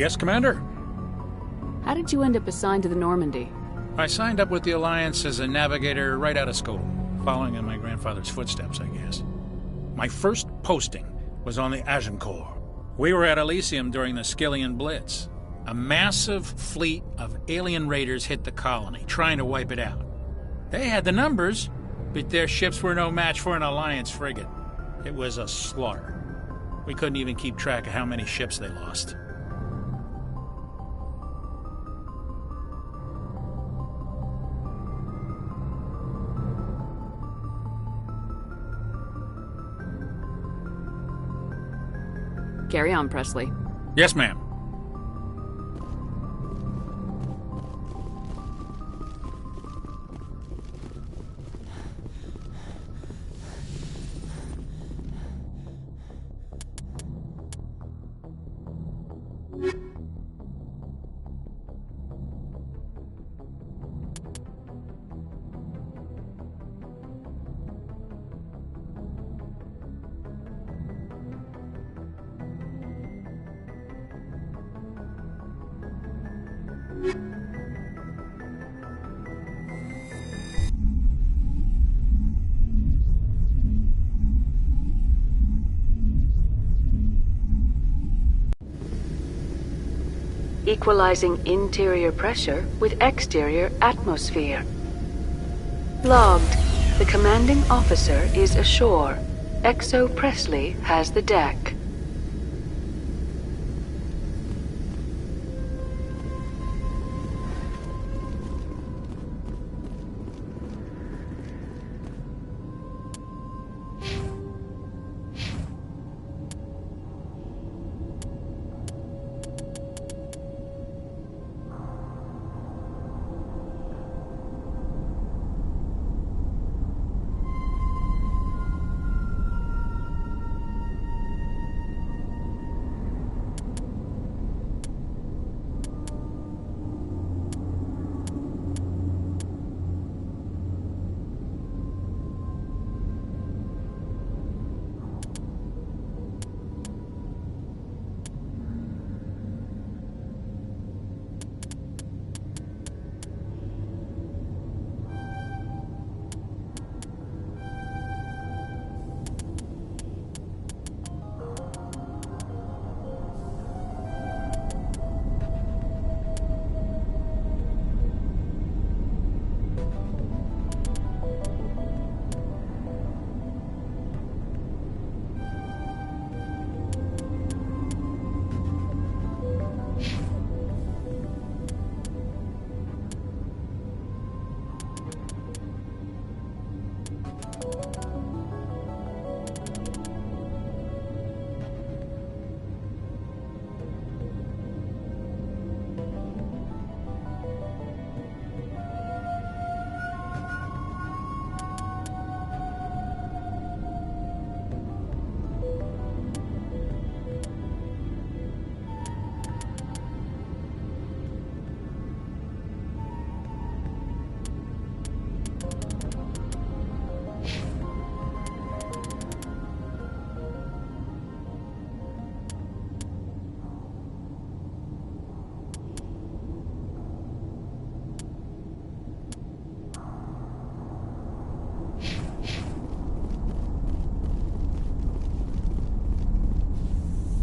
Yes, Commander? How did you end up assigned to the Normandy? I signed up with the Alliance as a navigator right out of school, following in my grandfather's footsteps, I guess. My first posting was on the Agincourt. We were at Elysium during the Skillian Blitz. A massive fleet of alien raiders hit the colony, trying to wipe it out. They had the numbers, but their ships were no match for an Alliance frigate. It was a slaughter. We couldn't even keep track of how many ships they lost. Carry on, Presley. Yes, ma'am. Equalizing interior pressure with exterior atmosphere. Logged. The commanding officer is ashore. XO Presley has the deck.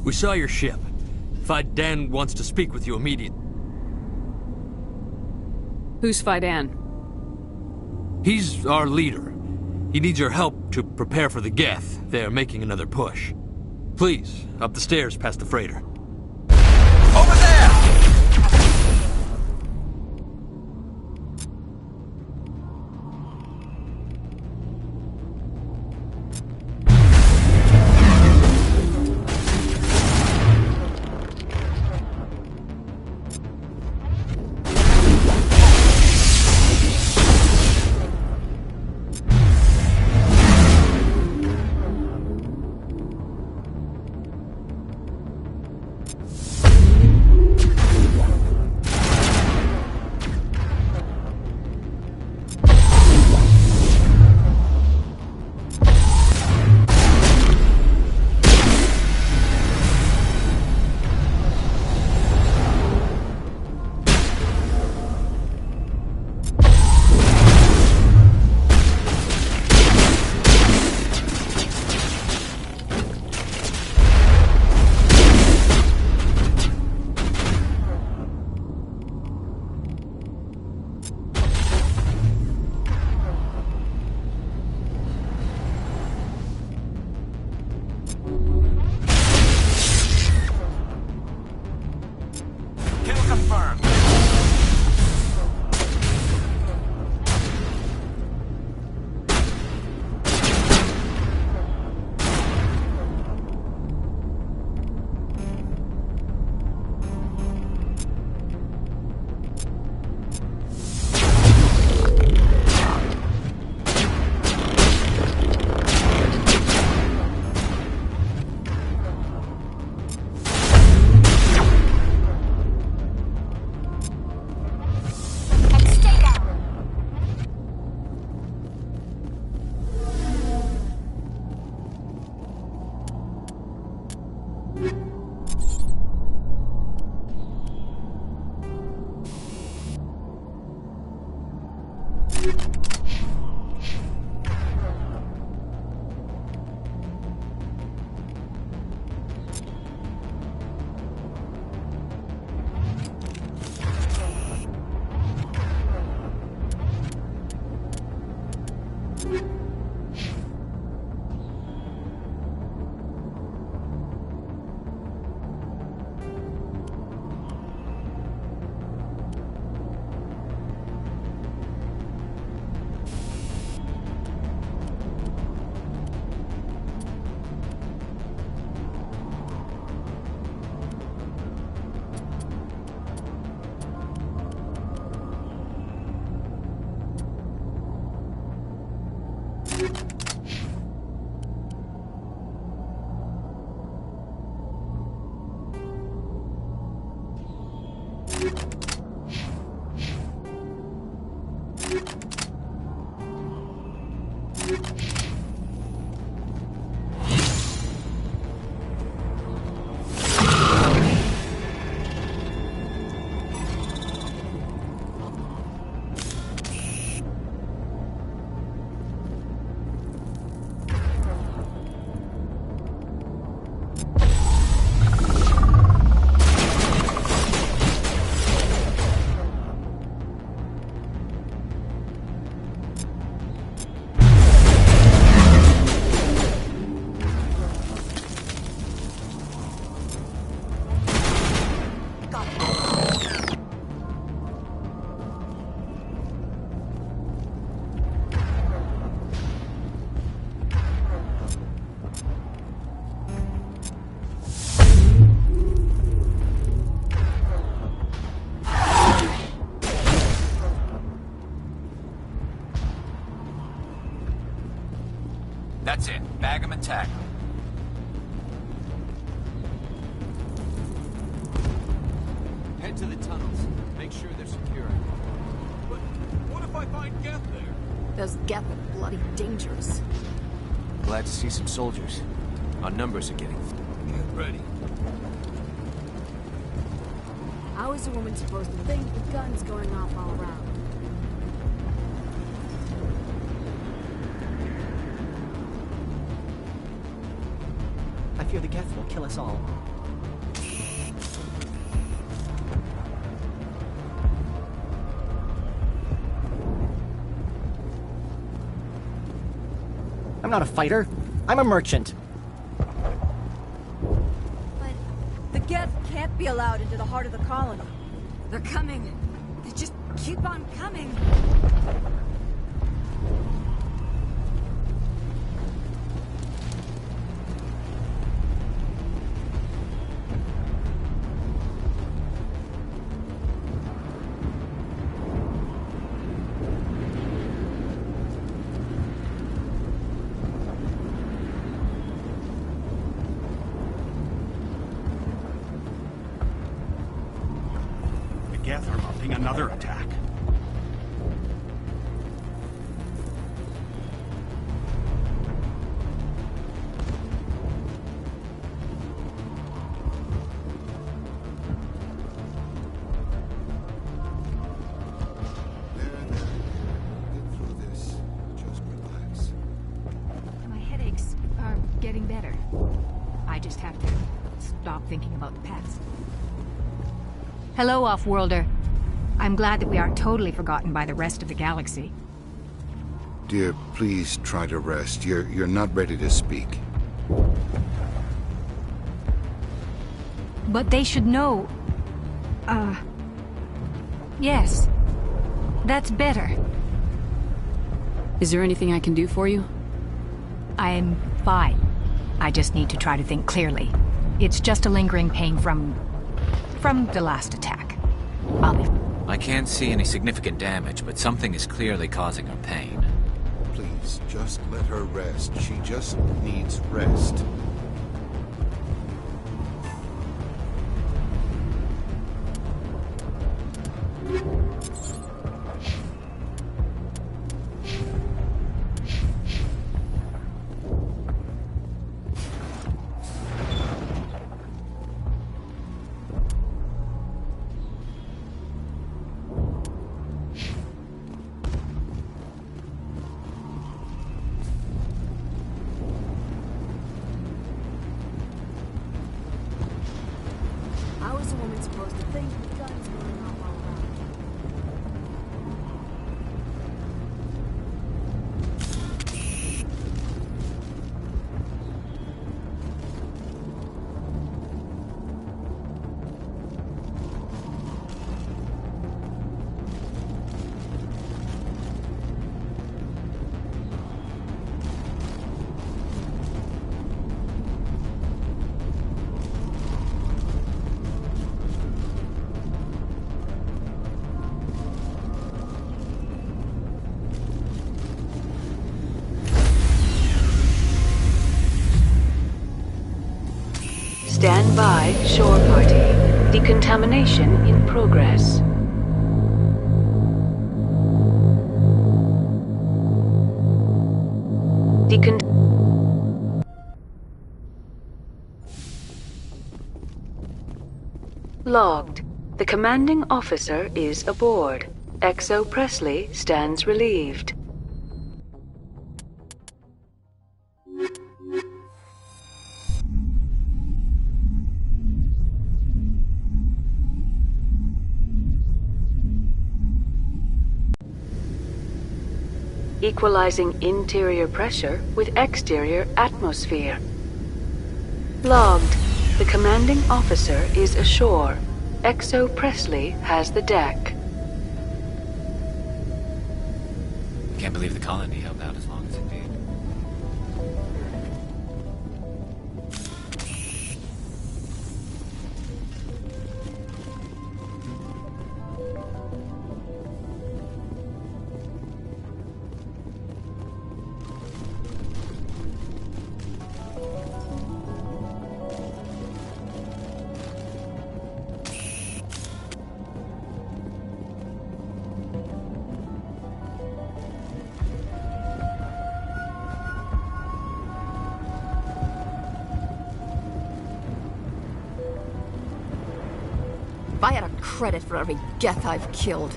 We saw your ship. Faidan wants to speak with you immediately. Who's Faidan? He's our leader. He needs your help to prepare for the Geth. They're making another push. Please, up the stairs past the freighter. Over there! That's it. Bag 'em and tag 'em. Head to the tunnels. Make sure they're secure. But what if I find Geth there? Those Geth are bloody dangerous. Glad to see some soldiers. Our numbers are getting... Get ready. How is a woman supposed to think with guns going off all around? I fear the Geth will kill us all. I'm not a fighter. I'm a merchant. But the Geth can't be allowed into the heart of the colony. They're coming. They just keep on coming. Geth are mounting another attack. My headaches are getting better. I just have to stop thinking about the past. Hello, Off-Worlder. I'm glad that we aren't totally forgotten by the rest of the galaxy. Dear, please try to rest. You're not ready to speak. But they should know... Yes. That's better. Is there anything I can do for you? I'm fine. I just need to try to think clearly. It's just a lingering pain from the last attack. I'll be... I can't see any significant damage, but something is clearly causing her pain. Please, just let her rest. She just needs rest. Stand by, shore party. Decontamination in progress. Logged. The commanding officer is aboard. XO Presley stands relieved. Equalizing interior pressure with exterior atmosphere. Logged. The commanding officer is ashore. XO Presley has the deck. Can't believe the colony held out as long as it did. If I had a credit for every Geth I've killed.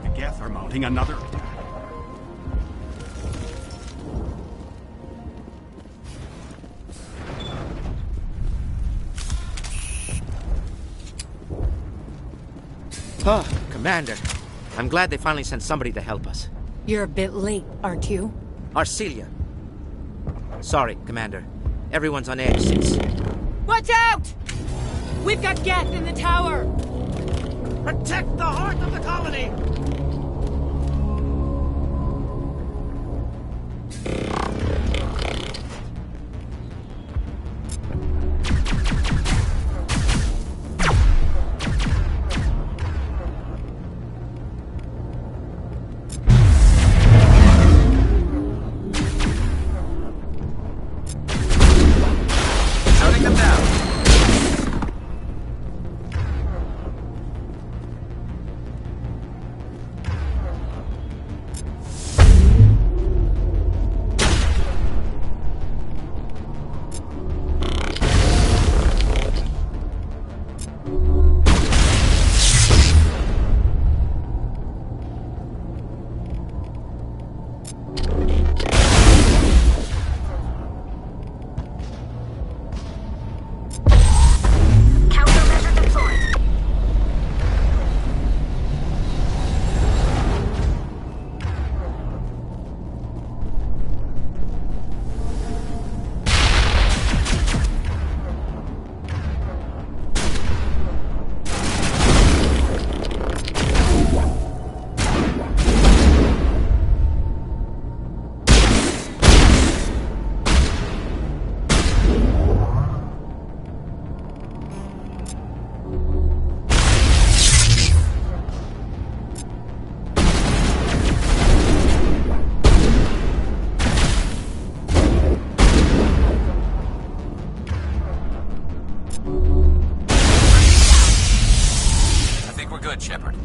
The Geth are mounting another attack. Oh, Commander. I'm glad they finally sent somebody to help us. You're a bit late, aren't you? Arcelia. Sorry, Commander. Everyone's on edge since... Watch out! We've got Geth in the tower! Protect the heart of the colony! good, Shepard.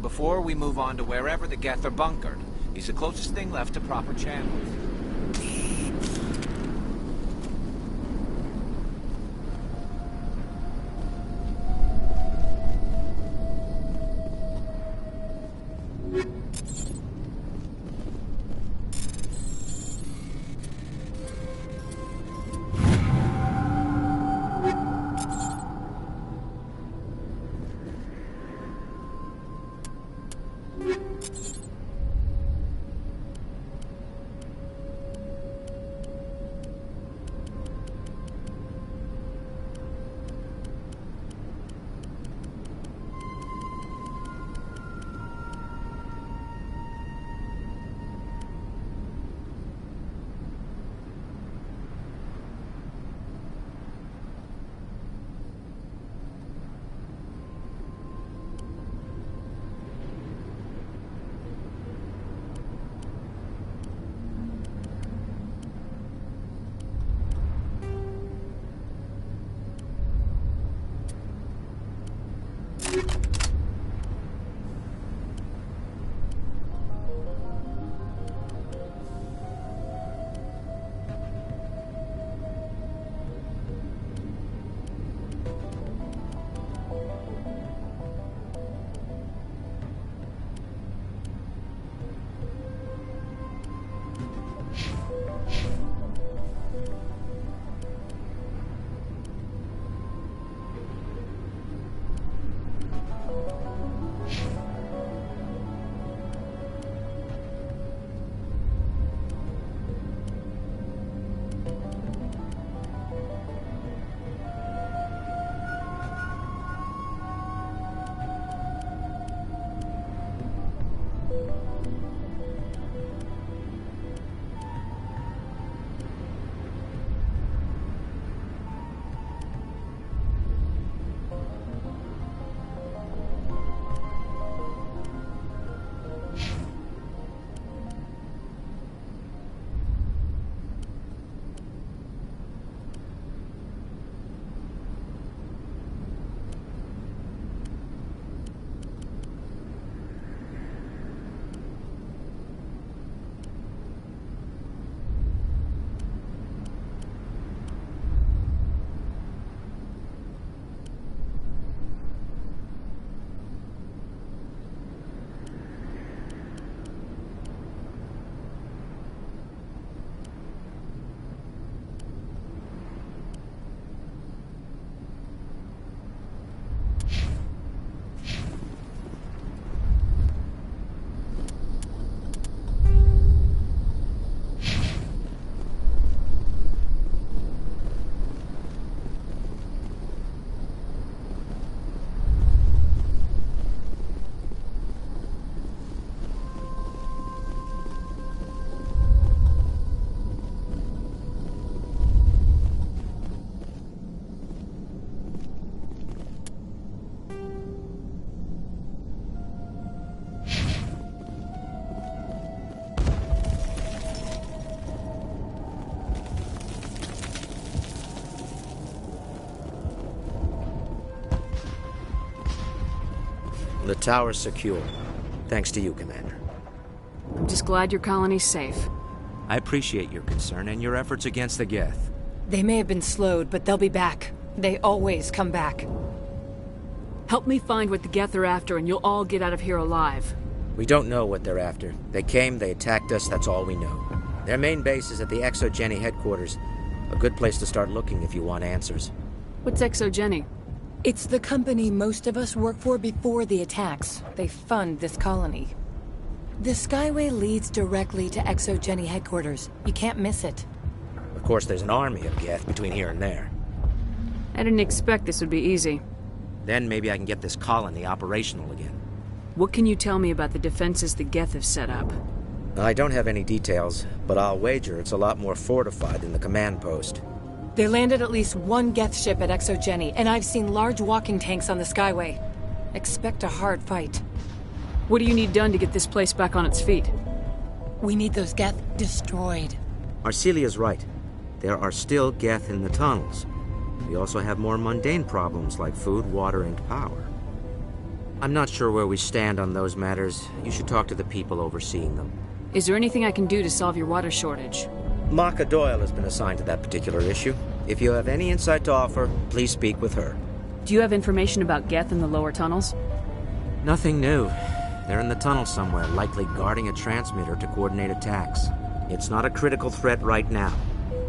before we move on to wherever the Geth are bunkered. He's the closest thing left to proper channels. The tower's secure. Thanks to you, Commander. I'm just glad your colony's safe. I appreciate your concern and your efforts against the Geth. They may have been slowed, but they'll be back. They always come back. Help me find what the Geth are after, and you'll all get out of here alive. We don't know what they're after. They came, they attacked us, that's all we know. Their main base is at the ExoGeni headquarters. A good place to start looking if you want answers. What's ExoGeni? It's the company most of us work for before the attacks. They fund this colony. The Skyway leads directly to ExoGeni headquarters. You can't miss it. Of course, there's an army of Geth between here and there. I didn't expect this would be easy. Then maybe I can get this colony operational again. What can you tell me about the defenses the Geth have set up? I don't have any details, but I'll wager it's a lot more fortified than the command post. They landed at least one Geth ship at ExoGeni, and I've seen large walking tanks on the Skyway. Expect a hard fight. What do you need done to get this place back on its feet? We need those Geth destroyed. Arcelia's right. There are still Geth in the tunnels. We also have more mundane problems like food, water, and power. I'm not sure where we stand on those matters. You should talk to the people overseeing them. Is there anything I can do to solve your water shortage? Maka Doyle has been assigned to that particular issue. If you have any insight to offer, please speak with her. Do you have information about Geth in the lower tunnels? Nothing new. They're in the tunnel somewhere, likely guarding a transmitter to coordinate attacks. It's not a critical threat right now,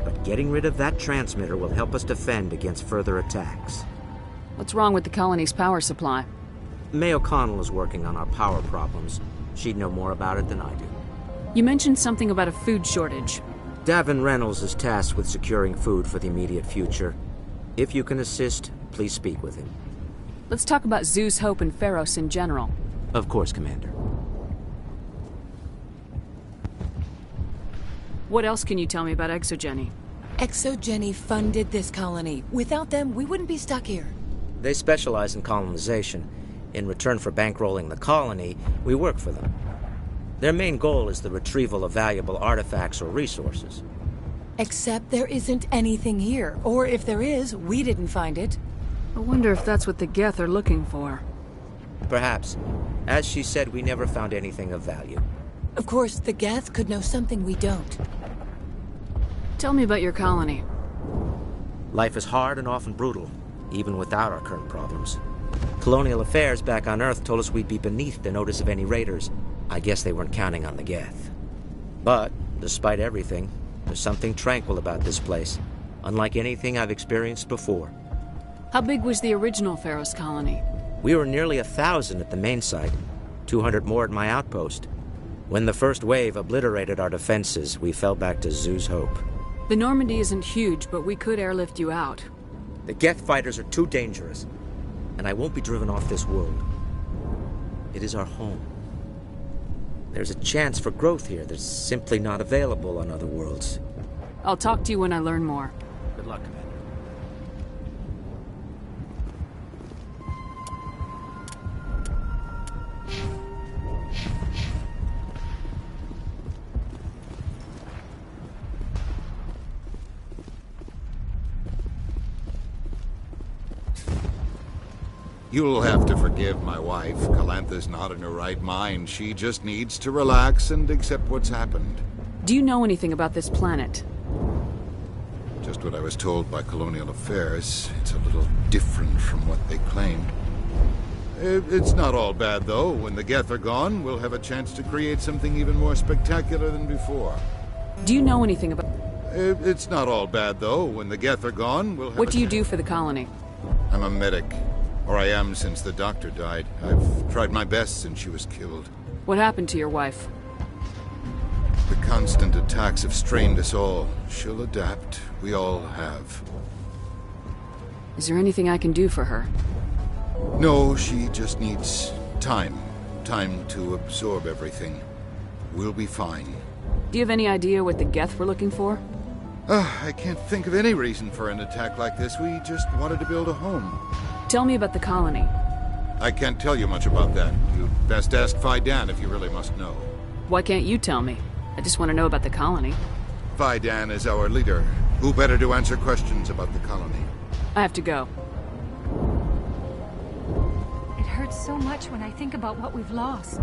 but getting rid of that transmitter will help us defend against further attacks. What's wrong with the colony's power supply? May O'Connell is working on our power problems. She'd know more about it than I do. You mentioned something about a food shortage. Davin Reynolds is tasked with securing food for the immediate future. If you can assist, please speak with him. Let's talk about Zeus, Hope, and Pharos in general. Of course, Commander. What else can you tell me about ExoGeni? ExoGeni funded this colony. Without them, we wouldn't be stuck here. They specialize in colonization. In return for bankrolling the colony, we work for them. Their main goal is the retrieval of valuable artifacts or resources. Except there isn't anything here. Or if there is, we didn't find it. I wonder if that's what the Geth are looking for. Perhaps. As she said, we never found anything of value. Of course, the Geth could know something we don't. Tell me about your colony. Life is hard and often brutal, even without our current problems. Colonial Affairs back on Earth told us we'd be beneath the notice of any raiders. I guess they weren't counting on the Geth. But, despite everything, there's something tranquil about this place, unlike anything I've experienced before. How big was the original Pharos colony? We were nearly 1,000 at the main site, 200 more at my outpost. When the first wave obliterated our defenses, we fell back to Zeus Hope. The Normandy isn't huge, but we could airlift you out. The Geth fighters are too dangerous, and I won't be driven off this world. It is our home. There's a chance for growth here that's simply not available on other worlds. I'll talk to you when I learn more. Good luck, Commander. You'll have to forgive my wife. Calantha's not in her right mind. She just needs to relax and accept what's happened. Do you know anything about this planet? Just what I was told by Colonial Affairs. It's a little different from what they claimed. It's not all bad, though. When the Geth are gone, we'll have a chance to create something even more spectacular than before. Do you know anything about... It's not all bad, though. When the Geth are gone, we'll have What do you do for the colony? I'm a medic. Or I am since the doctor died. I've tried my best since she was killed. What happened to your wife? The constant attacks have strained us all. She'll adapt. We all have. Is there anything I can do for her? No, she just needs time. Time to absorb everything. We'll be fine. Do you have any idea what the Geth were looking for? I can't think of any reason for an attack like this. We just wanted to build a home. Tell me about the colony. I can't tell you much about that. You'd best ask Faidan if you really must know. Why can't you tell me? I just want to know about the colony. Faidan is our leader. Who better to answer questions about the colony? I have to go. It hurts so much when I think about what we've lost.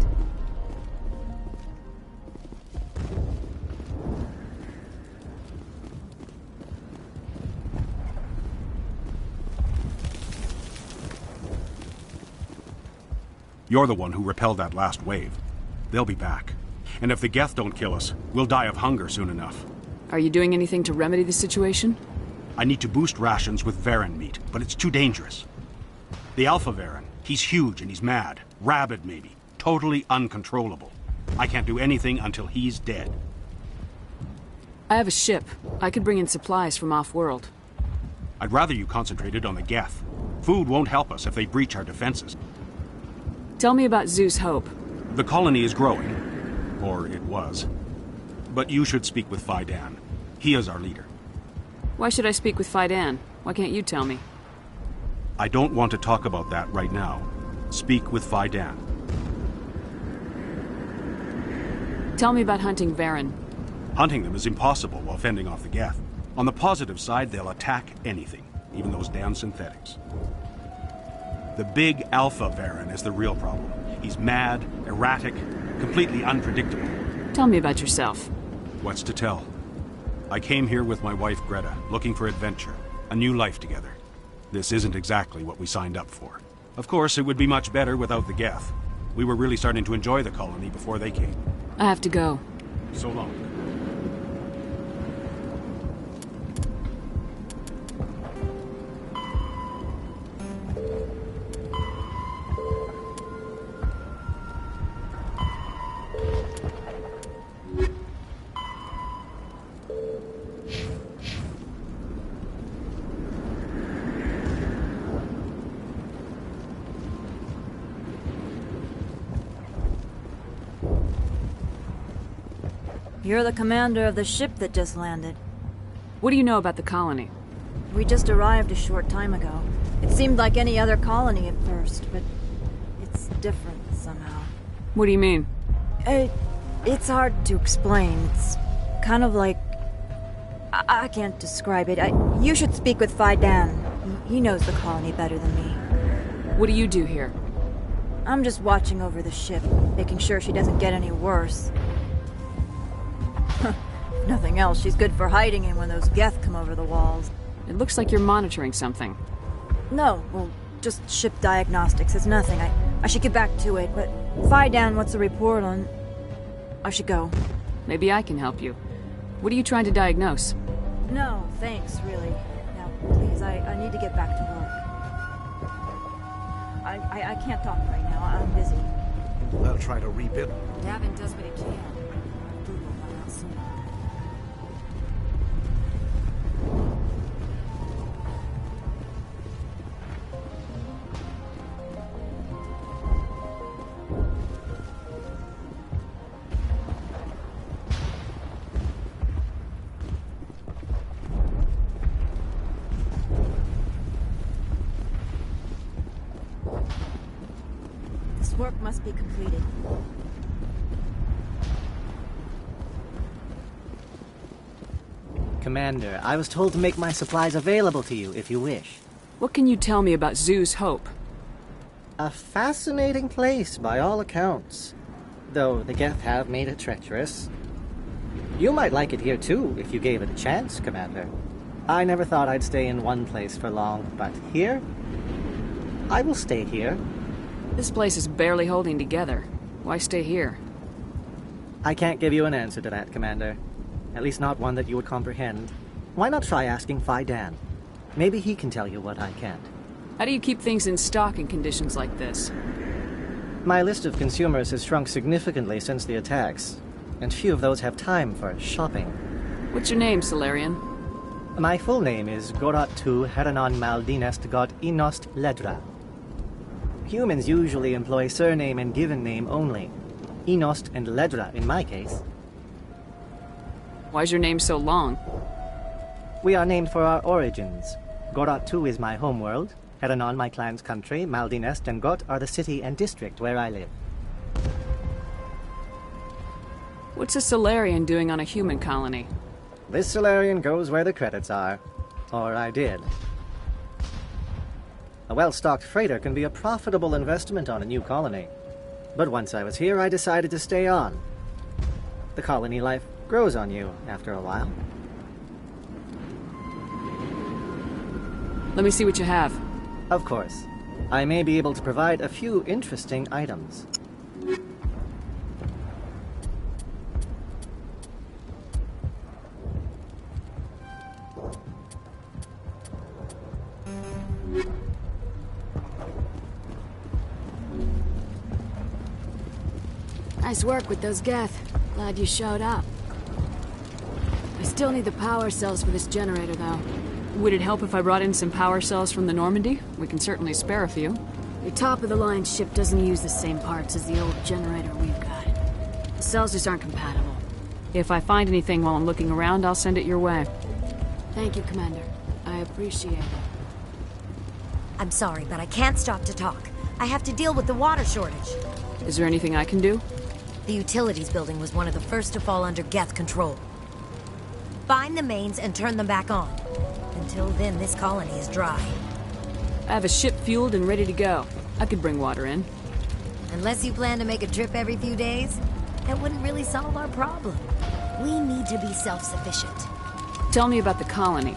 You're the one who repelled that last wave. They'll be back. And if the Geth don't kill us, we'll die of hunger soon enough. Are you doing anything to remedy the situation? I need to boost rations with Varren meat, but it's too dangerous. The Alpha Varren, he's huge and he's mad. Rabid, maybe. Totally uncontrollable. I can't do anything until he's dead. I have a ship. I could bring in supplies from off-world. I'd rather you concentrated on the Geth. Food won't help us if they breach our defenses. Tell me about Zeus Hope. The colony is growing. Or it was. But you should speak with Faidan. He is our leader. Why should I speak with Faidan? Why can't you tell me? I don't want to talk about that right now. Speak with Faidan. Tell me about hunting Varren. Hunting them is impossible while fending off the Geth. On the positive side, they'll attack anything, even those damn synthetics. The big Alpha Baron is the real problem. He's mad, erratic, completely unpredictable. Tell me about yourself. What's to tell? I came here with my wife Greta, looking for adventure, a new life together. This isn't exactly what we signed up for. Of course, it would be much better without the Geth. We were really starting to enjoy the colony before they came. I have to go. So long. You're the commander of the ship that just landed. What do you know about the colony? We just arrived a short time ago. It seemed like any other colony at first, but it's different somehow. What do you mean? It's hard to explain. It's kind of like... I can't describe it. You should speak with Phi Dan. He knows the colony better than me. What do you do here? I'm just watching over the ship, making sure she doesn't get any worse. If nothing else, she's good for hiding in when those Geth come over the walls. It looks like you're monitoring something. No, well, just ship diagnostics. It's nothing. I should get back to it, but Phi Dan wants a report on... I should go. Maybe I can help you. What are you trying to diagnose? No, thanks, really. Now, please, I need to get back to work. I can't talk right now. I'm busy. They'll try to rebuild. Davin does what he can. Google will find out soon. This work must be completed. Commander, I was told to make my supplies available to you if you wish. What can you tell me about Zhu's Hope? A fascinating place by all accounts, though the Geth have made it treacherous. You might like it here too if you gave it a chance, Commander. I never thought I'd stay in one place for long, but here? I will stay here. This place is barely holding together. Why stay here? I can't give you an answer to that, Commander. At least not one that you would comprehend. Why not try asking Phi Dan? Maybe he can tell you what I can't. How do you keep things in stock in conditions like this? My list of consumers has shrunk significantly since the attacks, and few of those have time for shopping. What's your name, Salarian? My full name is Gorat Tu Heranon Maldinest God Inost Ledra. Humans usually employ surname and given name only. Inost and Ledra in my case. Why's your name so long? We are named for our origins. Gorat Tu is my homeworld, Heranon my clan's country, Maldinest and Got are the city and district where I live. What's a Salarian doing on a human colony? This Salarian goes where the credits are. Or I did. A well-stocked freighter can be a profitable investment on a new colony. But once I was here, I decided to stay on. The colony life grows on you after a while. Let me see what you have. Of course. I may be able to provide a few interesting items. Nice work with those Geth. Glad you showed up. I still need the power cells for this generator, though. Would it help if I brought in some power cells from the Normandy? We can certainly spare a few. Your top-of-the-line ship doesn't use the same parts as the old generator we've got. The cells just aren't compatible. If I find anything while I'm looking around, I'll send it your way. Thank you, Commander. I appreciate it. I'm sorry, but I can't stop to talk. I have to deal with the water shortage. Is there anything I can do? The utilities building was one of the first to fall under Geth control. Find the mains and turn them back on. Until then, this colony is dry. I have a ship fueled and ready to go. I could bring water in. Unless you plan to make a trip every few days, that wouldn't really solve our problem. We need to be self-sufficient. Tell me about the colony.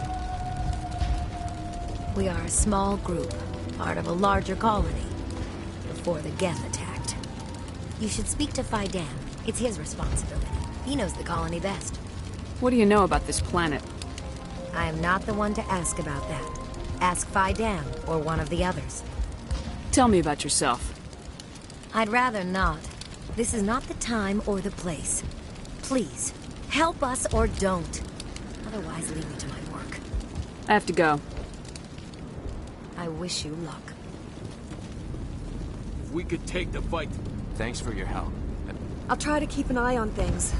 We are a small group, part of a larger colony, before the Geth attacked. You should speak to Faidan. It's his responsibility. He knows the colony best. What do you know about this planet? I am not the one to ask about that. Ask Faidan or one of the others. Tell me about yourself. I'd rather not. This is not the time or the place. Please, help us or don't. Otherwise, leave me to my work. I have to go. I wish you luck. If we could take the fight... Thanks for your help. I'll try to keep an eye on things.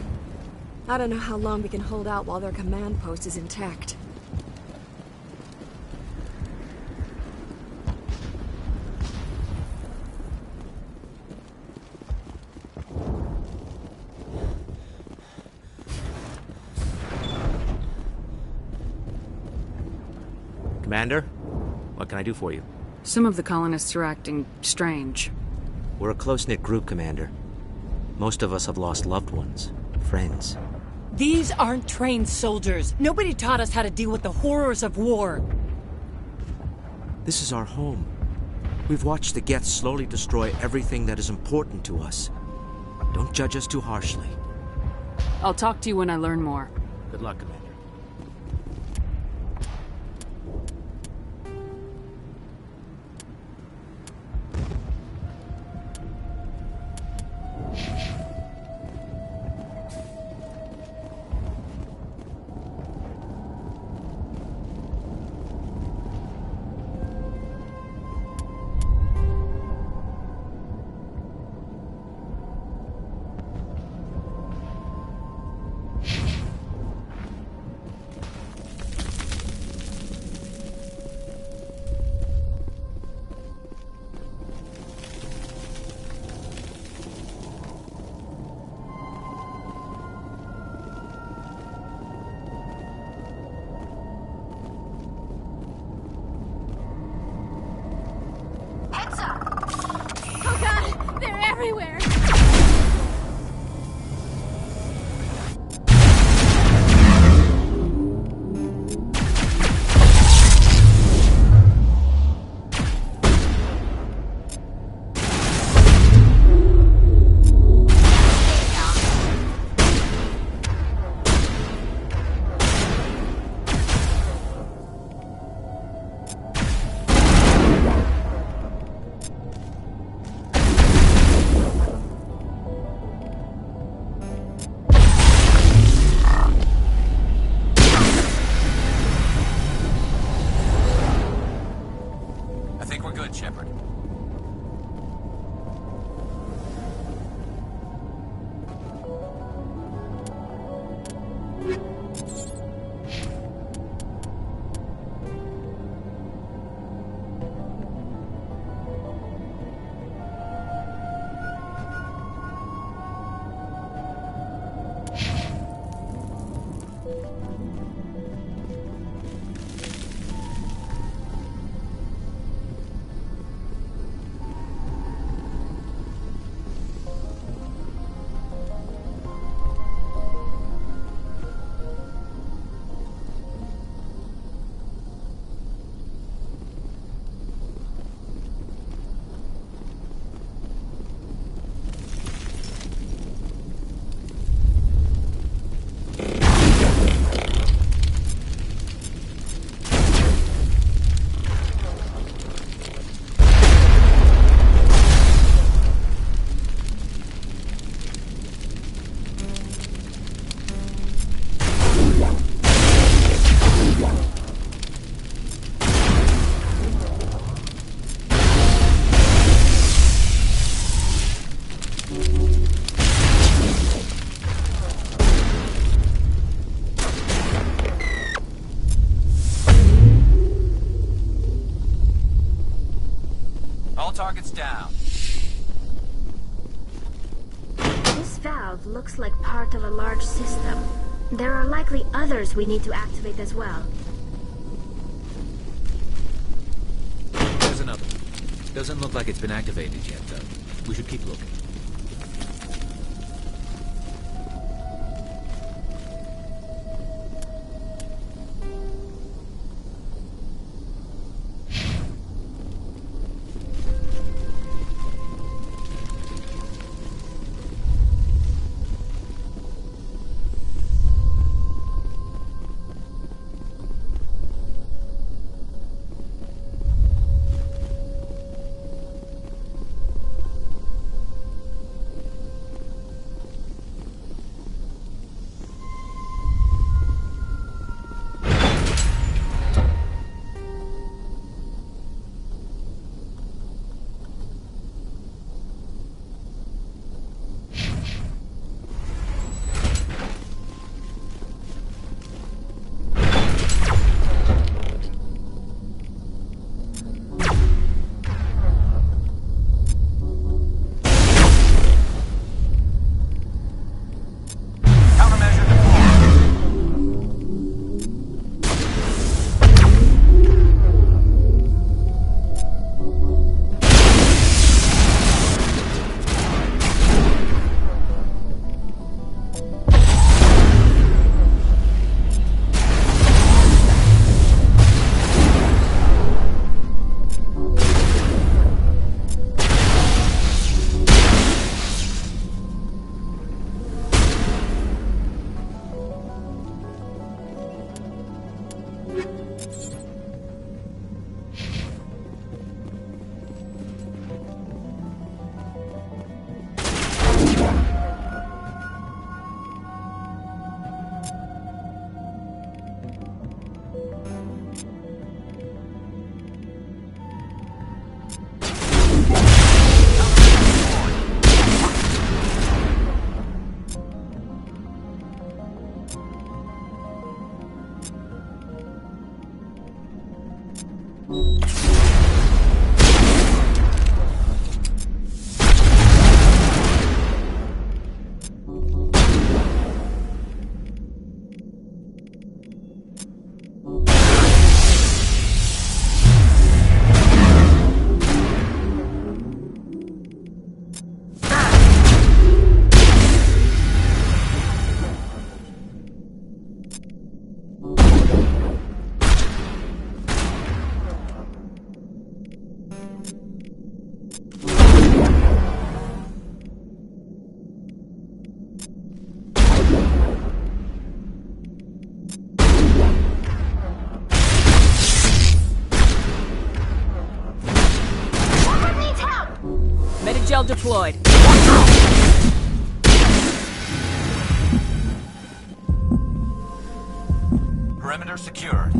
I don't know how long we can hold out while their command post is intact. Commander, what can I do for you? Some of the colonists are acting strange. We're a close-knit group, Commander. Most of us have lost loved ones, friends. These aren't trained soldiers. Nobody taught us how to deal with the horrors of war. This is our home. We've watched the Geth slowly destroy everything that is important to us. Don't judge us too harshly. I'll talk to you when I learn more. Good luck, Commander. Everywhere! Shepard. Targets down. This valve looks like part of a large system. There are likely others we need to activate as well. Doesn't look like it's been activated yet, though. We should keep looking. Medigel deployed. Perimeter secured.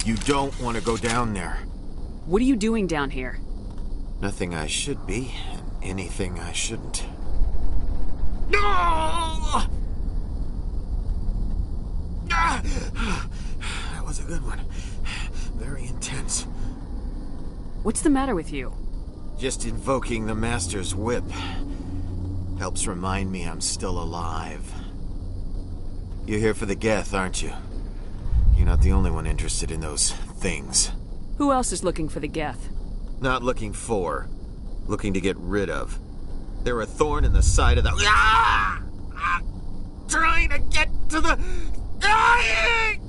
You don't want to go down there. What are you doing down here? Nothing I should be, and anything I shouldn't. No! That was a good one. Very intense. What's the matter with you? Just invoking the Master's whip helps remind me I'm still alive. You're here for the Geth, aren't you? You're not the only one interested in those things. Who else is looking for the Geth? Not looking for. Looking to get rid of. They're a thorn in the side of the... Ah! Ah! Trying to get to the... Dying!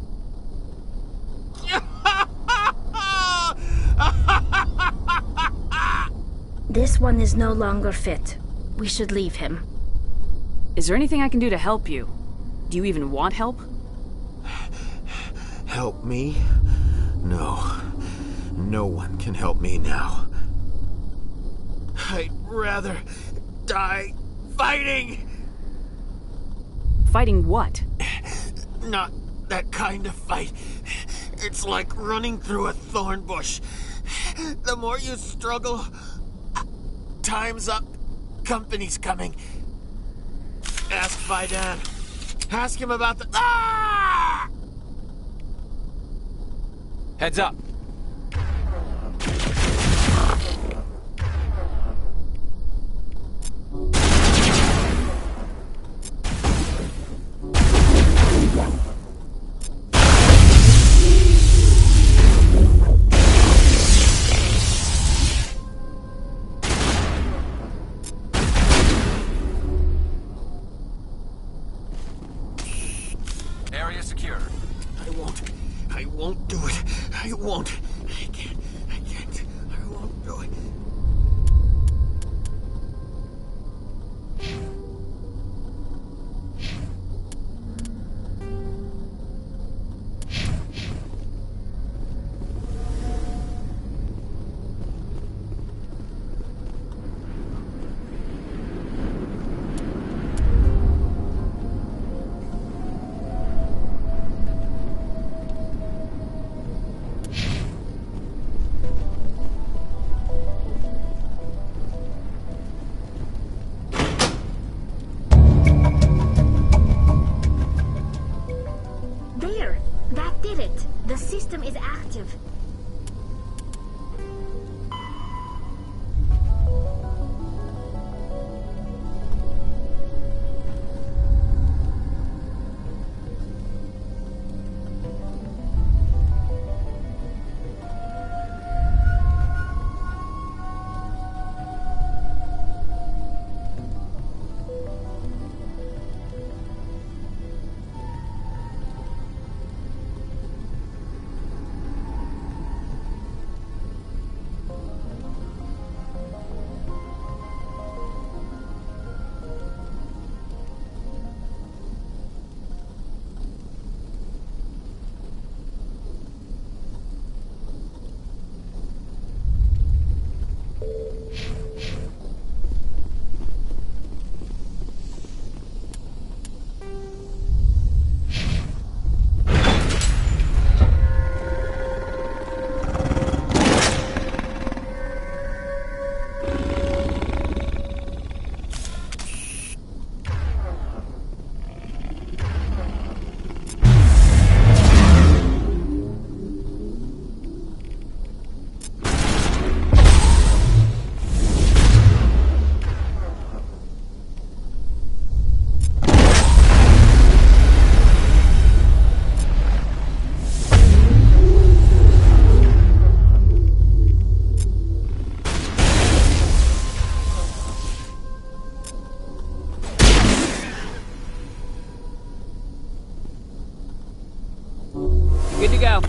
This one is no longer fit. We should leave him. Is there anything I can do to help you? Do you even want help? Help me? No. No one can help me now. I'd rather die fighting! Fighting what? Not that kind of fight. It's like running through a thorn bush. The more you struggle, time's up. Company's coming. Ask Faidan. Ask him about the... Ah! Heads up. Area secure. I won't do it. I won't. I can't. I won't do it. There! That did it! The system is active. Good to go.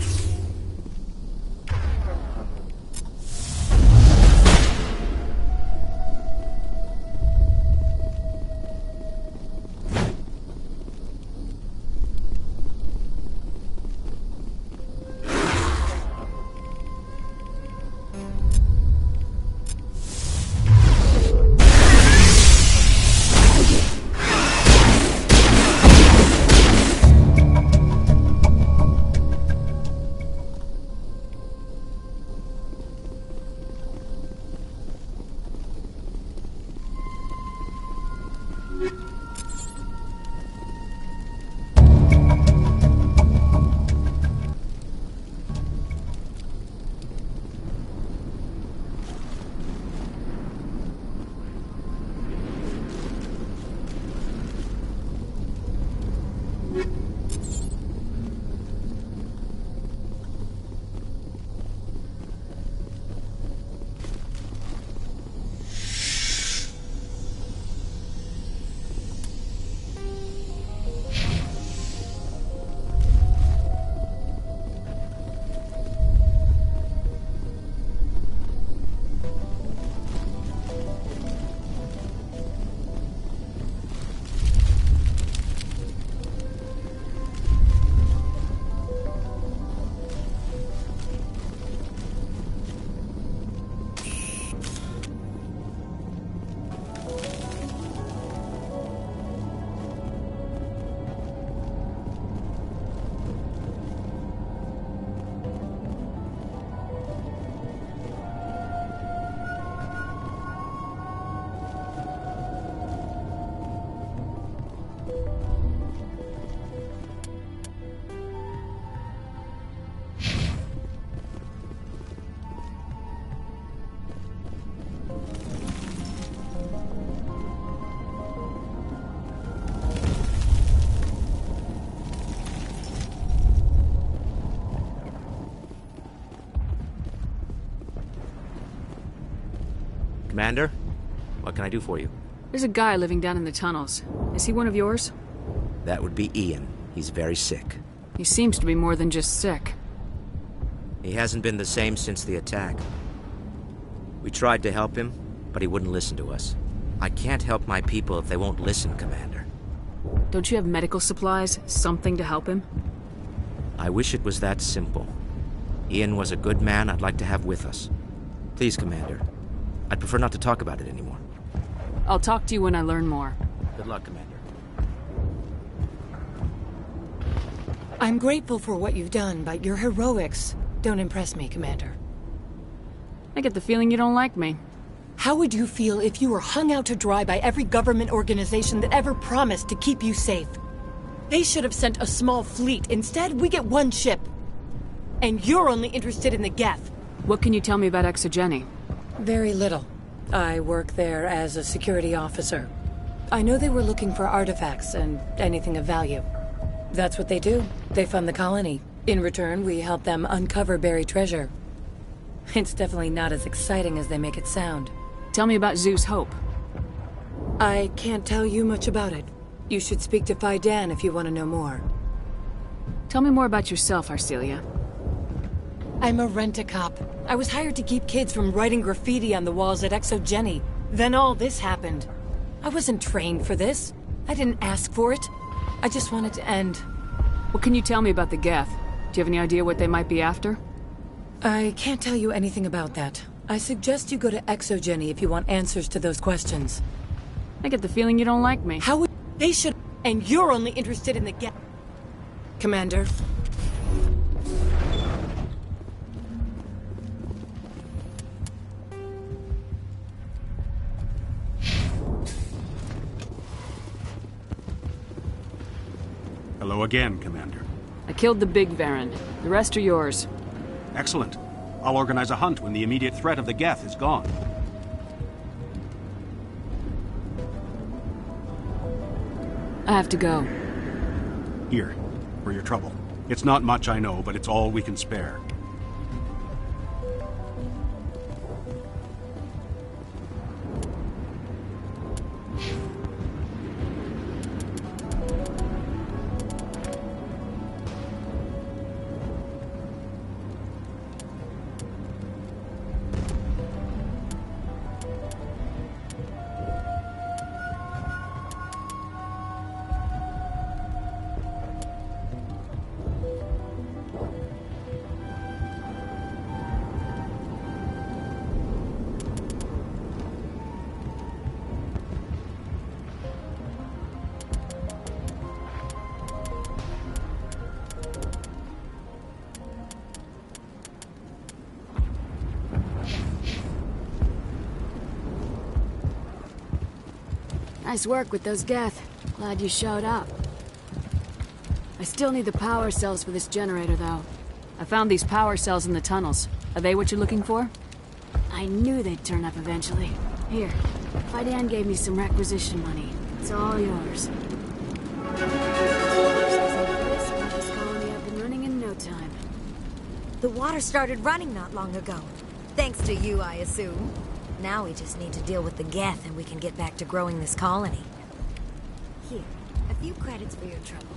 Commander, what can I do for you? There's a guy living down in the tunnels. Is he one of yours? That would be Ian. He's very sick. He seems to be more than just sick. He hasn't been the same since the attack. We tried to help him, but he wouldn't listen to us. I can't help my people if they won't listen, Commander. Don't you have medical supplies? Something to help him? I wish it was that simple. Ian was a good man I'd like to have with us. Please, Commander. I'd prefer not to talk about it anymore. I'll talk to you when I learn more. Good luck, Commander. I'm grateful for what you've done, but your heroics don't impress me, Commander. I get the feeling you don't like me. How would you feel if you were hung out to dry by every government organization that ever promised to keep you safe? They should have sent a small fleet. Instead, we get one ship. And you're only interested in the Geth. What can you tell me about Exogeny? Very little. I work there as a security officer. I know they were looking for artifacts and anything of value. That's what they do. They fund the colony. In return, we help them uncover buried treasure. It's definitely not as exciting as they make it sound. Tell me about Zeus Hope. I can't tell you much about it. You should speak to Faidan if you want to know more. Tell me more about yourself, Arcelia. I'm a rent-a-cop. I was hired to keep kids from writing graffiti on the walls at Exogeny. Then all this happened. I wasn't trained for this. I didn't ask for it. I just wanted to end. What can you tell me about the Geth? Do you have any idea what they might be after? I can't tell you anything about that. I suggest you go to Exogeny if you want answers to those questions. I get the feeling you don't like me. How would... They should... And you're only interested in the Geth. Commander. Hello again, Commander. I killed the big Varren. The rest are yours. Excellent. I'll organize a hunt when the immediate threat of the Geth is gone. I have to go. Here, for your trouble. It's not much, I know, but it's all we can spare. Nice work with those Geth. Glad you showed up. I still need the power cells for this generator, though. I found these power cells in the tunnels. Are they what you're looking for? I knew they'd turn up eventually. Here, Faidan gave me some requisition money. It's all yours. This colony I've been running in no time. The water started running not long ago. Thanks to you, I assume. Now we just need to deal with the Geth and we can get back to growing this colony. Here, a few credits for your trouble.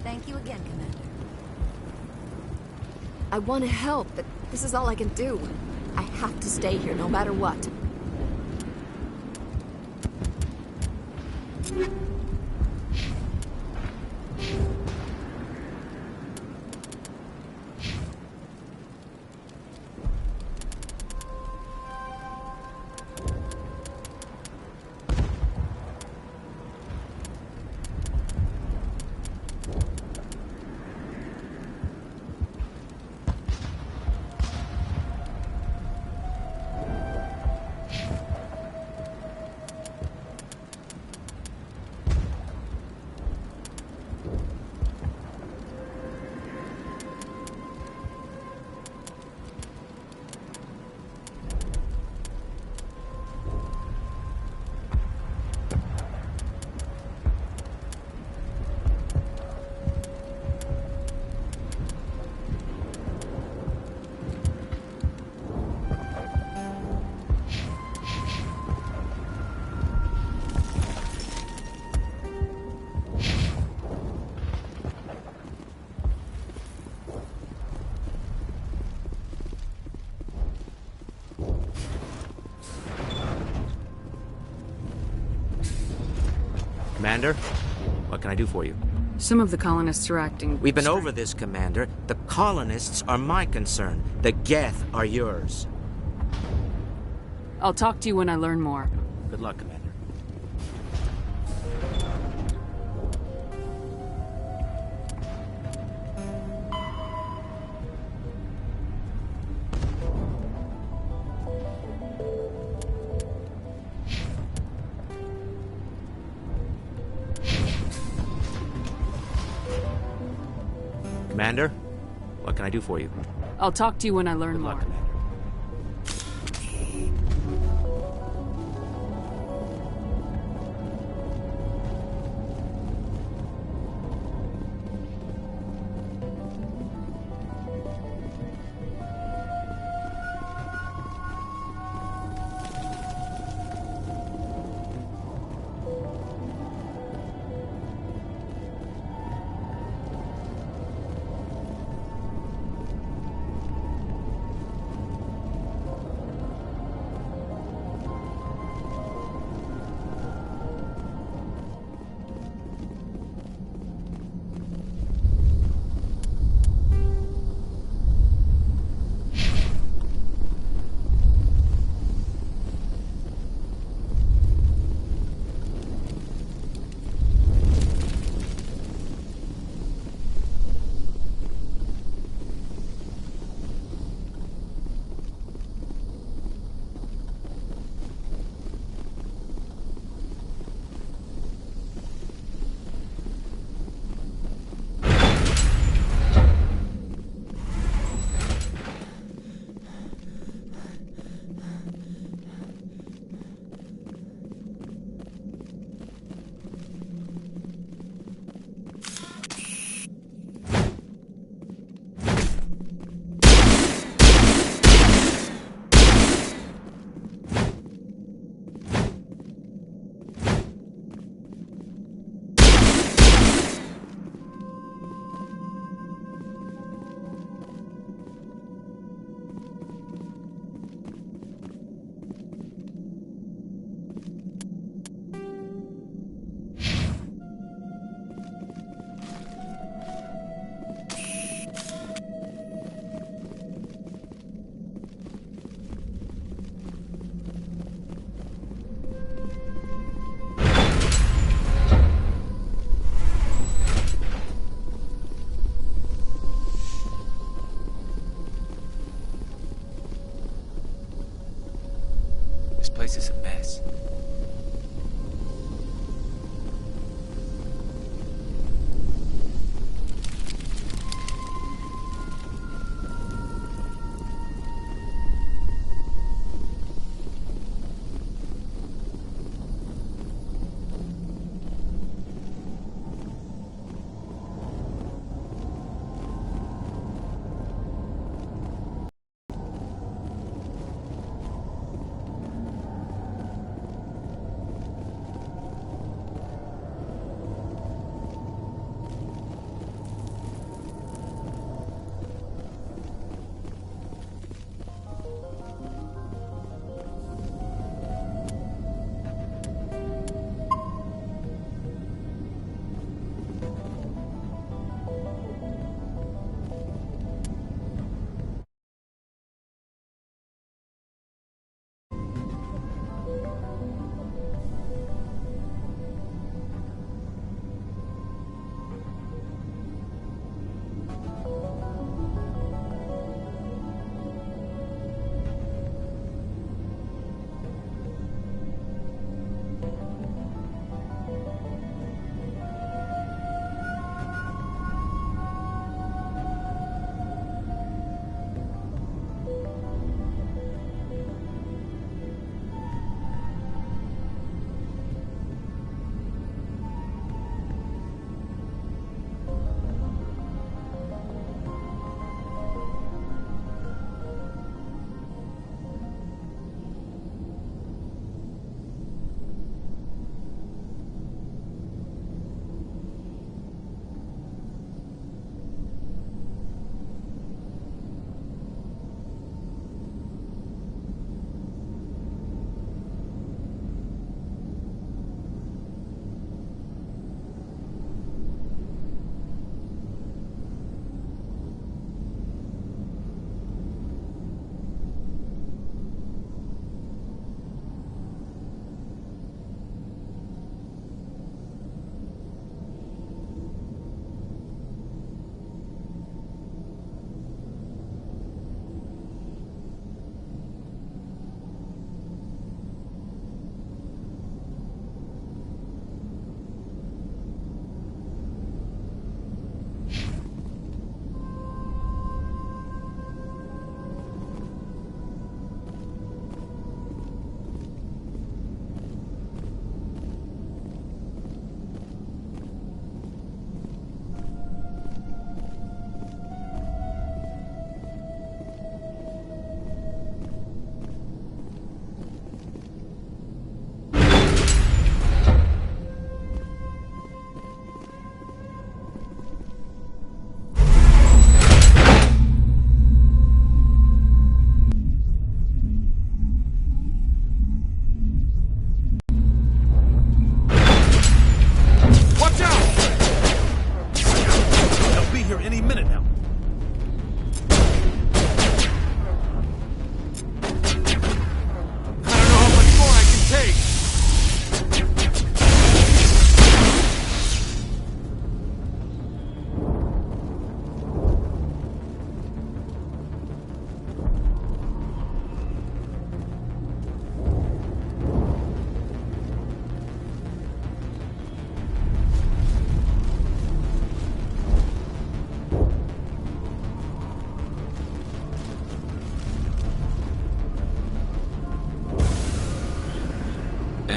Thank you again, Commander. I want to help, but this is all I can do. I have to stay here no matter what. Commander, what can I do for you? Some of the colonists are acting... We've been over this, Commander. The colonists are my concern. The Geth are yours. I'll talk to you when I learn more. Good luck, Commander. Commander, what can I do for you? I'll talk to you when I learn more. Good luck, Commander. This place is a mess.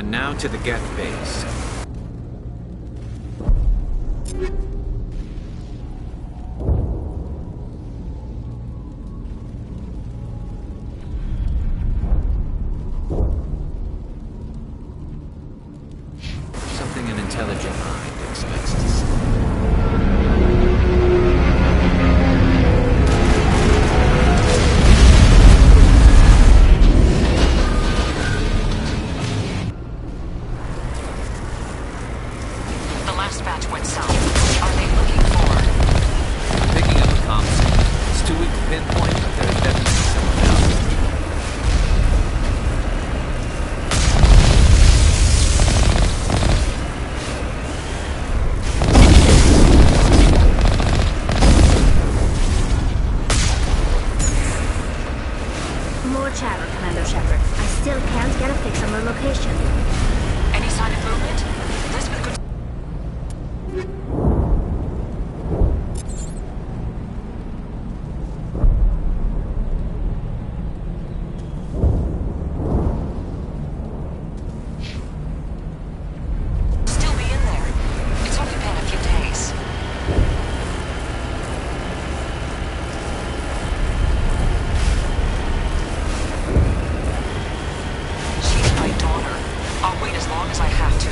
And now to the Geth base. Something an intelligent mind expects to see. The last batch went south. Are they looking for? I'm picking up a comm signal. It's too weak to pinpoint, but there's definitely someone else. More chatter, Commander Shepard. I still can't get a fix on their location. Any sign of movement? Lisbeth could... still be in there. It's only been a few days. She's my daughter. I'll wait as long as I have to.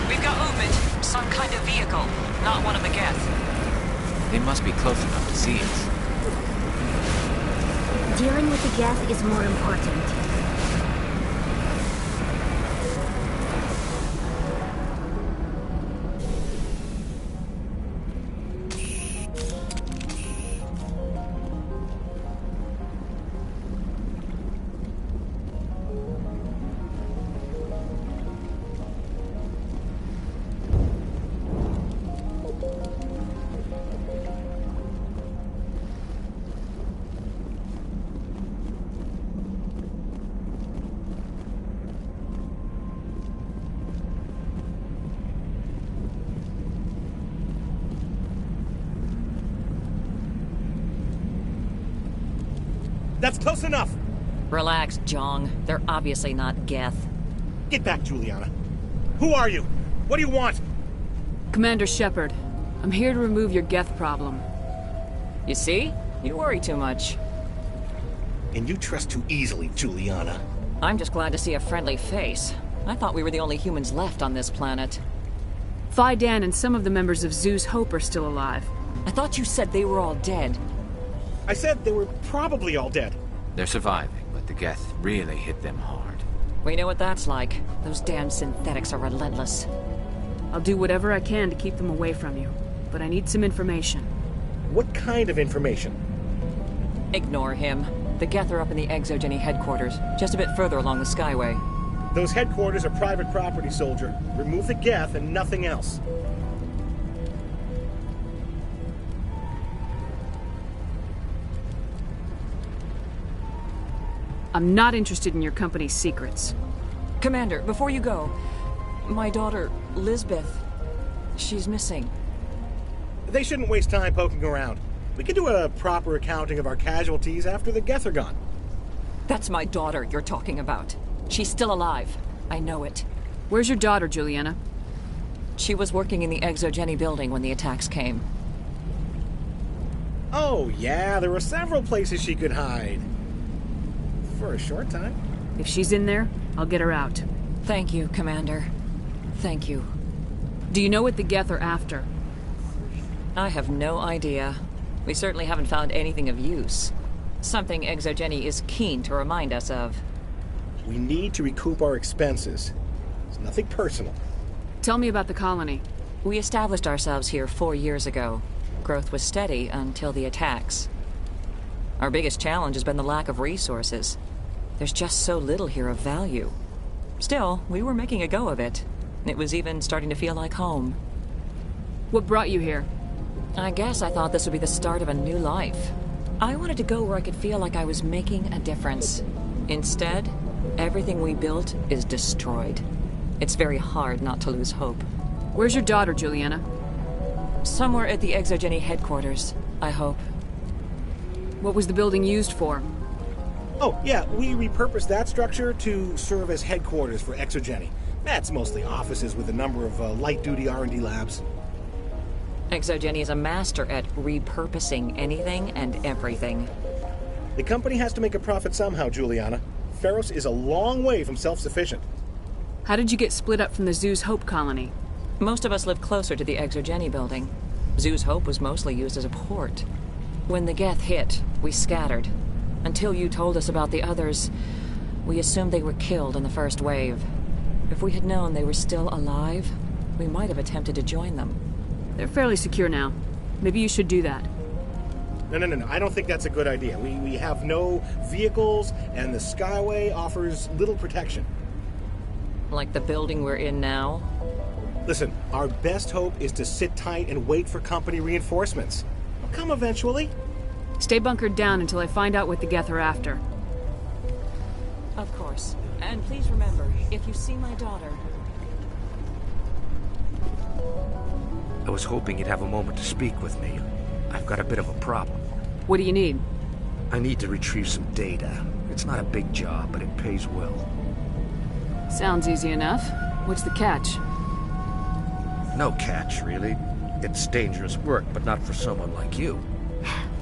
We've got movement. Some kind of vehicle. Not one of the Geth. They must be close enough to see us. Dealing with the Geth is more important. That's close enough! Relax, Jong. They're obviously not Geth. Get back, Juliana. Who are you? What do you want? Commander Shepard, I'm here to remove your Geth problem. You see? You worry too much. And you trust too easily, Juliana. I'm just glad to see a friendly face. I thought we were the only humans left on this planet. Phi Dan and some of the members of Zoo's Hope are still alive. I thought you said they were all dead. I said they were probably all dead. They're surviving, but the Geth really hit them hard. We know what that's like. Those damn synthetics are relentless. I'll do whatever I can to keep them away from you, but I need some information. What kind of information? Ignore him. The Geth are up in the Exogeny headquarters, just a bit further along the Skyway. Those headquarters are private property, soldier. Remove the Geth and nothing else. I'm not interested in your company's secrets. Commander, before you go, my daughter, Lisbeth, she's missing. They shouldn't waste time poking around. We can do a proper accounting of our casualties after the Geth are gone. That's my daughter you're talking about. She's still alive. I know it. Where's your daughter, Juliana? She was working in the Exogeny building when the attacks came. Oh, yeah, there were several places she could hide. For a short time. If she's in there, I'll get her out. Thank you, Commander. Thank you. Do you know what the Geth are after? I have no idea. We certainly haven't found anything of use. Something Exogeny is keen to remind us of. We need to recoup our expenses. It's nothing personal. Tell me about the colony. We established ourselves here 4 years ago. Growth was steady until the attacks. Our biggest challenge has been the lack of resources. There's just so little here of value. Still, we were making a go of it. It was even starting to feel like home. What brought you here? I guess I thought this would be the start of a new life. I wanted to go where I could feel like I was making a difference. Instead, everything we built is destroyed. It's very hard not to lose hope. Where's your daughter, Juliana? Somewhere at the Exogeny headquarters, I hope. What was the building used for? Oh, yeah, we repurposed that structure to serve as headquarters for Exogeny. That's mostly offices with a number of light-duty R&D labs. Exogeny is a master at repurposing anything and everything. The company has to make a profit somehow, Juliana. Feros is a long way from self-sufficient. How did you get split up from the Zoo's Hope colony? Most of us live closer to the Exogeny building. Zoo's Hope was mostly used as a port. When the Geth hit, we scattered. Until you told us about the others, we assumed they were killed in the first wave. If we had known they were still alive, we might have attempted to join them. They're fairly secure now. Maybe you should do that. No. I don't think that's a good idea. We have no vehicles, and the Skyway offers little protection. Like the building we're in now? Listen, our best hope is to sit tight and wait for company reinforcements. They'll come eventually. Stay bunkered down until I find out what the Geth are after. Of course. And please remember, if you see my daughter... I was hoping you'd have a moment to speak with me. I've got a bit of a problem. What do you need? I need to retrieve some data. It's not a big job, but it pays well. Sounds easy enough. What's the catch? No catch, really. It's dangerous work, but not for someone like you.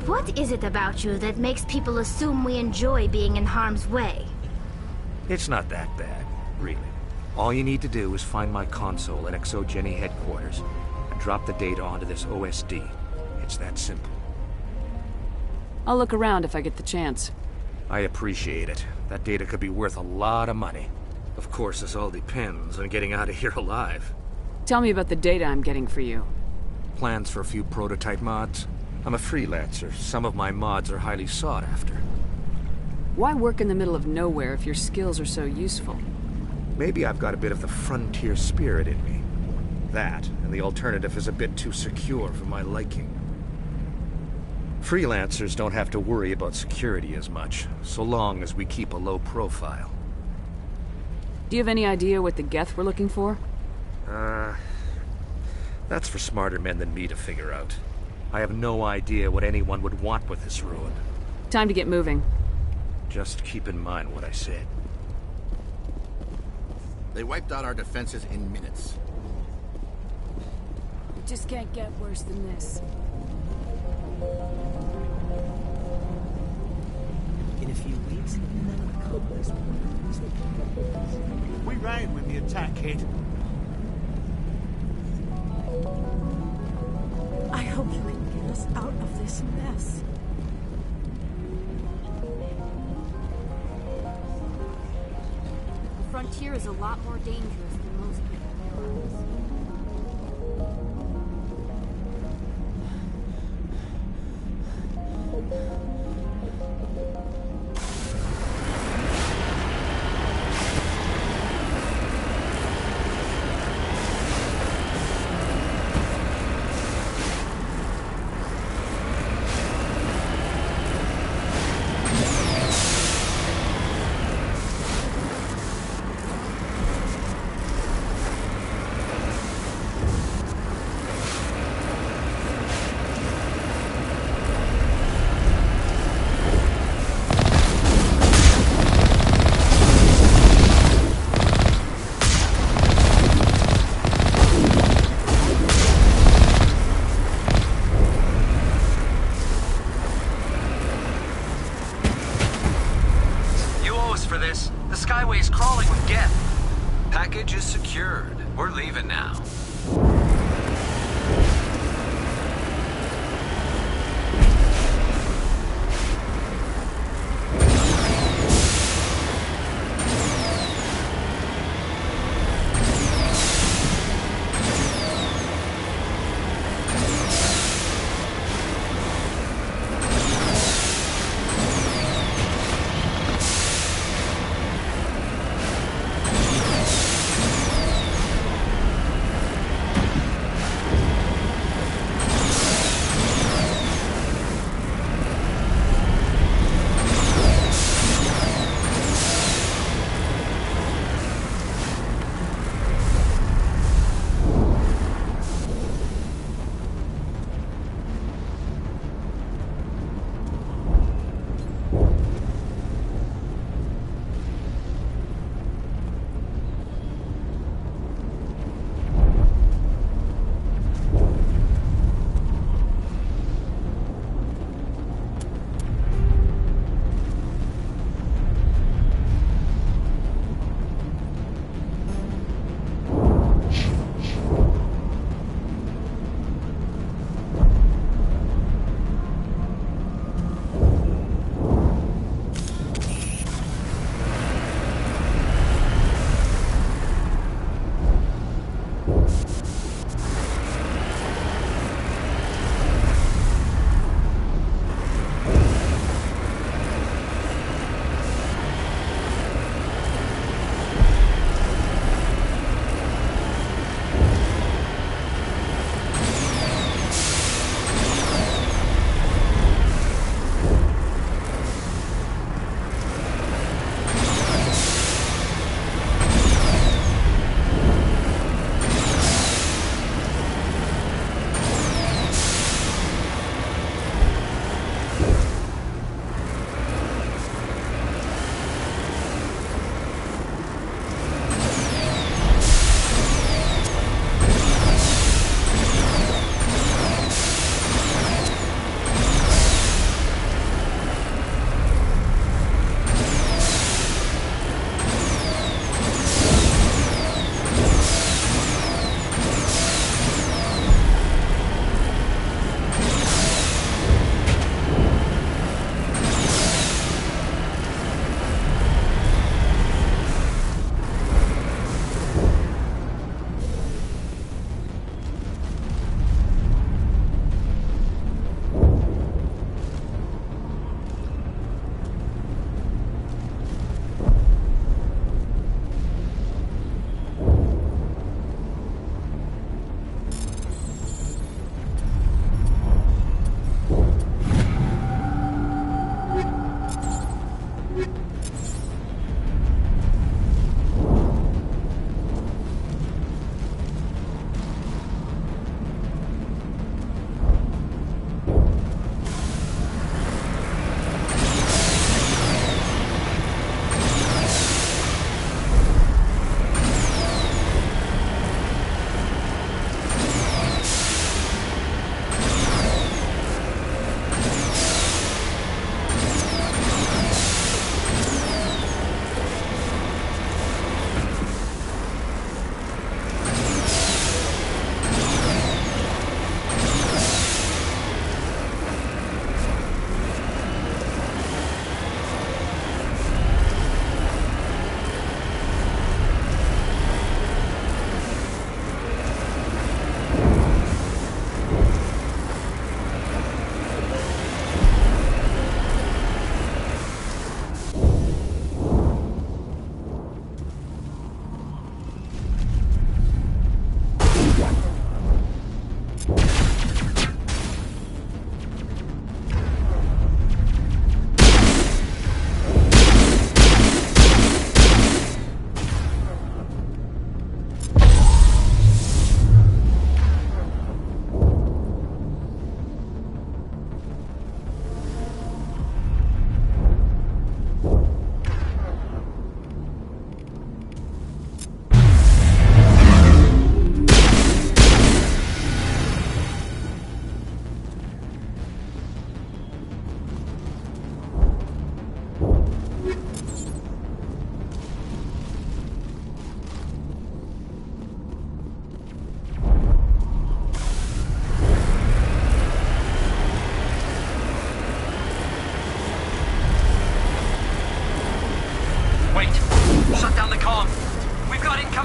What is it about you that makes people assume we enjoy being in harm's way? It's not that bad, really. All you need to do is find my console at Exogeny headquarters and drop the data onto this OSD. It's that simple. I'll look around if I get the chance. I appreciate it. That data could be worth a lot of money. Of course, this all depends on getting out of here alive. Tell me about the data I'm getting for you. Plans for a few prototype mods? I'm a freelancer. Some of my mods are highly sought after. Why work in the middle of nowhere if your skills are so useful? Maybe I've got a bit of the frontier spirit in me. That, and the alternative is a bit too secure for my liking. Freelancers don't have to worry about security as much, so long as we keep a low profile. Do you have any idea what the Geth were looking for? That's for smarter men than me to figure out. I have no idea what anyone would want with this ruin. Time to get moving. Just keep in mind what I said. They wiped out our defenses in minutes. It just can't get worse than this. In a few weeks, we ran when the attack hit. I hope you can get us out of this mess. The frontier is a lot more dangerous than most people realize. Skyway's crawling with Geth. Package is secured. We're leaving now.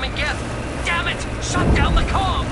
incoming Geth! Damn it! Shut down the comm!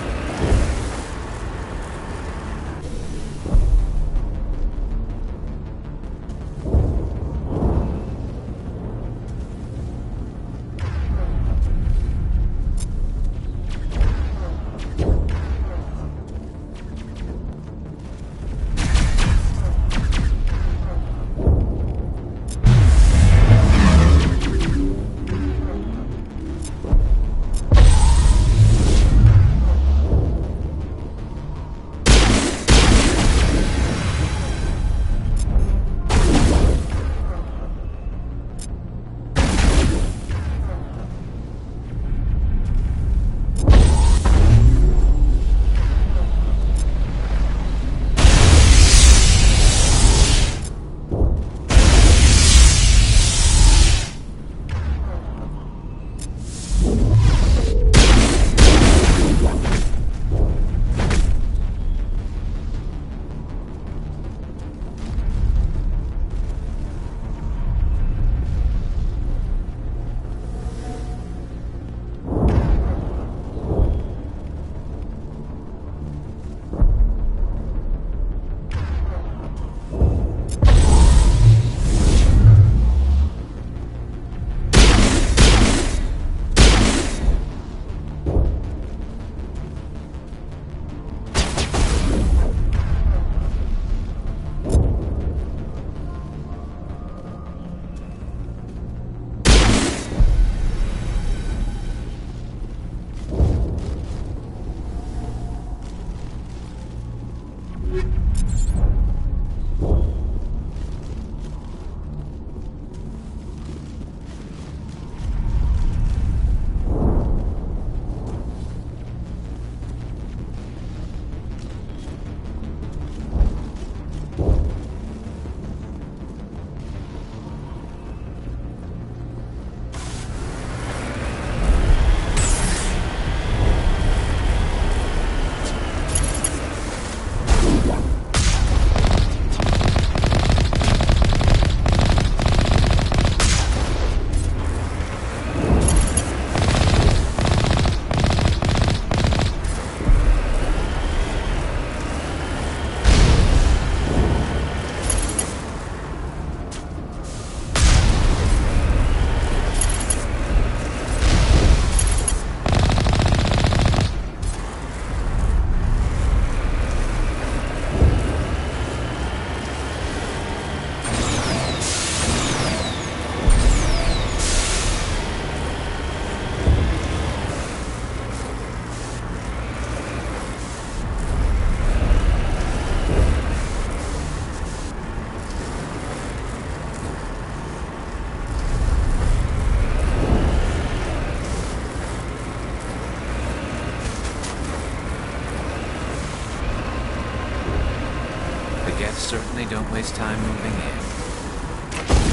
Certainly don't waste time moving in.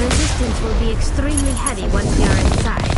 Resistance will be extremely heavy once we are inside.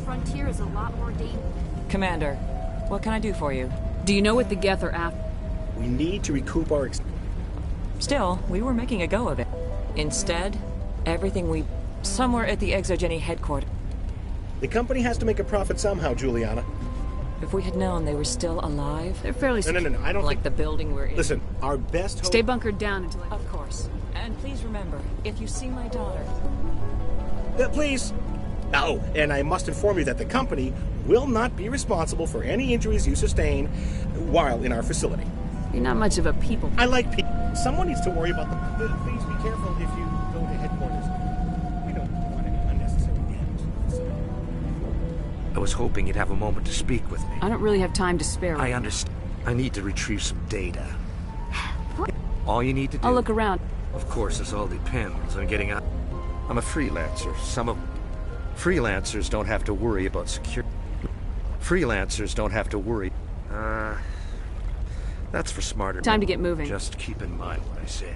Frontier is a lot more dangerous. Commander, what can I do for you? Do you know what the Geth are after? We need to recoup our... Still, we were making a go of it. Instead, everything we... somewhere at the Exogeny headquarters. The company has to make a profit somehow, Juliana. If we had known they were still alive... They're fairly... No, I don't like the building we're in. Listen, our best hope... Stay bunkered down until I... Of course. And please remember, if you see my daughter... please! Oh, and I must inform you that the company will not be responsible for any injuries you sustain while in our facility. You're not much of a people. I like people. Someone needs to worry about them. Please be careful if you go to headquarters. We don't want any unnecessary damage to the facility. I was hoping you'd have a moment to speak with me. I don't really have time to spare. I understand. I need to retrieve some data. All you need to do... I'll look around. Of course, this all depends on getting out. I'm a freelancer. Freelancers don't have to worry about security. Freelancers don't have to worry. That's for smarter. Time to get moving. Just keep in mind what I said.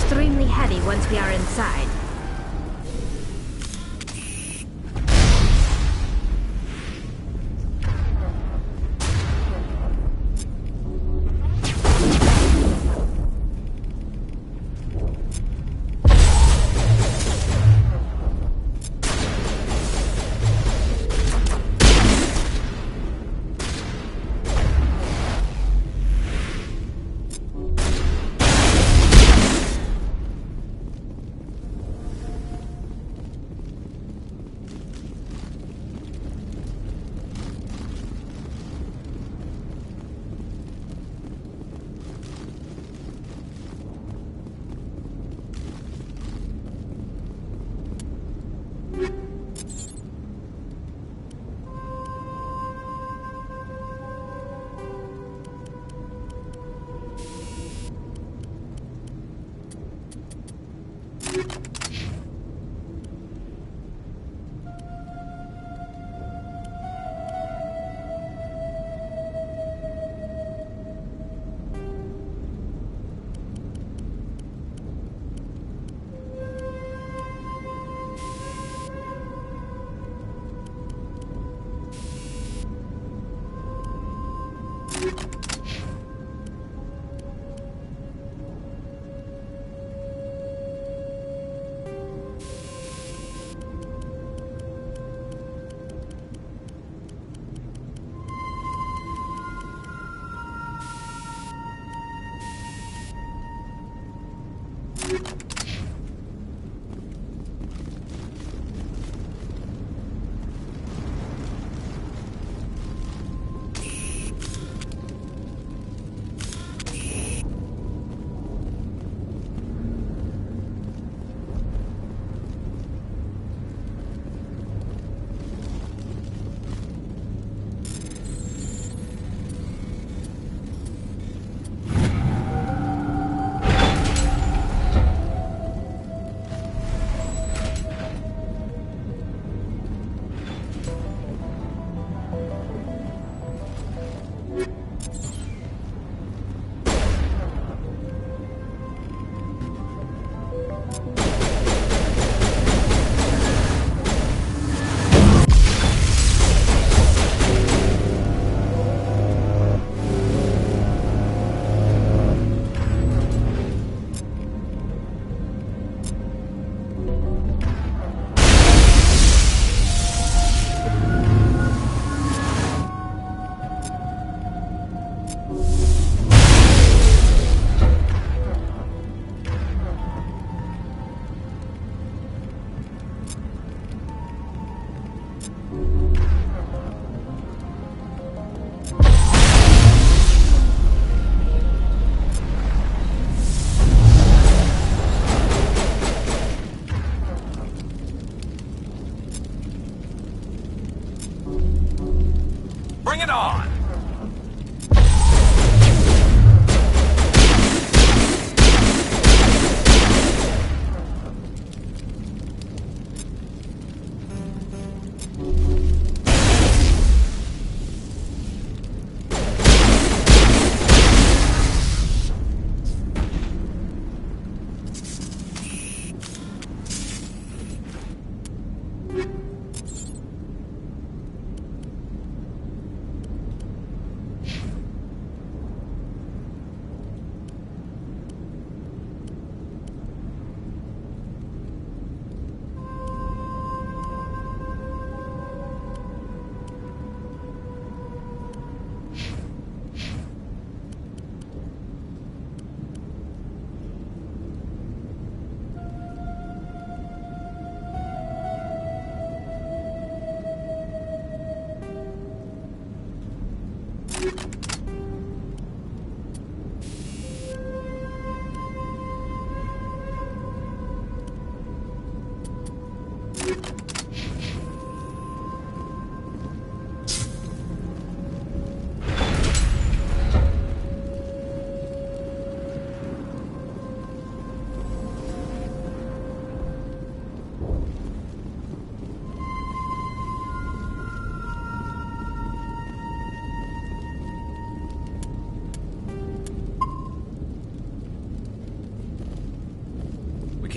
extremely heavy once we are inside. Bring it on!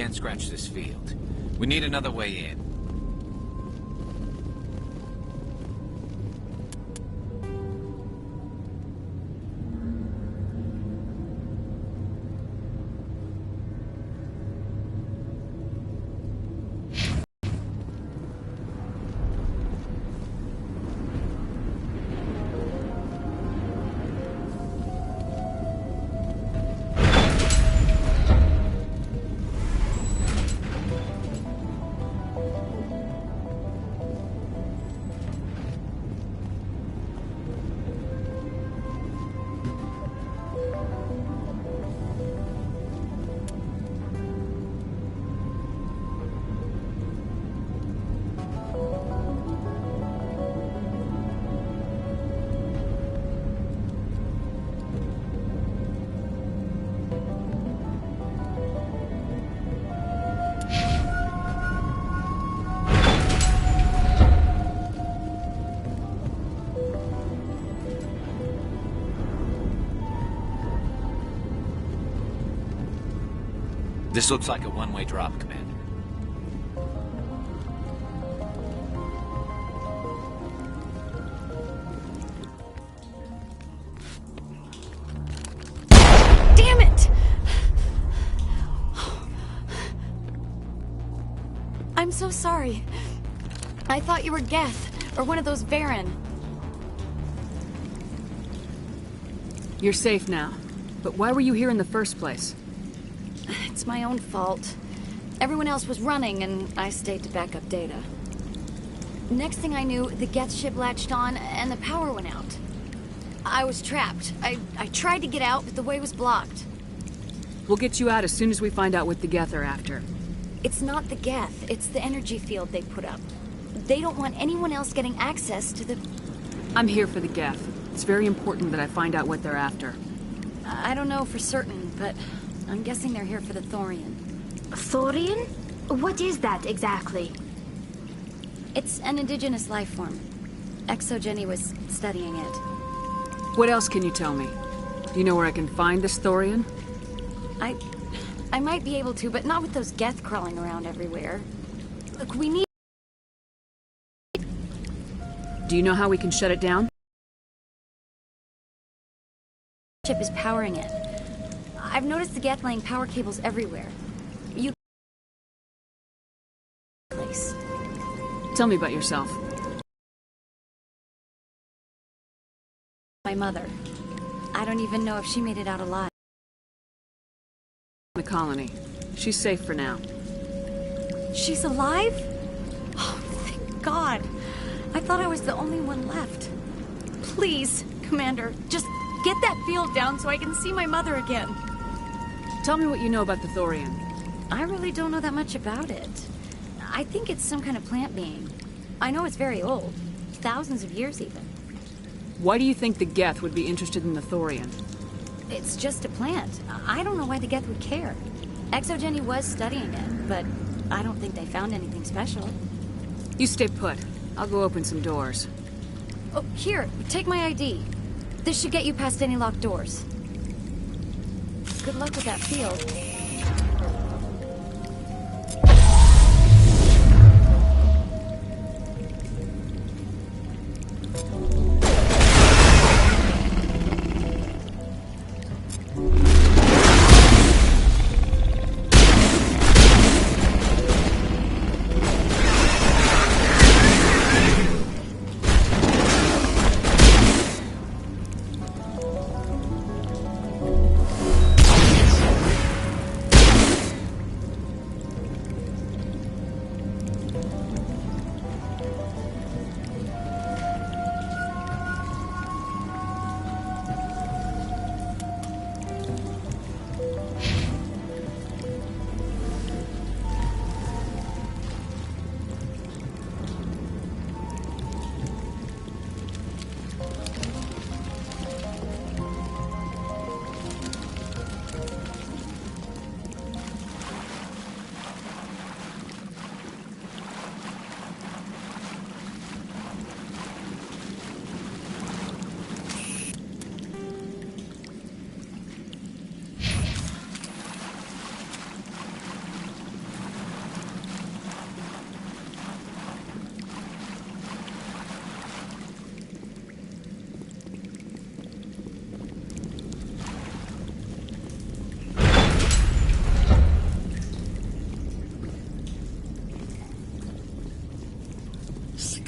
can't scratch this field. We need another way in. This looks like a one-way drop, Commander. Damn it! I'm so sorry. I thought you were Geth, or one of those Varen. You're safe now. But why were you here in the first place? It's my own fault. Everyone else was running, and I stayed to back up data. Next thing I knew, the Geth ship latched on, and the power went out. I was trapped. I tried to get out, but the way was blocked. We'll get you out as soon as we find out what the Geth are after. It's not the Geth, it's the energy field they put up. They don't want anyone else getting access to the... I'm here for the Geth. It's very important that I find out what they're after. I don't know for certain, but I'm guessing they're here for the Thorian. Thorian? What is that exactly? It's an indigenous life form. Exogeny was studying it. What else can you tell me? Do you know where I can find this Thorian? I might be able to, but not with those Geth crawling around everywhere. Look, we need... Do you know how we can shut it down? Ship is powering it. I've noticed the Geth laying power cables everywhere. You... place. Tell me about yourself. My mother. I don't even know if she made it out alive. The colony. She's safe for now. She's alive? Oh, thank God. I thought I was the only one left. Please, Commander, just get that field down so I can see my mother again. Tell me what you know about the Thorian. I really don't know that much about it. I think it's some kind of plant being. I know it's very old. Thousands of years, even. Why do you think the Geth would be interested in the Thorian? It's just a plant. I don't know why the Geth would care. Exogeny was studying it, but I don't think they found anything special. You stay put. I'll go open some doors. Oh, here, take my ID. This should get you past any locked doors. Good luck with that field.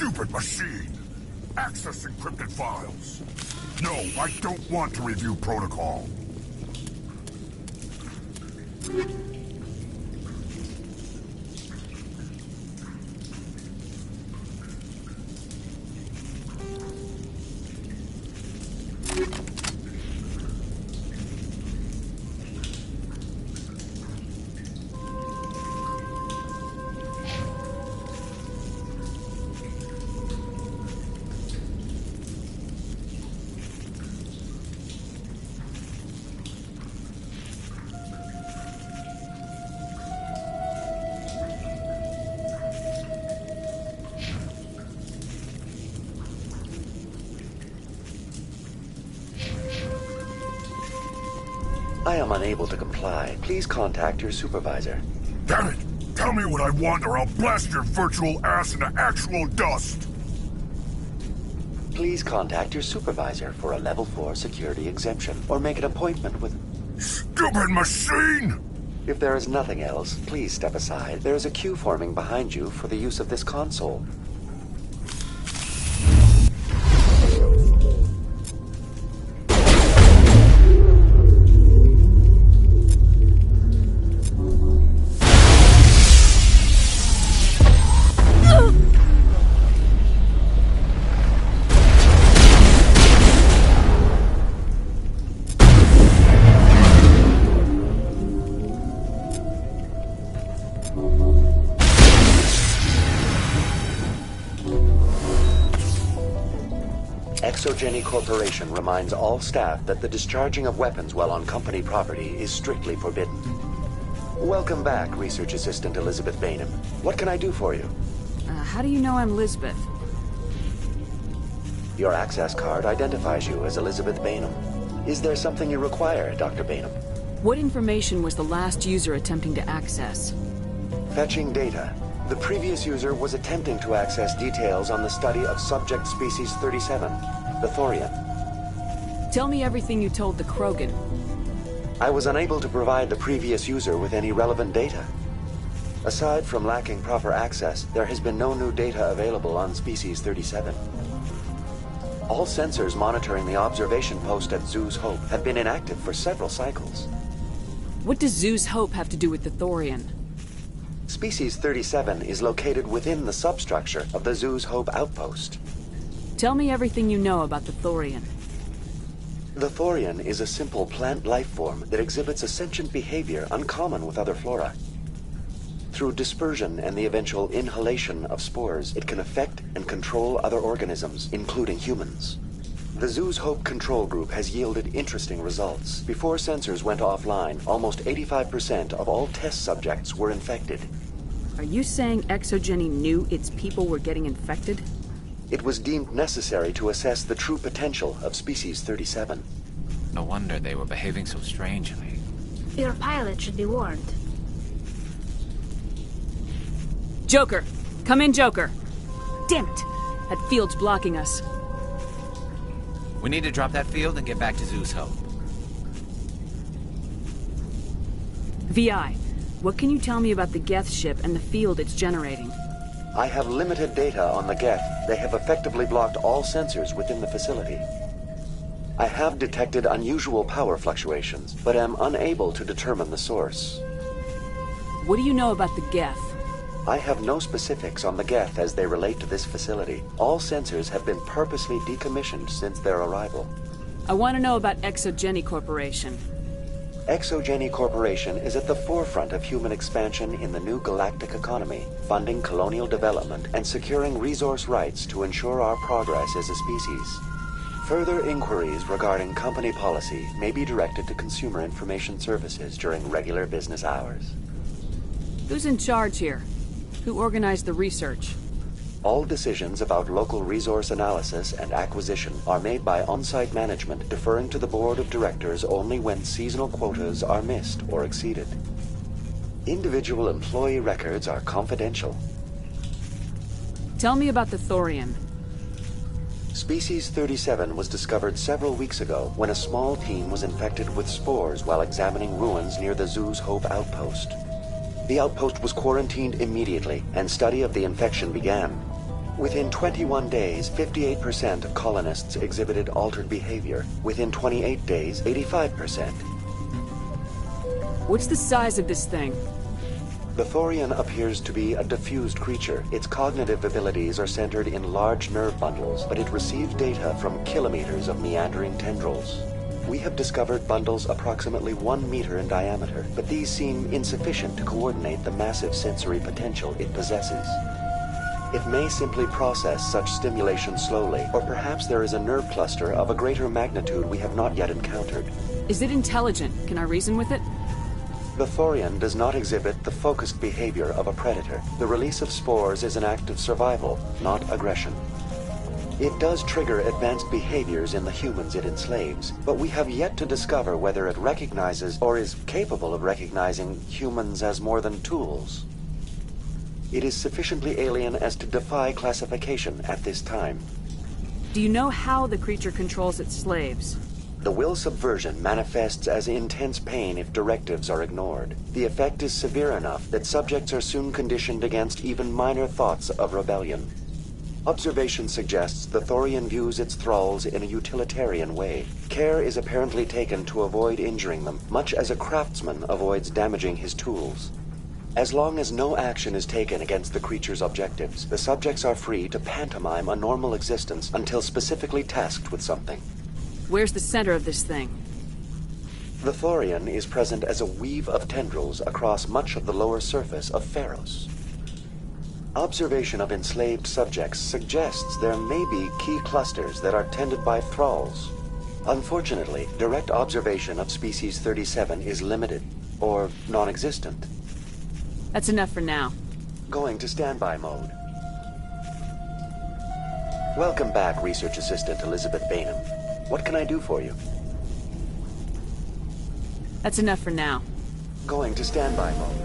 stupid machine! Access encrypted files! No, I don't want to review protocol. I am unable to comply. Please contact your supervisor. Damn it! Tell me what I want or I'll blast your virtual ass into actual dust! Please contact your supervisor for a level 4 security exemption, or make an appointment with... Stupid machine! If there is nothing else, please step aside. There is a queue forming behind you for the use of this console. Exogeny Corporation reminds all staff that the discharging of weapons while on company property is strictly forbidden. Welcome back, Research Assistant Elizabeth Bainham. What can I do for you? How do you know I'm Lisbeth? Your access card identifies you as Elizabeth Bainham. Is there something you require, Dr. Bainham? What information was the last user attempting to access? Fetching data. The previous user was attempting to access details on the study of subject species 37, the Thorian. Tell me everything you told the Krogan. I was unable to provide the previous user with any relevant data. Aside from lacking proper access, there has been no new data available on species 37. All sensors monitoring the observation post at Zoo's Hope have been inactive for several cycles. What does Zoo's Hope have to do with the Thorian? Species 37 is located within the substructure of the Zoo's Hope outpost. Tell me everything you know about the Thorian. The Thorian is a simple plant life form that exhibits a sentient behavior uncommon with other flora. Through dispersion and the eventual inhalation of spores, it can affect and control other organisms, including humans. The Zoo's Hope control group has yielded interesting results. Before sensors went offline, almost 85% of all test subjects were infected. Are you saying Exogeny knew its people were getting infected? It was deemed necessary to assess the true potential of species 37. No wonder they were behaving so strangely. Your pilot should be warned. Joker! Come in, Joker! Damn it! That field's blocking us. We need to drop that field and get back to Zoo's Hope. VI, what can you tell me about the Geth ship and the field it's generating? I have limited data on the Geth. They have effectively blocked all sensors within the facility. I have detected unusual power fluctuations, but am unable to determine the source. What do you know about the Geth? I have no specifics on the Geth as they relate to this facility. All sensors have been purposely decommissioned since their arrival. I want to know about Exogeny Corporation. Exogeny Corporation is at the forefront of human expansion in the new galactic economy, funding colonial development and securing resource rights to ensure our progress as a species. Further inquiries regarding company policy may be directed to Consumer Information Services during regular business hours. Who's in charge here? Who organized the research? All decisions about local resource analysis and acquisition are made by on-site management, deferring to the board of directors only when seasonal quotas are missed or exceeded. Individual employee records are confidential. Tell me about the Thorian. Species 37 was discovered several weeks ago when a small team was infected with spores while examining ruins near the Zoo's Hope outpost. The outpost was quarantined immediately, and study of the infection began. Within 21 days, 58% of colonists exhibited altered behavior. Within 28 days, 85%. What's the size of this thing? The Thorian appears to be a diffused creature. Its cognitive abilities are centered in large nerve bundles, but it receives data from kilometers of meandering tendrils. We have discovered bundles approximately 1 meter in diameter, but these seem insufficient to coordinate the massive sensory potential it possesses. It may simply process such stimulation slowly, or perhaps there is a nerve cluster of a greater magnitude we have not yet encountered. Is it intelligent? Can I reason with it? The Thorian does not exhibit the focused behavior of a predator. The release of spores is an act of survival, not aggression. It does trigger advanced behaviors in the humans it enslaves, but we have yet to discover whether it recognizes or is capable of recognizing humans as more than tools. It is sufficiently alien as to defy classification at this time. Do you know how the creature controls its slaves? The will subversion manifests as intense pain if directives are ignored. The effect is severe enough that subjects are soon conditioned against even minor thoughts of rebellion. Observation suggests the Thorian views its thralls in a utilitarian way. Care is apparently taken to avoid injuring them, much as a craftsman avoids damaging his tools. As long as no action is taken against the creature's objectives, the subjects are free to pantomime a normal existence until specifically tasked with something. Where's the center of this thing? The Thorian is present as a weave of tendrils across much of the lower surface of Pharos. Observation of enslaved subjects suggests there may be key clusters that are tended by thralls. Unfortunately, direct observation of Species 37 is limited, or non-existent. That's enough for now. Going to standby mode. Welcome back, Research Assistant Elizabeth Bainham. What can I do for you? That's enough for now. Going to standby mode.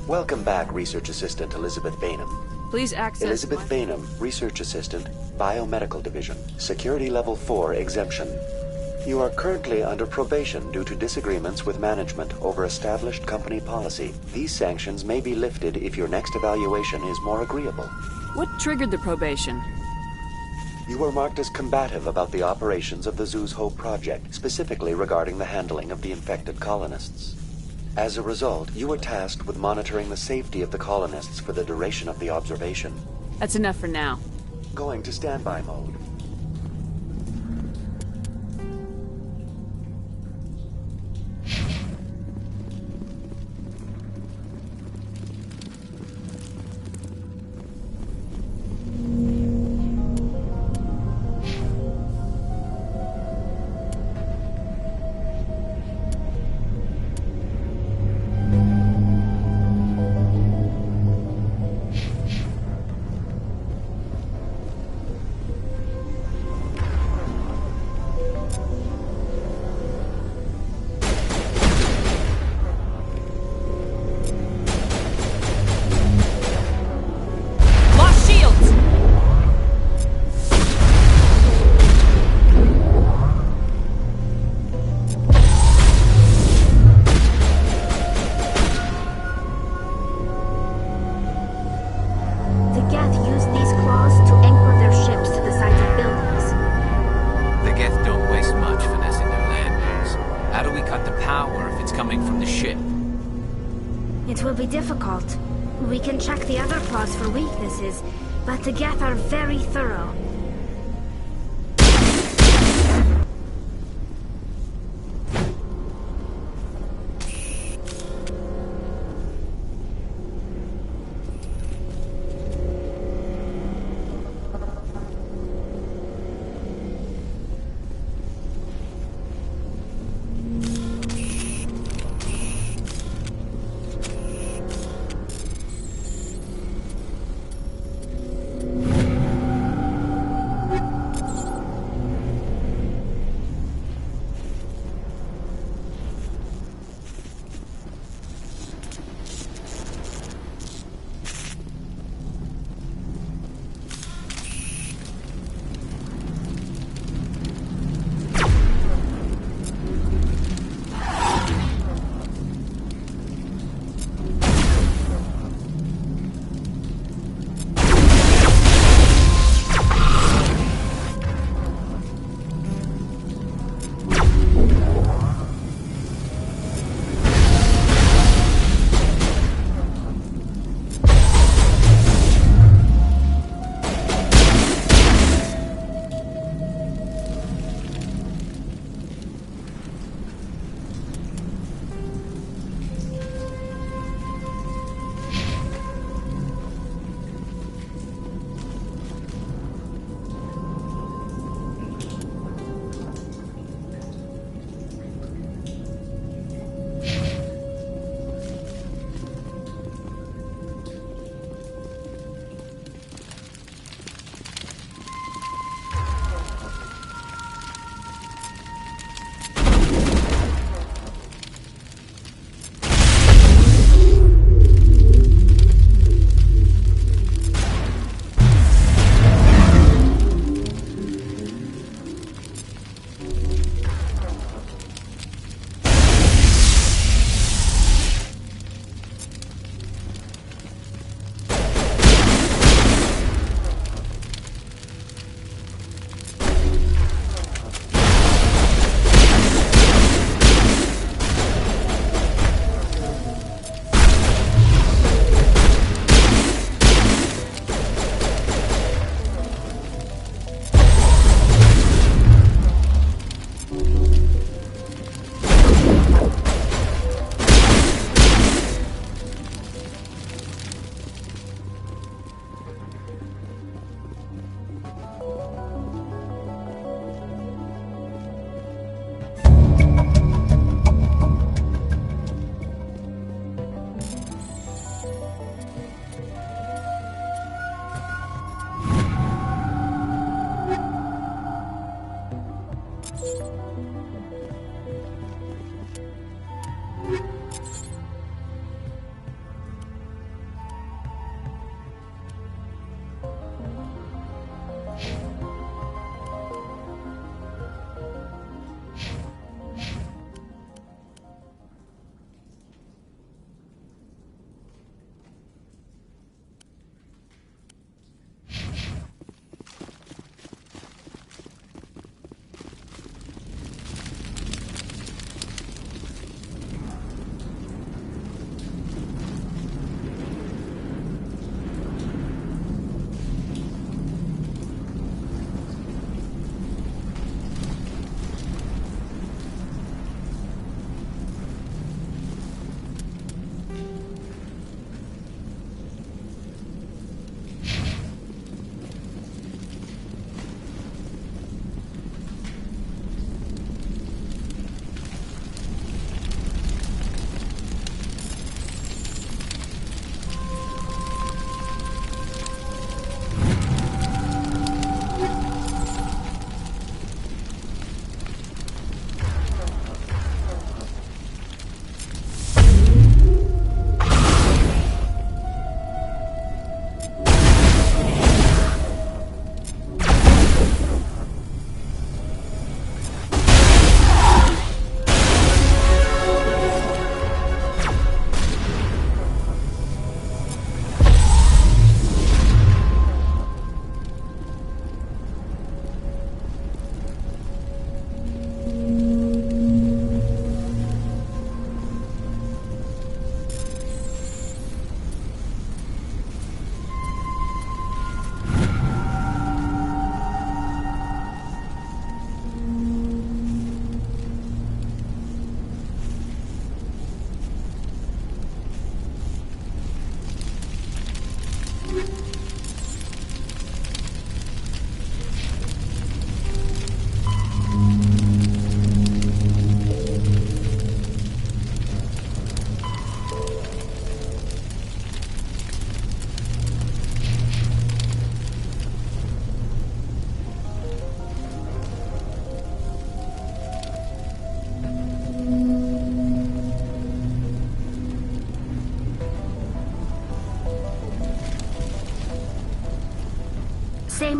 Welcome back, Research Assistant Elizabeth Bainham. Please access... Elizabeth Bainham, Research Assistant, Biomedical Division. Security Level 4 exemption. You are currently under probation due to disagreements with management over established company policy. These sanctions may be lifted if your next evaluation is more agreeable. What triggered the probation? You were marked as combative about the operations of the Zoo's Hope project, specifically regarding the handling of the infected colonists. As a result, you were tasked with monitoring the safety of the colonists for the duration of the observation. That's enough for now. Going to standby mode. But the Geth are very thorough.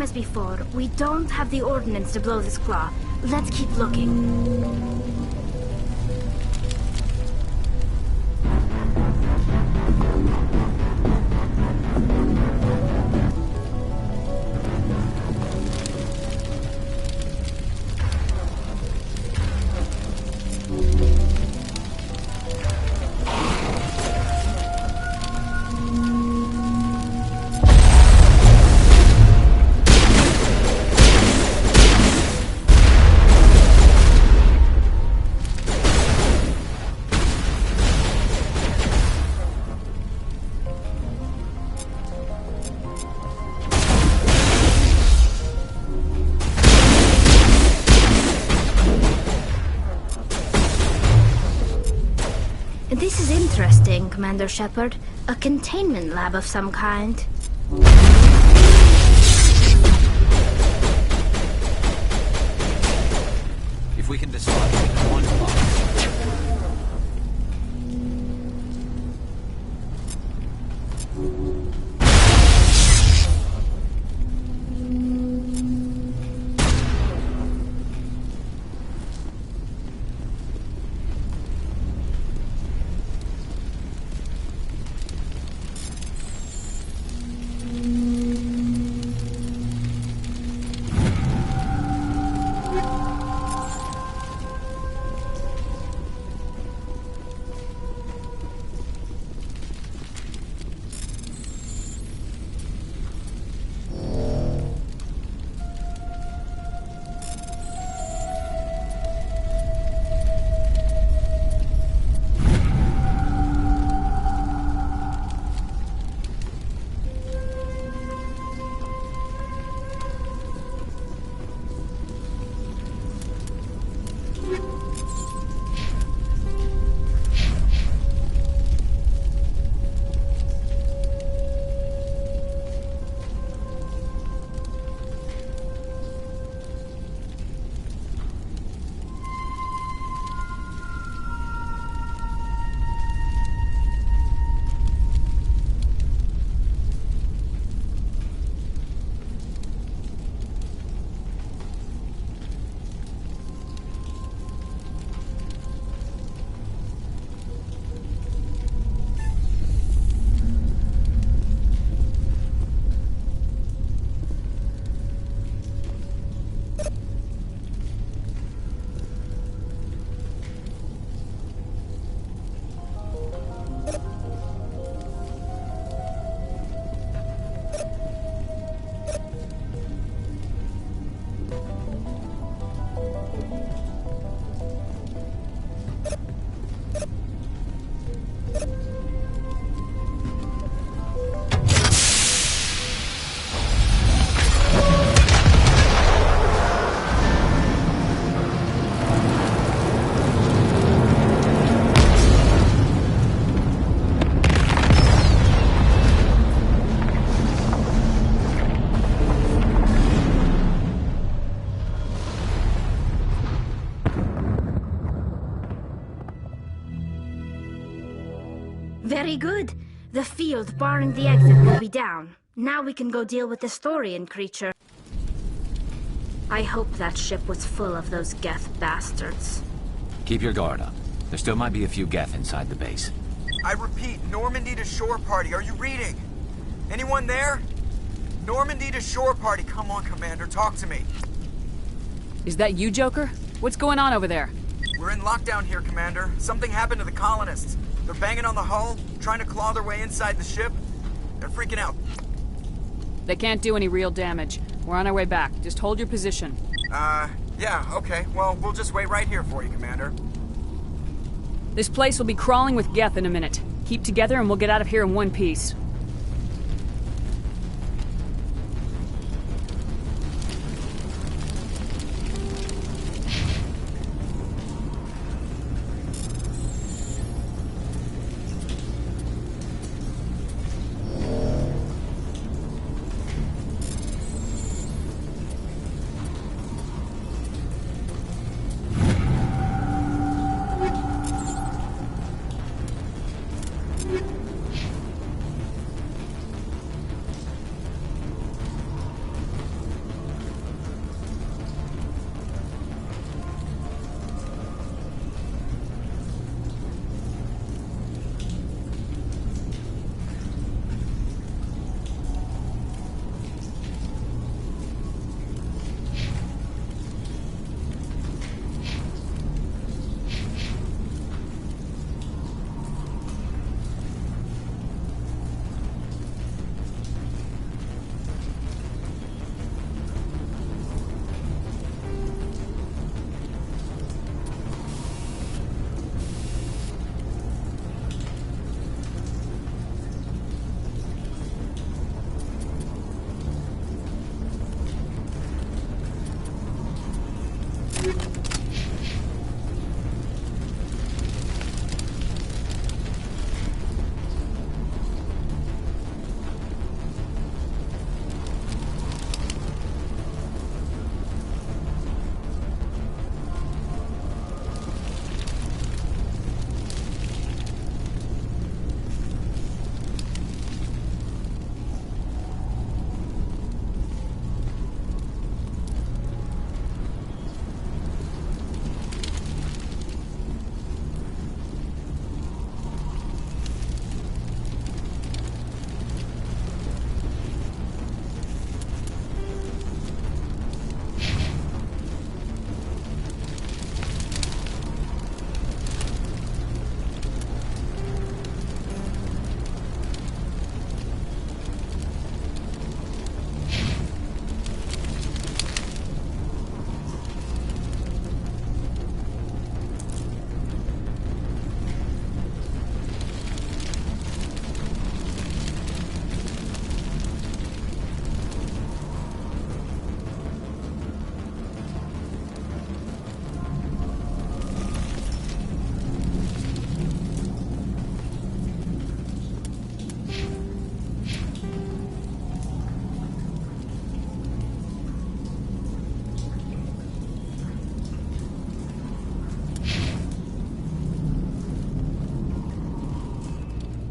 same as before. We don't have the ordnance to blow this claw. Let's keep looking. This is interesting, Commander Shepard. A containment lab of some kind. If we can dislodge one block. Very good. The field barring the exit will be down. Now we can go deal with the Storian creature. I hope that ship was full of those Geth bastards. Keep your guard up. There still might be a few Geth inside the base. I repeat, Normandy to shore party. Are you reading? Anyone there? Normandy to shore party. Come on, Commander. Talk to me. Is that you, Joker? What's going on over there? We're in lockdown here, Commander. Something happened to the colonists. They're banging on the hull, trying to claw their way inside the ship. They're freaking out. They can't do any real damage. We're on our way back. Just hold your position. Yeah, okay. Well, we'll just wait right here for you, Commander. This place will be crawling with Geth in a minute. Keep together and we'll get out of here in one piece.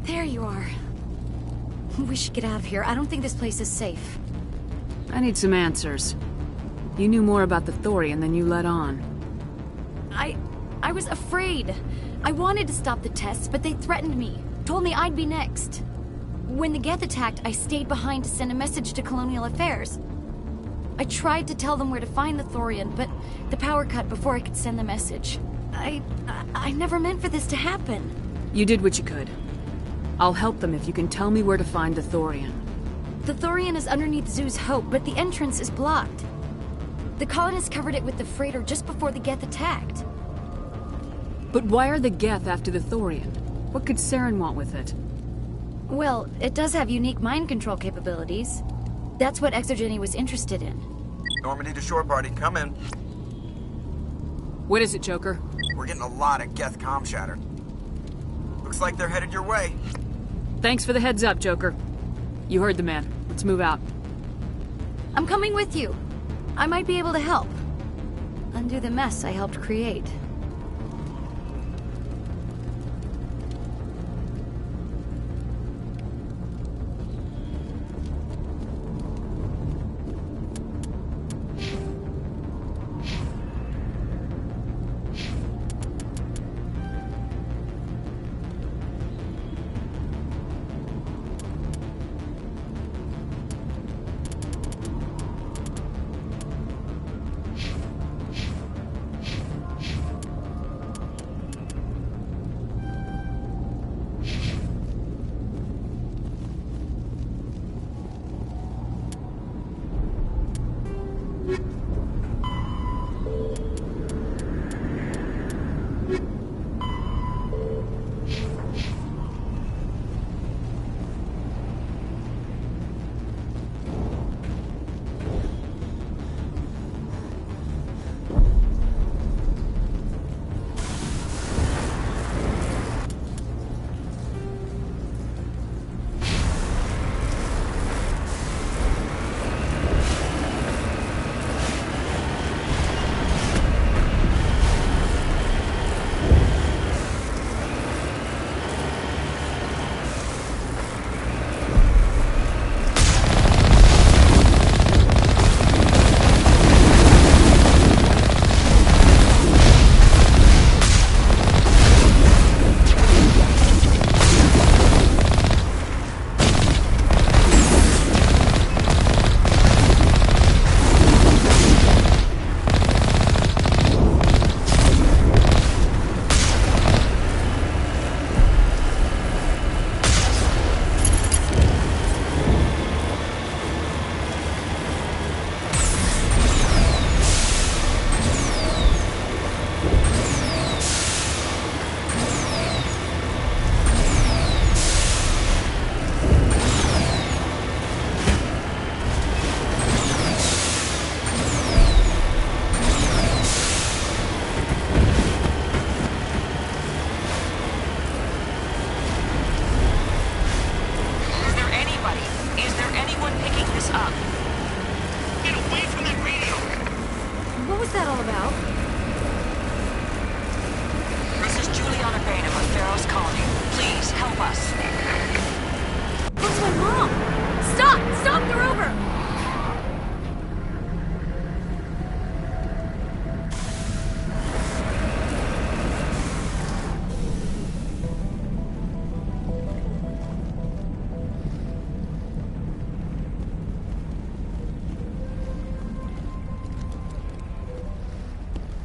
There you are. We should get out of here. I don't think this place is safe. I need some answers. You knew more about the Thorian than you let on. I was afraid. I wanted to stop the tests, but they threatened me. Told me I'd be next. When the Geth attacked, I stayed behind to send a message to Colonial Affairs. I tried to tell them where to find the Thorian, but the power cut before I could send the message. I never meant for this to happen. You did what you could. I'll help them if you can tell me where to find the Thorian. The Thorian is underneath Zoo's Hope, but the entrance is blocked. The colonists covered it with the freighter just before the Geth attacked. But why are the Geth after the Thorian? What could Saren want with it? Well, it does have unique mind control capabilities. That's what Exogeny was interested in. Normandy to shore party, come in. What is it, Joker? We're getting a lot of Geth comm chatter. Looks like they're headed your way. Thanks for the heads up, Joker. You heard the man. Let's move out. I'm coming with you. I might be able to help. Undo the mess I helped create.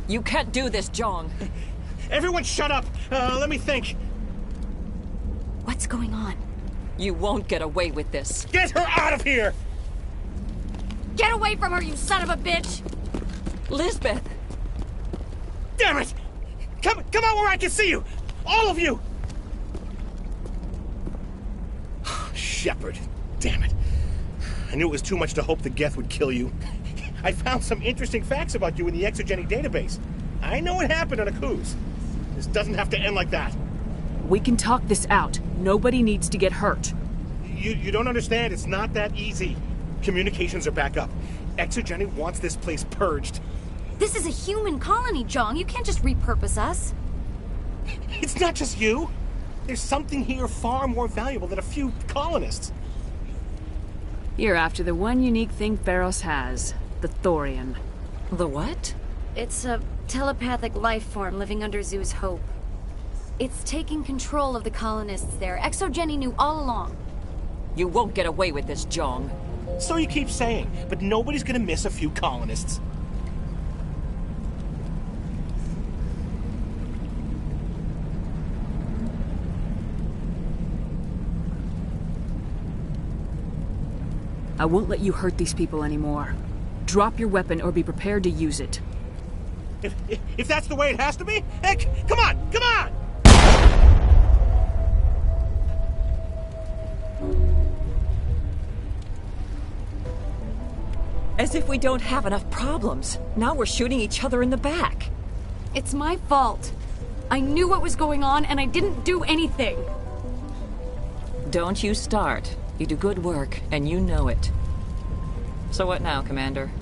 You can't do this, Jong. Everyone shut up! Let me think. What's going on? You won't get away with this. Get her out of here! Get away from her, you son of a bitch! Lisbeth! Damn it! Come out where I can see you! All of you! Shepard. Damn it. I knew it was too much to hope the Geth would kill you. I found some interesting facts about you in the Exogeny database. I know what happened on Akuz. This doesn't have to end like that. We can talk this out. Nobody needs to get hurt. You don't understand. It's not that easy. Communications are back up. Exogeny wants this place purged. This is a human colony, Jong. You can't just repurpose us. It's not just you. There's something here far more valuable than a few colonists. You're after the one unique thing Pharos has, the Thorian. The what? It's a telepathic life form living under Zeus Hope. It's taking control of the colonists there. Exogeny knew all along. You won't get away with this, Jong. So you keep saying, but nobody's gonna miss a few colonists. I won't let you hurt these people anymore. Drop your weapon or be prepared to use it. If that's the way it has to be, heck, come on, come on! As if we don't have enough problems. Now we're shooting each other in the back. It's my fault. I knew what was going on and I didn't do anything. Don't you start. You do good work, and you know it. So what now, Commander?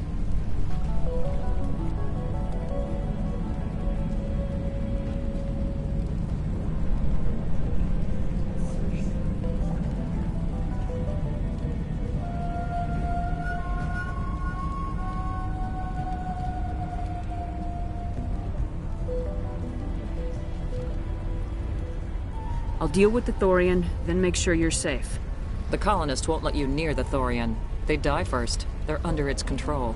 I'll deal with the Thorian, then make sure you're safe. The colonists won't let you near the Thorian. They die first. They're under its control.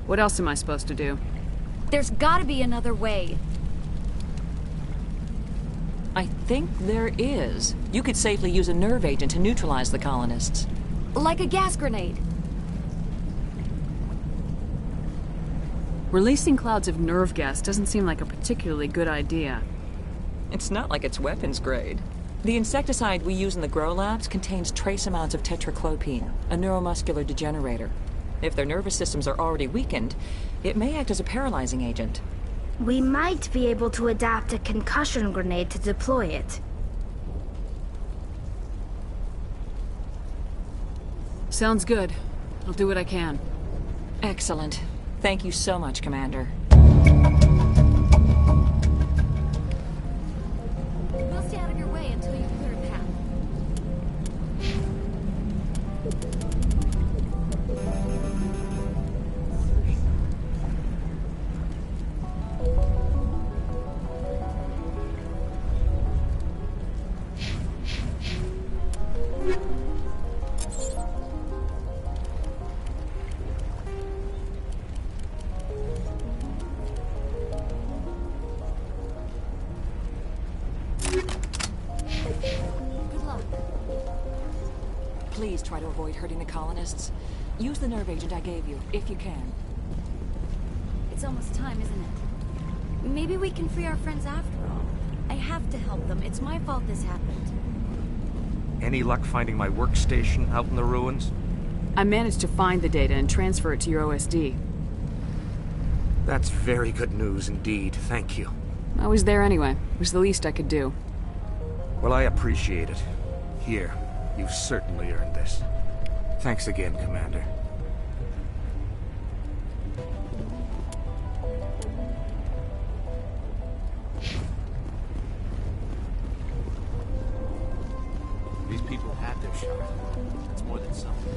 What else am I supposed to do? There's gotta be another way. I think there is. You could safely use a nerve agent to neutralize the colonists. Like a gas grenade. Releasing clouds of nerve gas doesn't seem like a particularly good idea. It's not like it's weapons grade. The insecticide we use in the grow labs contains trace amounts of tetraclopine, a neuromuscular degenerator. If their nervous systems are already weakened, it may act as a paralyzing agent. We might be able to adapt a concussion grenade to deploy it. Sounds good. I'll do what I can. Excellent. Thank you so much, Commander. We'll stay out of your way until you clear a path. Please try to avoid hurting the colonists. Use the nerve agent I gave you, if you can. It's almost time, isn't it? Maybe we can free our friends after all. I have to help them. It's my fault this happened. Any luck finding my workstation out in the ruins? I managed to find the data and transfer it to your OSD. That's very good news indeed. Thank you. I was there anyway. It was the least I could do. Well, I appreciate it. Here, you've certainly earned this. Thanks again, Commander. These people had their shot. It's more than something.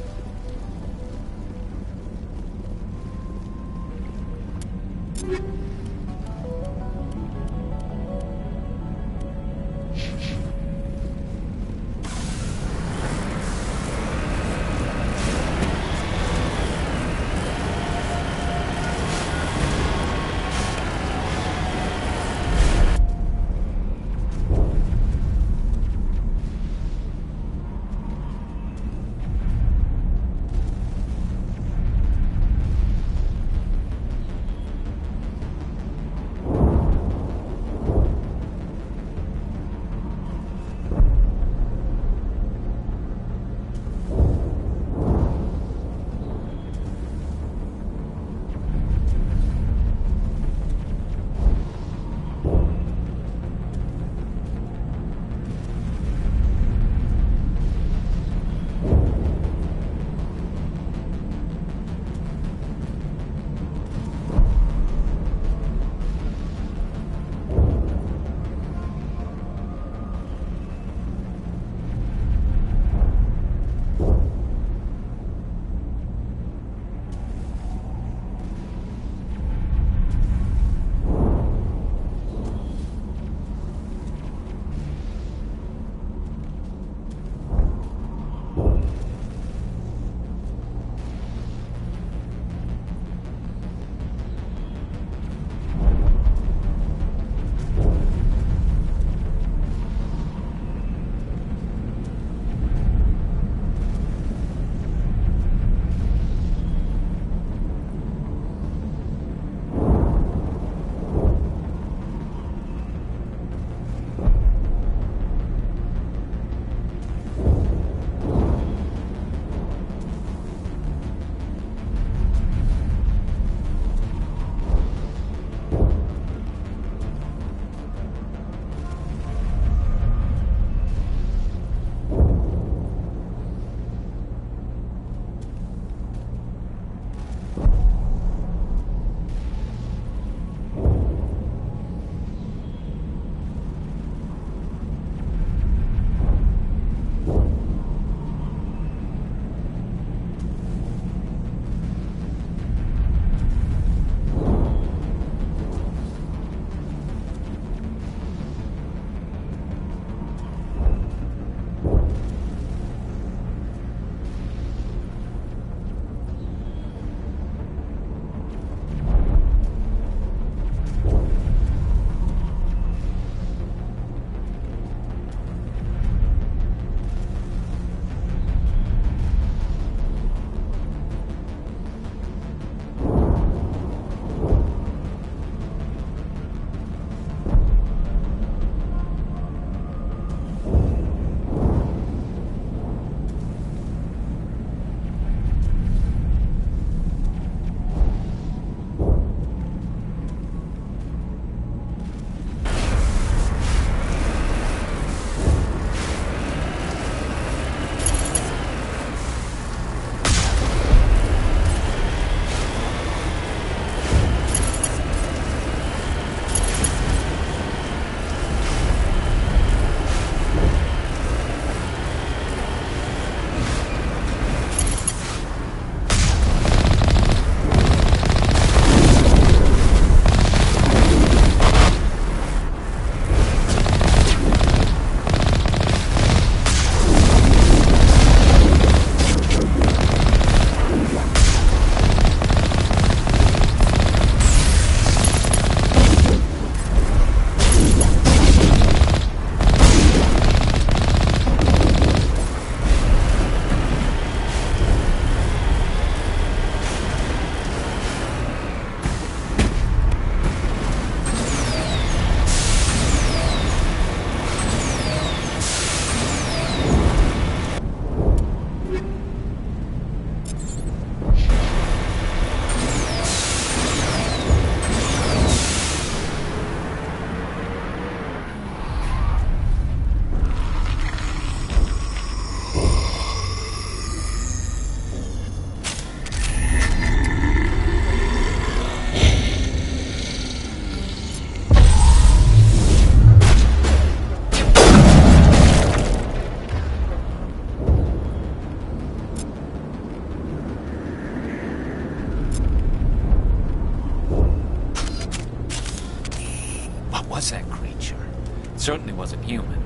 Certainly wasn't human.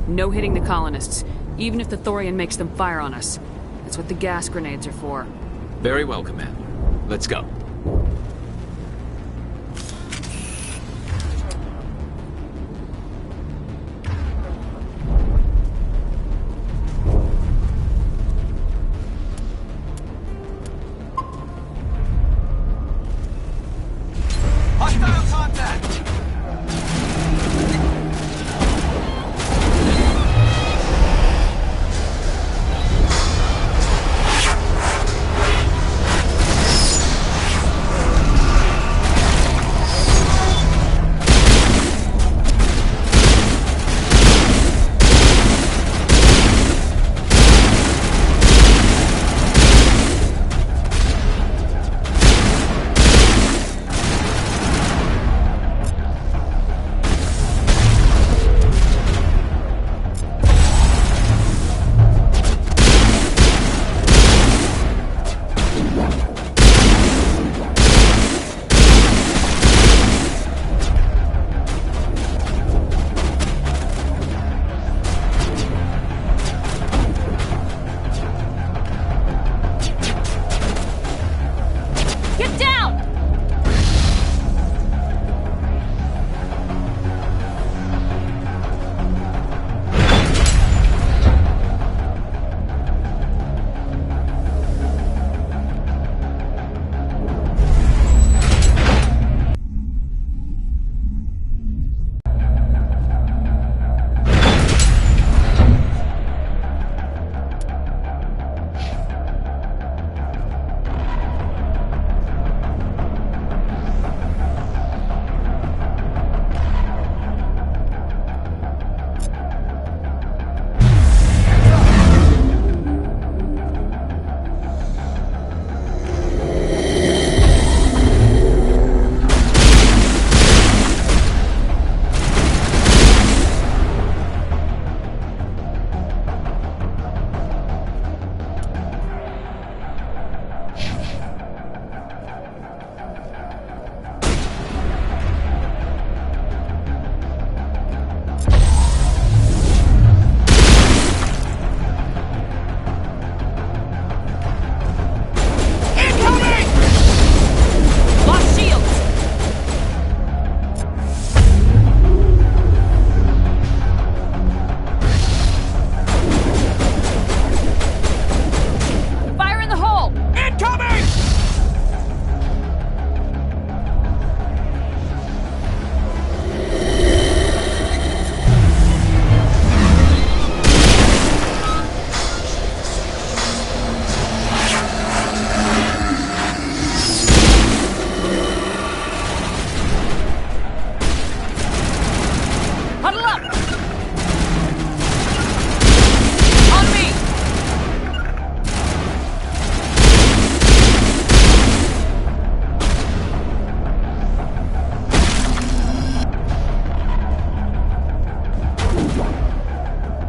No hitting the colonists, even if the Thorian makes them fire on us. That's what the gas grenades are for. Very well, Commander. Let's go. Hostile contact! Get down! Lost shields! Fire in the hole! Incoming! Huddle up! On me!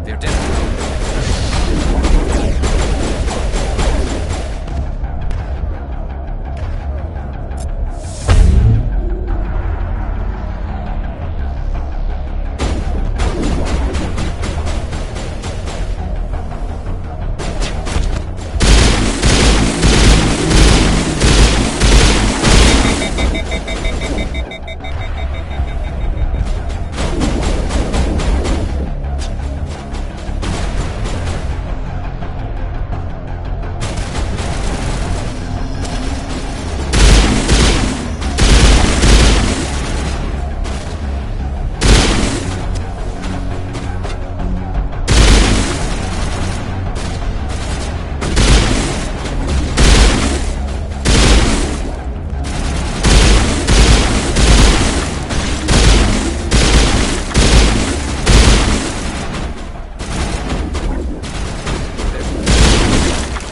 They're dead.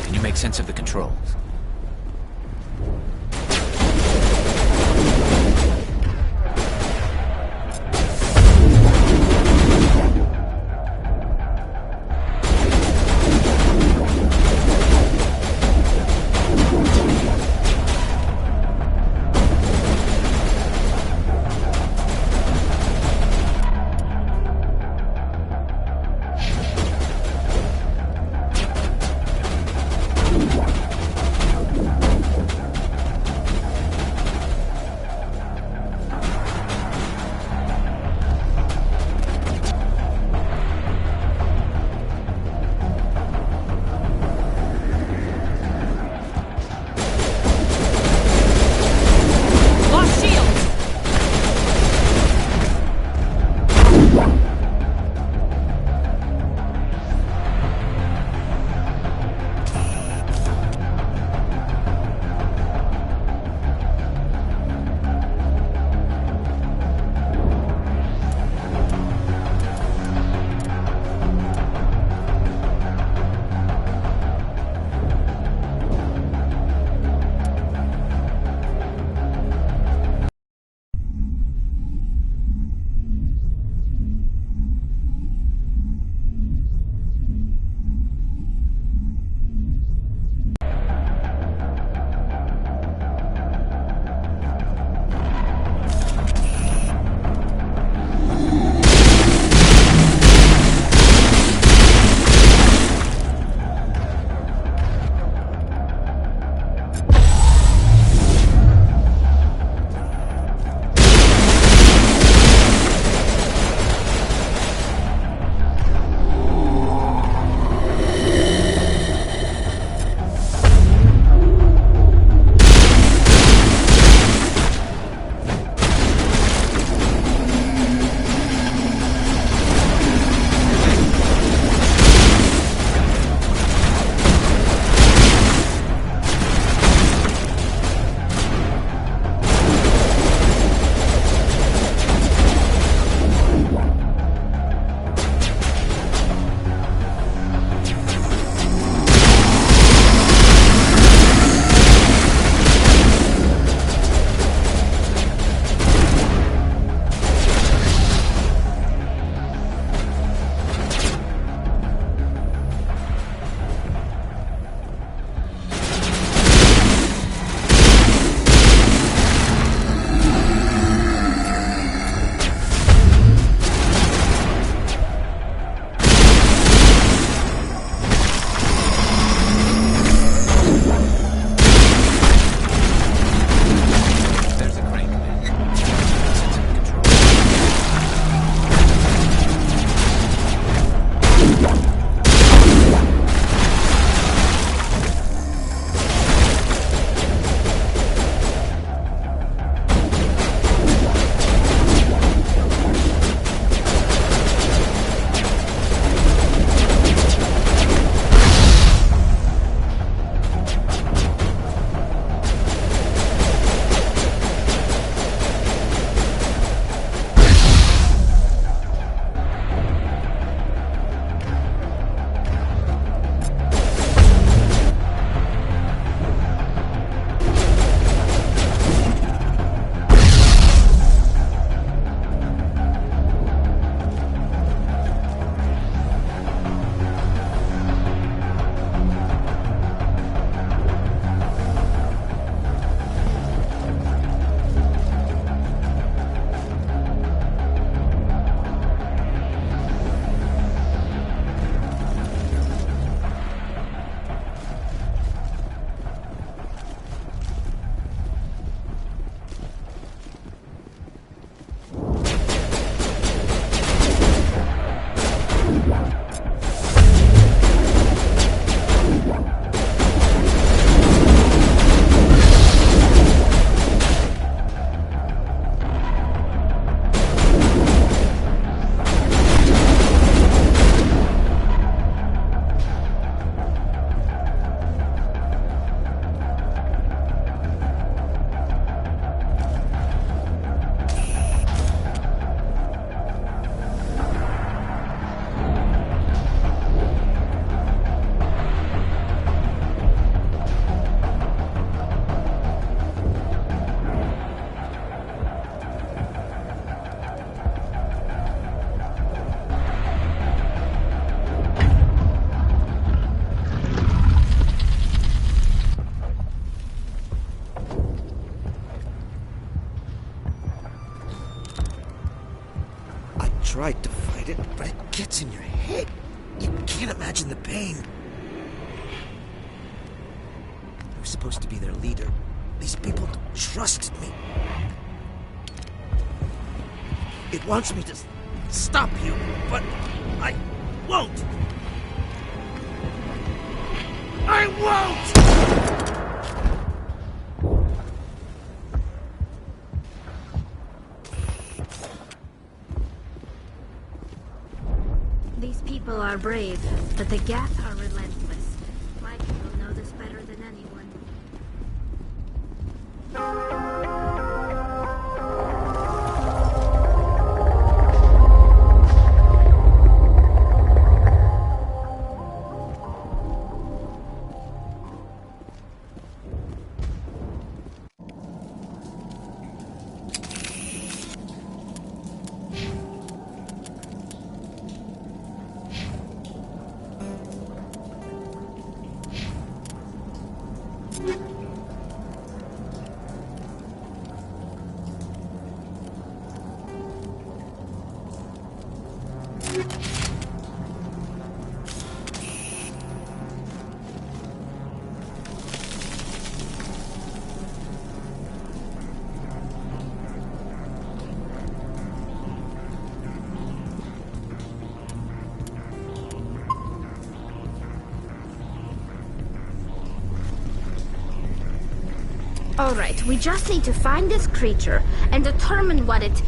Can you make sense of the controls? tried to fight it, but it gets in your head. You can't imagine the pain. I was supposed to be their leader. These people trusted me. It wants me to stop you, but I won't. I won't! These people are brave, but the Geth are relentless. My people know this better than anyone. Alright, we just need to find this creature and determine what it...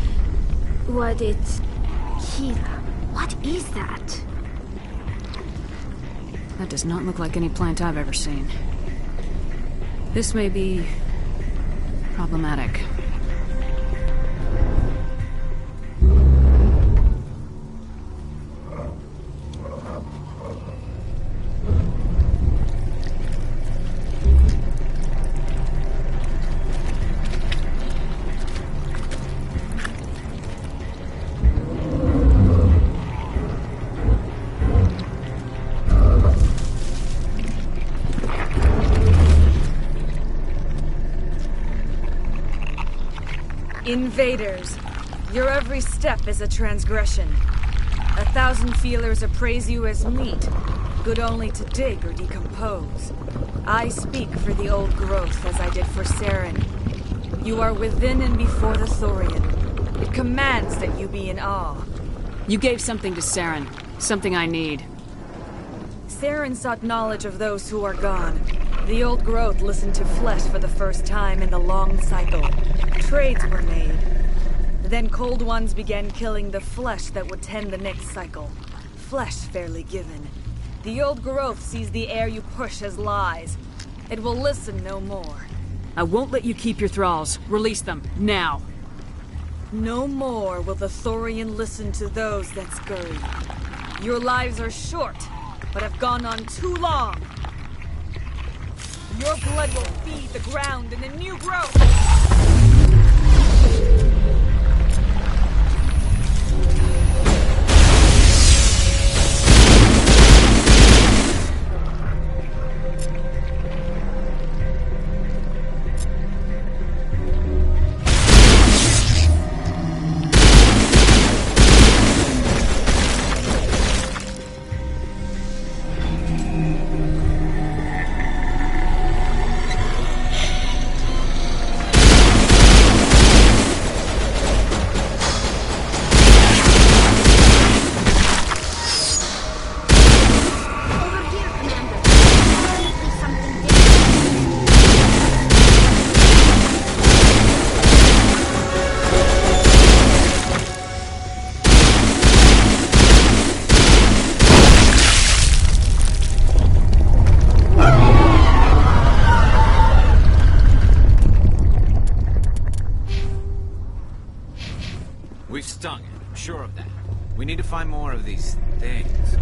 Kira, what is that? That does not look like any plant I've ever seen. This may be... problematic. Invaders, your every step is a transgression. 1,000 feelers appraise you as meat, good only to dig or decompose. I speak for the old growth as I did for Saren. You are within and before the Thorian. It commands that you be in awe. You gave something to Saren, something I need. Saren sought knowledge of those who are gone. The old growth listened to flesh for the first time in the long cycle. Trades were made. Then cold ones began killing the flesh that would tend the next cycle. Flesh fairly given. The old growth sees the air you push as lies. It will listen no more. I won't let you keep your thralls. Release them, now. No more will the Thorian listen to those that scurry. Your lives are short, but have gone on too long. Your blood will feed the ground in a new growth! We've stung it, I'm sure of that. We need to find more of these things.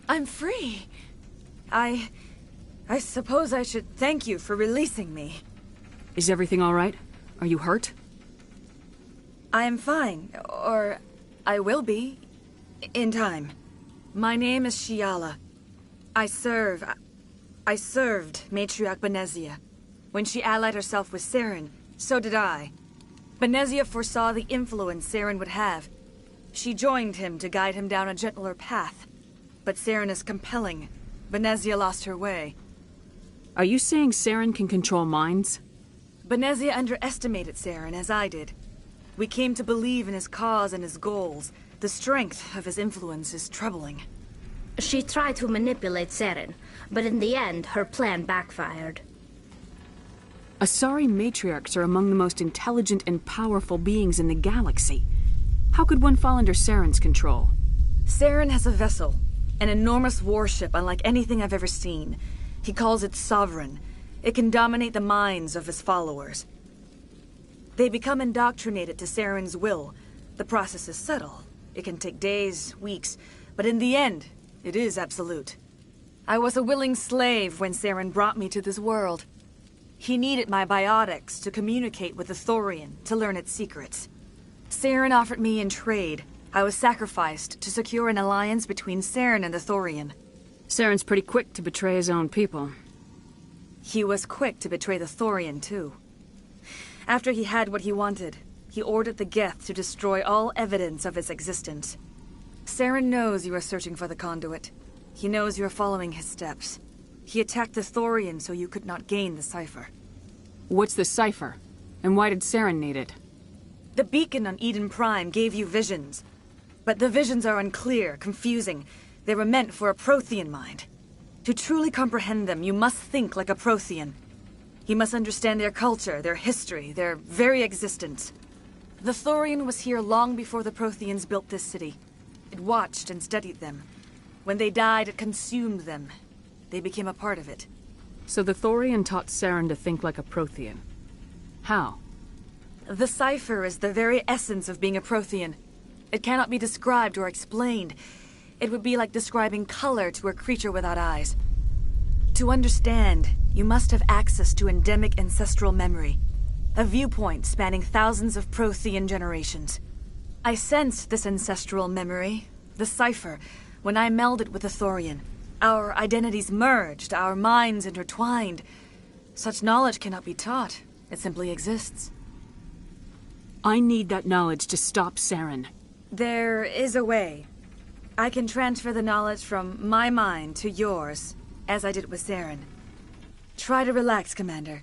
I'm free. I suppose I should thank you for releasing me. Is everything all right? Are you hurt? I am fine, or I will be, in time. My name is Shiala. I served Matriarch Benezia. When she allied herself with Saren, so did I. Benezia foresaw the influence Saren would have. She joined him to guide him down a gentler path. But Saren is compelling. Benezia lost her way. Are you saying Saren can control minds? Benezia underestimated Saren, as I did. We came to believe in his cause and his goals. The strength of his influence is troubling. She tried to manipulate Saren, but in the end, her plan backfired. Asari matriarchs are among the most intelligent and powerful beings in the galaxy. How could one fall under Saren's control? Saren has a vessel, an enormous warship unlike anything I've ever seen. He calls it Sovereign. It can dominate the minds of his followers. They become indoctrinated to Saren's will. The process is subtle. It can take days, weeks, but in the end, it is absolute. I was a willing slave when Saren brought me to this world. He needed my biotics to communicate with the Thorian, to learn its secrets. Saren offered me in trade. I was sacrificed to secure an alliance between Saren and the Thorian. Saren's pretty quick to betray his own people. He was quick to betray the Thorian, too. After he had what he wanted, he ordered the Geth to destroy all evidence of its existence. Saren knows you are searching for the conduit. He knows you are following his steps. He attacked the Thorian so you could not gain the cipher. What's the cipher? And why did Saren need it? The beacon on Eden Prime gave you visions. But the visions are unclear, confusing. They were meant for a Prothean mind. To truly comprehend them, you must think like a Prothean. You must understand their culture, their history, their very existence. The Thorian was here long before the Protheans built this city. It watched and studied them. When they died, it consumed them. They became a part of it. So the Thorian taught Saren to think like a Prothean. How? The cipher is the very essence of being a Prothean. It cannot be described or explained. It would be like describing color to a creature without eyes. To understand, you must have access to endemic ancestral memory. A viewpoint spanning thousands of Prothean generations. I sensed this ancestral memory, the cipher, when I melded with the Thorian. Our identities merged, our minds intertwined. Such knowledge cannot be taught. It simply exists. I need that knowledge to stop Saren. There is a way. I can transfer the knowledge from my mind to yours, as I did with Saren. Try to relax, Commander.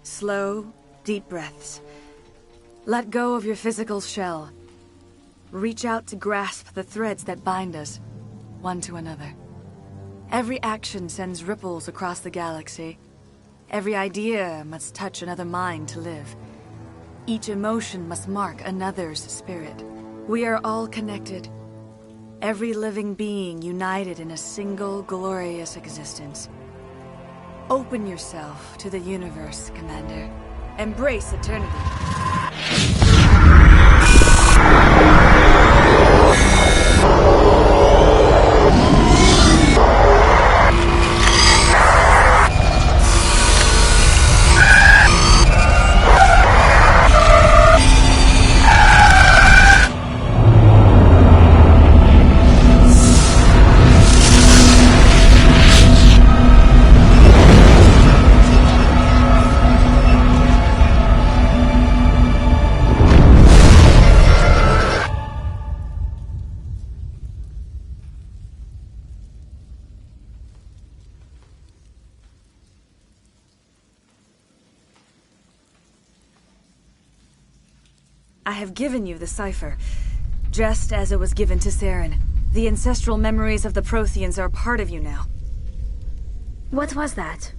Slow, deep breaths. Let go of your physical shell. Reach out to grasp the threads that bind us, one to another. Every action sends ripples across the galaxy. Every idea must touch another mind to live. Each emotion must mark another's spirit. We are all connected. Every living being united in a single glorious existence. Open yourself to the universe, Commander. Embrace eternity. I have given you the cipher, just as it was given to Saren. The ancestral memories of the Protheans are part of you now. What was that?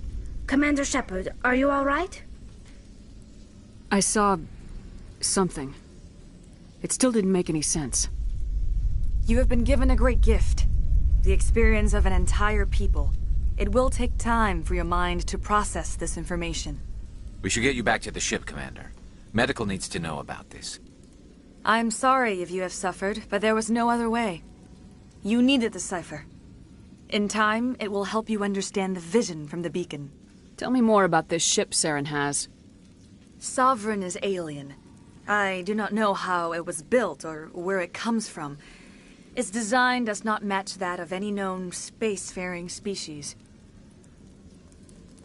Commander Shepard, are you all right? I saw something. It still didn't make any sense. You have been given a great gift. The experience of an entire people. It will take time for your mind to process this information. We should get you back to the ship, Commander. Medical needs to know about this. I'm sorry if you have suffered, but there was no other way. You needed the cipher. In time, it will help you understand the vision from the beacon. Tell me more about this ship Saren has. Sovereign is alien. I do not know how it was built or where it comes from. Its design does not match that of any known spacefaring species.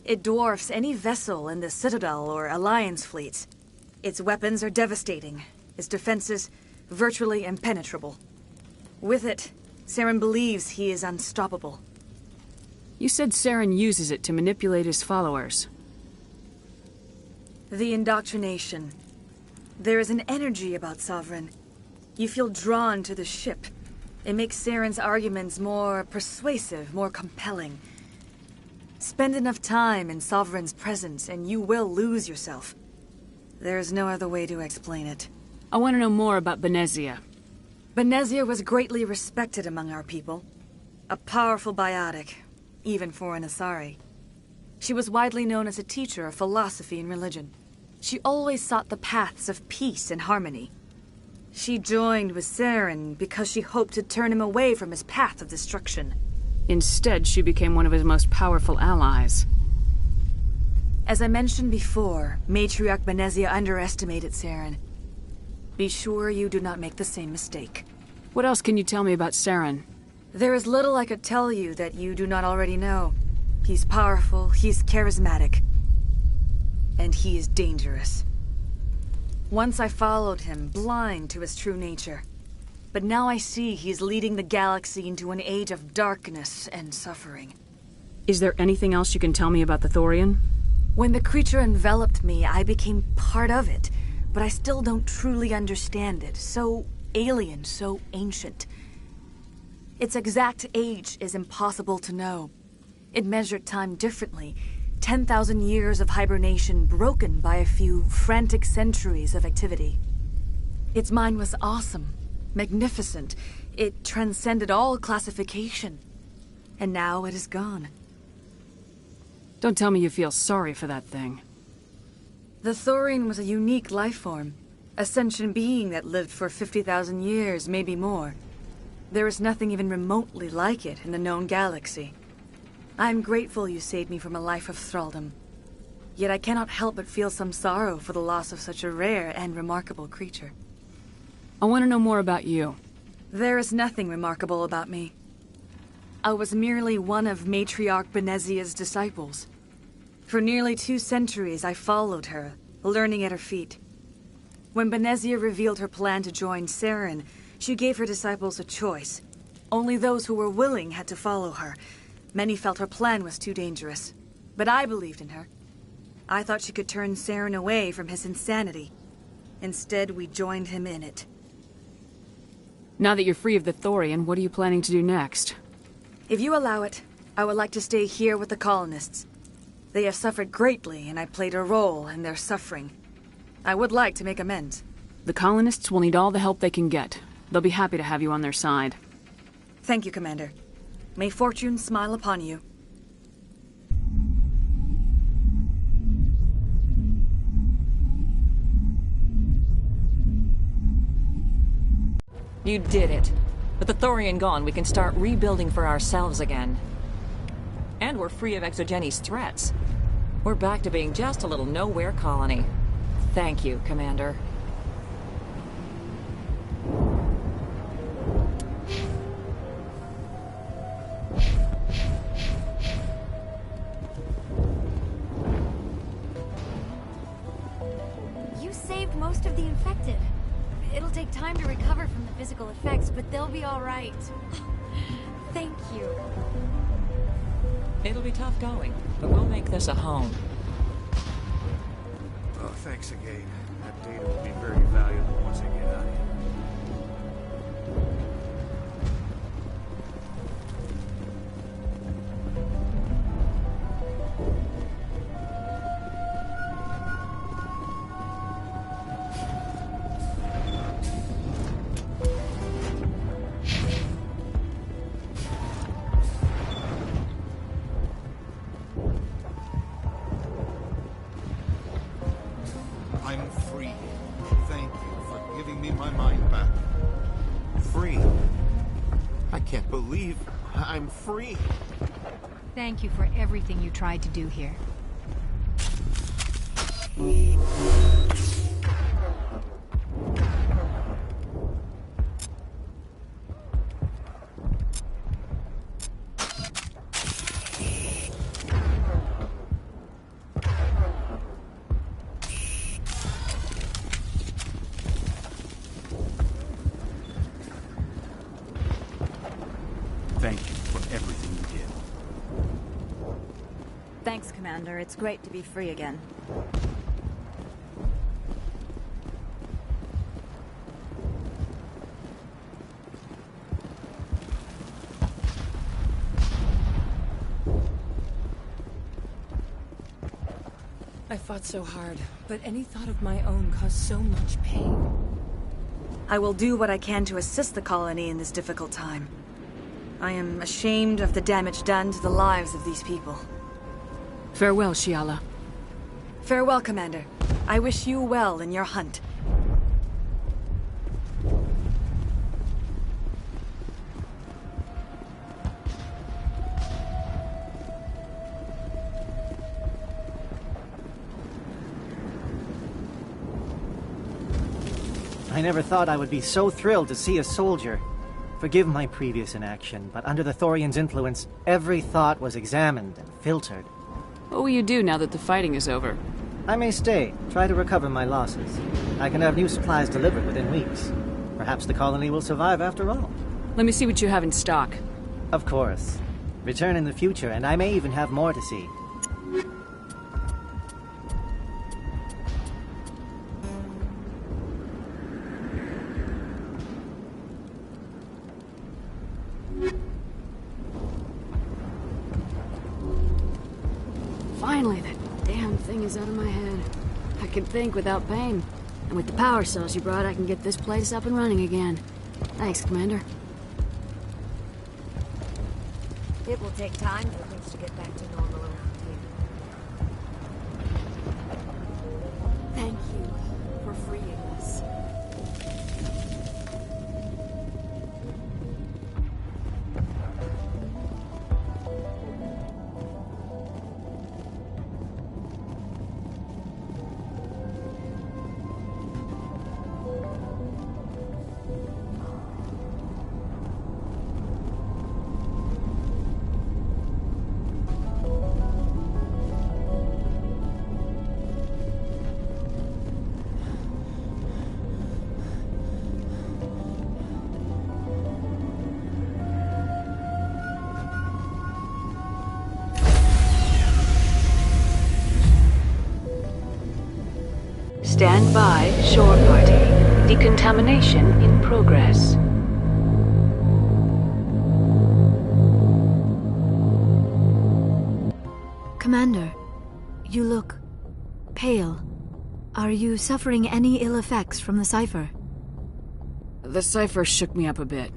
It dwarfs any vessel in the Citadel or Alliance fleets. Its weapons are devastating, its defenses virtually impenetrable. With it, Saren believes he is unstoppable. You said Saren uses it to manipulate his followers. The indoctrination. There is an energy about Sovereign. You feel drawn to the ship. It makes Saren's arguments more persuasive, more compelling. Spend enough time in Sovereign's presence and you will lose yourself. There's no other way to explain it. I want to know more about Benezia. Benezia was greatly respected among our people. A powerful biotic, even for an Asari. She was widely known as a teacher of philosophy and religion. She always sought the paths of peace and harmony. She joined with Saren because she hoped to turn him away from his path of destruction. Instead, she became one of his most powerful allies. As I mentioned before, Matriarch Benezia underestimated Saren. Be sure you do not make the same mistake. What else can you tell me about Saren? There is little I could tell you that you do not already know. He's powerful, he's charismatic, and he is dangerous. Once I followed him, blind to his true nature. But now I see he's leading the galaxy into an age of darkness and suffering. Is there anything else you can tell me about the Thorian? When the creature enveloped me, I became part of it, but I still don't truly understand it. So alien, so ancient. Its exact age is impossible to know. It measured time differently. 10,000 years of hibernation broken by a few frantic centuries of activity. Its mind was awesome, magnificent. It transcended all classification. And now it is gone. Don't tell me you feel sorry for that thing. The Thorian was a unique life form. A sentient being that lived for 50,000 years, maybe more. There is nothing even remotely like it in the known galaxy. I am grateful you saved me from a life of thraldom. Yet I cannot help but feel some sorrow for the loss of such a rare and remarkable creature. I want to know more about you. There is nothing remarkable about me. I was merely one of Matriarch Benezia's disciples. For nearly 2 centuries I followed her, learning at her feet. When Benezia revealed her plan to join Saren, she gave her disciples a choice. Only those who were willing had to follow her. Many felt her plan was too dangerous, but I believed in her. I thought she could turn Saren away from his insanity. Instead, we joined him in it. Now that you're free of the Thorian, what are you planning to do next? If you allow it, I would like to stay here with the colonists. They have suffered greatly, and I played a role in their suffering. I would like to make amends. The colonists will need all the help they can get. They'll be happy to have you on their side. Thank you, Commander. May fortune smile upon you. You did it. With the Thorian gone, we can start rebuilding for ourselves again. And we're free of Exogenes' threats. We're back to being just a little nowhere colony. Thank you, Commander. You saved most of the infected. It'll take time to recover from the physical effects, but they'll be all right. Thank you. It'll be tough going, but we'll make this a home. Oh, thanks again. That data will be very valuable once I get out of here. I'm free. Thank you for giving me my mind I'm free. Thank you for everything you tried to do here. Thank you for everything you did. Thanks, Commander. It's great to be free again. I fought so hard, but any thought of my own caused so much pain. I will do what I can to assist the colony in this difficult time. I am ashamed of the damage done to the lives of these people. Farewell, Shiala. Farewell, Commander. I wish you well in your hunt. I never thought I would be so thrilled to see a soldier. Forgive my previous inaction, but under the Thorian's influence, every thought was examined and filtered. What will you do now that the fighting is over? I may stay, try to recover my losses. I can have new supplies delivered within weeks. Perhaps the colony will survive after all. Let me see what you have in stock. Of course. Return in the future, and I may even have more to see. Finally, that damn thing is out of my head. I can think without pain. And with the power cells you brought, I can get this place up and running again. Thanks, Commander. It will take time for things to get back to normal around here. Thank you for freeing us. Stand by, shore party. Decontamination in progress. Commander, you look pale. Are you suffering any ill effects from the cipher? The cipher shook me up a bit.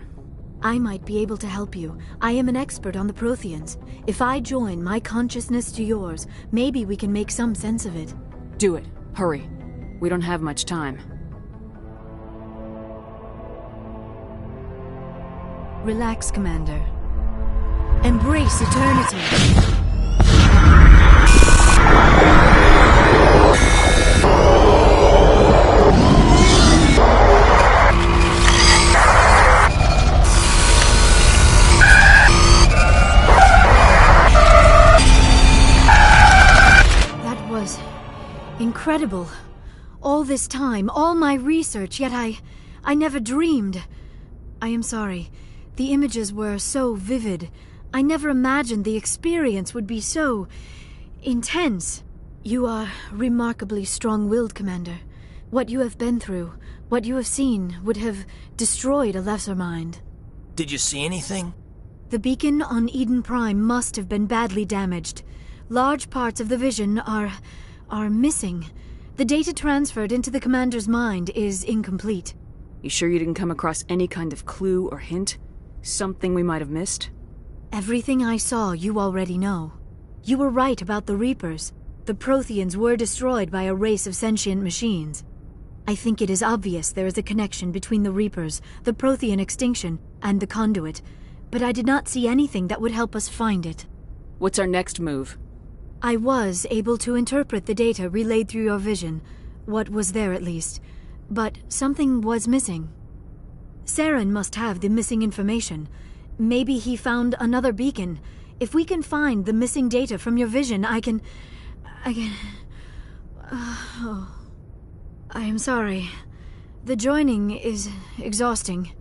I might be able to help you. I am an expert on the Protheans. If I join my consciousness to yours, maybe we can make some sense of it. Do it. Hurry. We don't have much time. Relax, Commander. Embrace eternity. That was incredible. All this time, all my research, yet I never dreamed. I am sorry. The images were so vivid. I never imagined the experience would be so intense. You are remarkably strong-willed, Commander. What you have been through, what you have seen, would have destroyed a lesser mind. Did you see anything? The beacon on Eden Prime must have been badly damaged. Large parts of the vision are missing. The data transferred into the Commander's mind is incomplete. You sure you didn't come across any kind of clue or hint? Something we might have missed? Everything I saw you already know. You were right about the Reapers. The Protheans were destroyed by a race of sentient machines. I think it is obvious there is a connection between the Reapers, the Prothean extinction, and the Conduit. but I did not see anything that would help us find it. What's our next move? I was able to interpret the data relayed through your vision, what was there at least, but something was missing. Saren must have the missing information. Maybe he found another beacon. If we can find the missing data from your vision, I can... I am sorry. The joining is exhausting.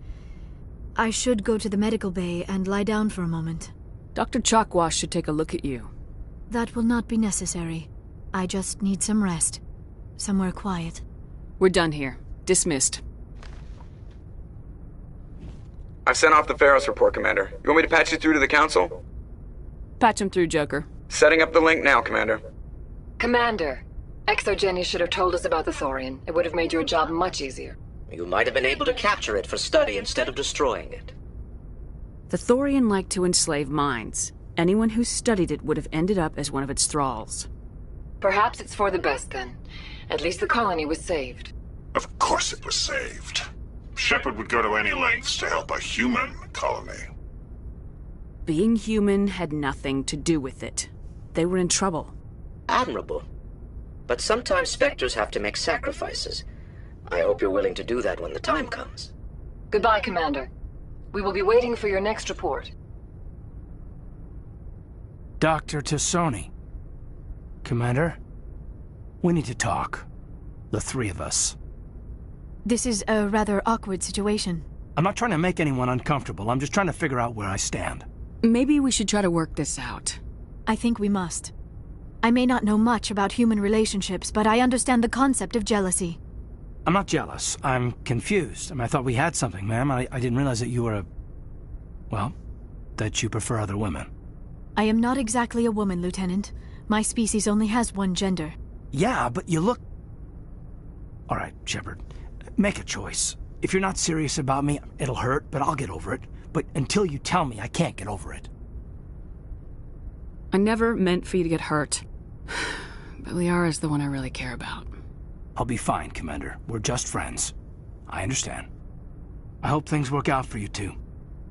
I should go to the medical bay and lie down for a moment. Dr. Chakwas should take a look at you. That will not be necessary. I just need some rest. Somewhere quiet. We're done here. Dismissed. I've sent off the Pharos report, Commander. You want me to patch you through to the Council? Patch him through, Joker. Setting up the link now, Commander. Commander, Exogeny should have told us about the Thorian. It would have made your job much easier. You might have been able to capture it for study instead of destroying it. The Thorian liked to enslave minds. Anyone who studied it would have ended up as one of its thralls. Perhaps it's for the best, then. At least the colony was saved. Of course it was saved. Shepard would go to any lengths to help a human colony. Being human had nothing to do with it. They were in trouble. Admirable. But sometimes Spectres have to make sacrifices. I hope you're willing to do that when the time comes. Goodbye, Commander. We will be waiting for your next report. Dr. T'Soni. Commander, we need to talk. The three of us. This is a rather awkward situation. I'm not trying to make anyone uncomfortable. I'm just trying to figure out where I stand. Maybe we should try to work this out. I think we must. I may not know much about human relationships, but I understand the concept of jealousy. I'm not jealous. I'm confused. I thought we had something, ma'am. I didn't realize that you were a... well, that you prefer other women. I am not exactly a woman, Lieutenant. My species only has one gender. Yeah, but you look... All right, Shepard. Make a choice. If you're not serious about me, it'll hurt, but I'll get over it. But until you tell me, I can't get over it. I never meant for you to get hurt. But Liara's the one I really care about. I'll be fine, Commander. We're just friends. I understand. I hope things work out for you two.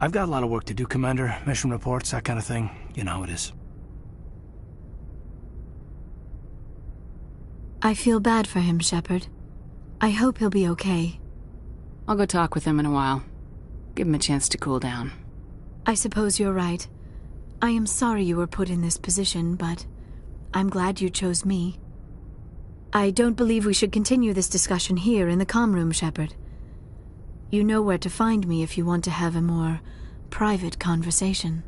I've got a lot of work to do, Commander. Mission reports, that kind of thing. You know how it is. I feel bad for him, Shepard. I hope he'll be okay. I'll go talk with him in a while. Give him a chance to cool down. I suppose you're right. I am sorry you were put in this position, but I'm glad you chose me. I don't believe we should continue this discussion here in the comm room, Shepard. You know where to find me if you want to have a more private conversation.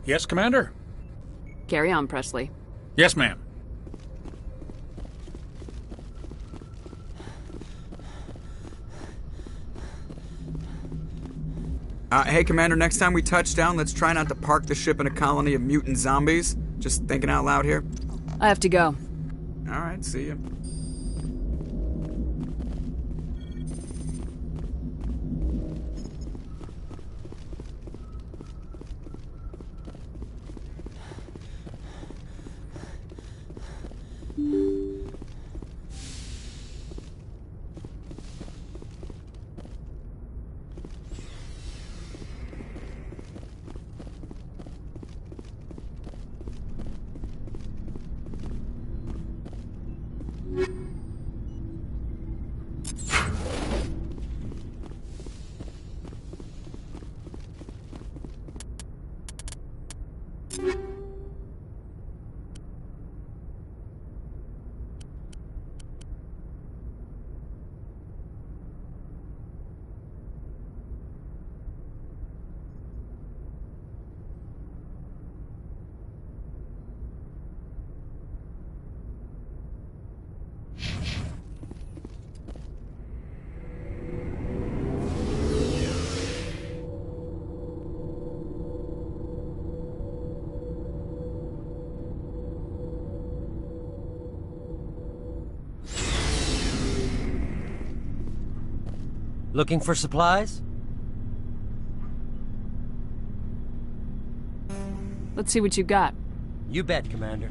Yes, Commander? Carry on, Presley. Yes, ma'am. Hey, Commander, next time we touch down, let's try not to park the ship in a colony of mutant zombies. Just thinking out loud here. I have to go. All right, see ya. Looking for supplies? Let's see what you got. You bet, Commander.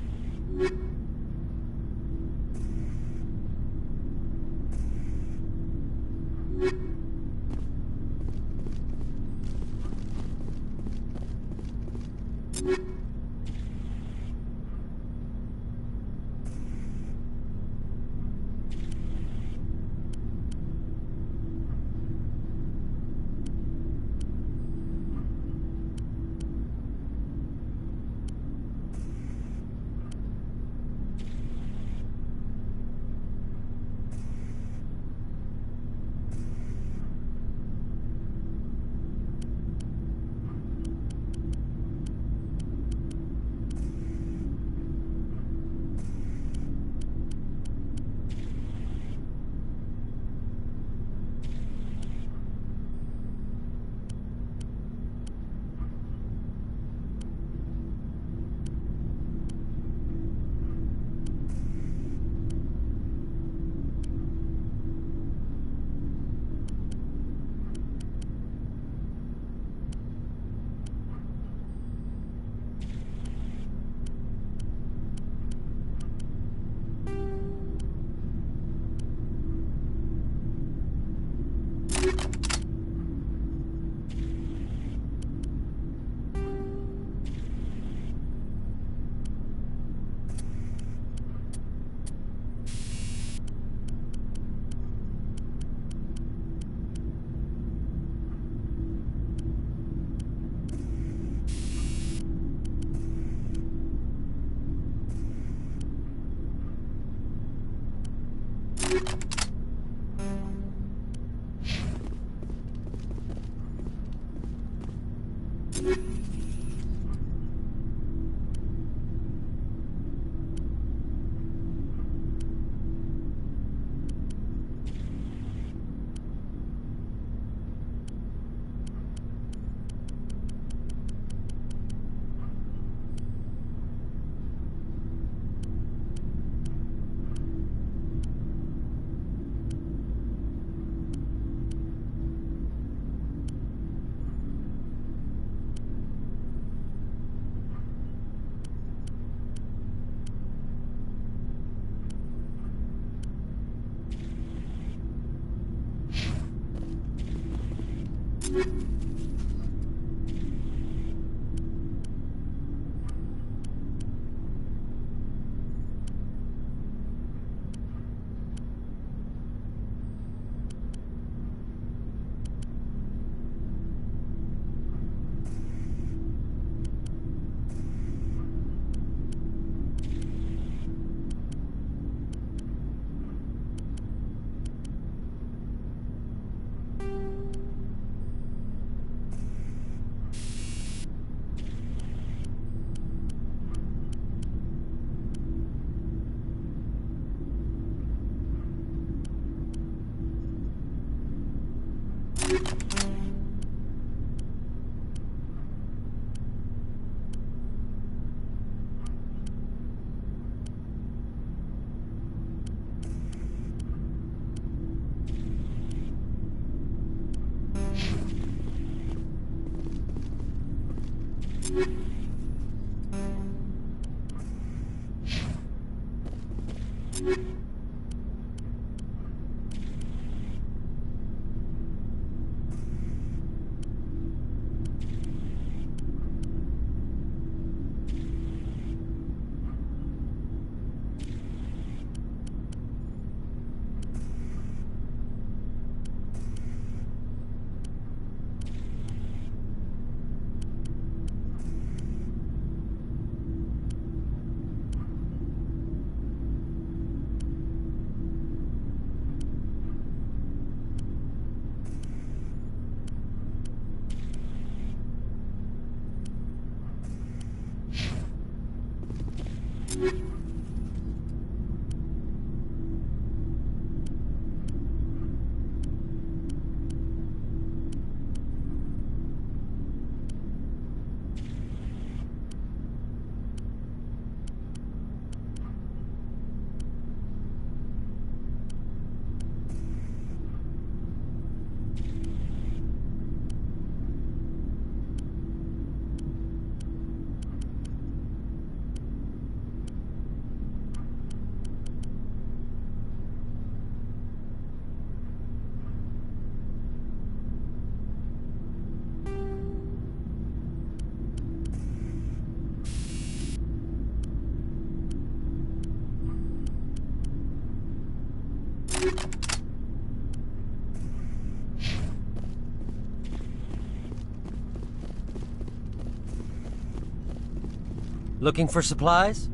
Looking for supplies?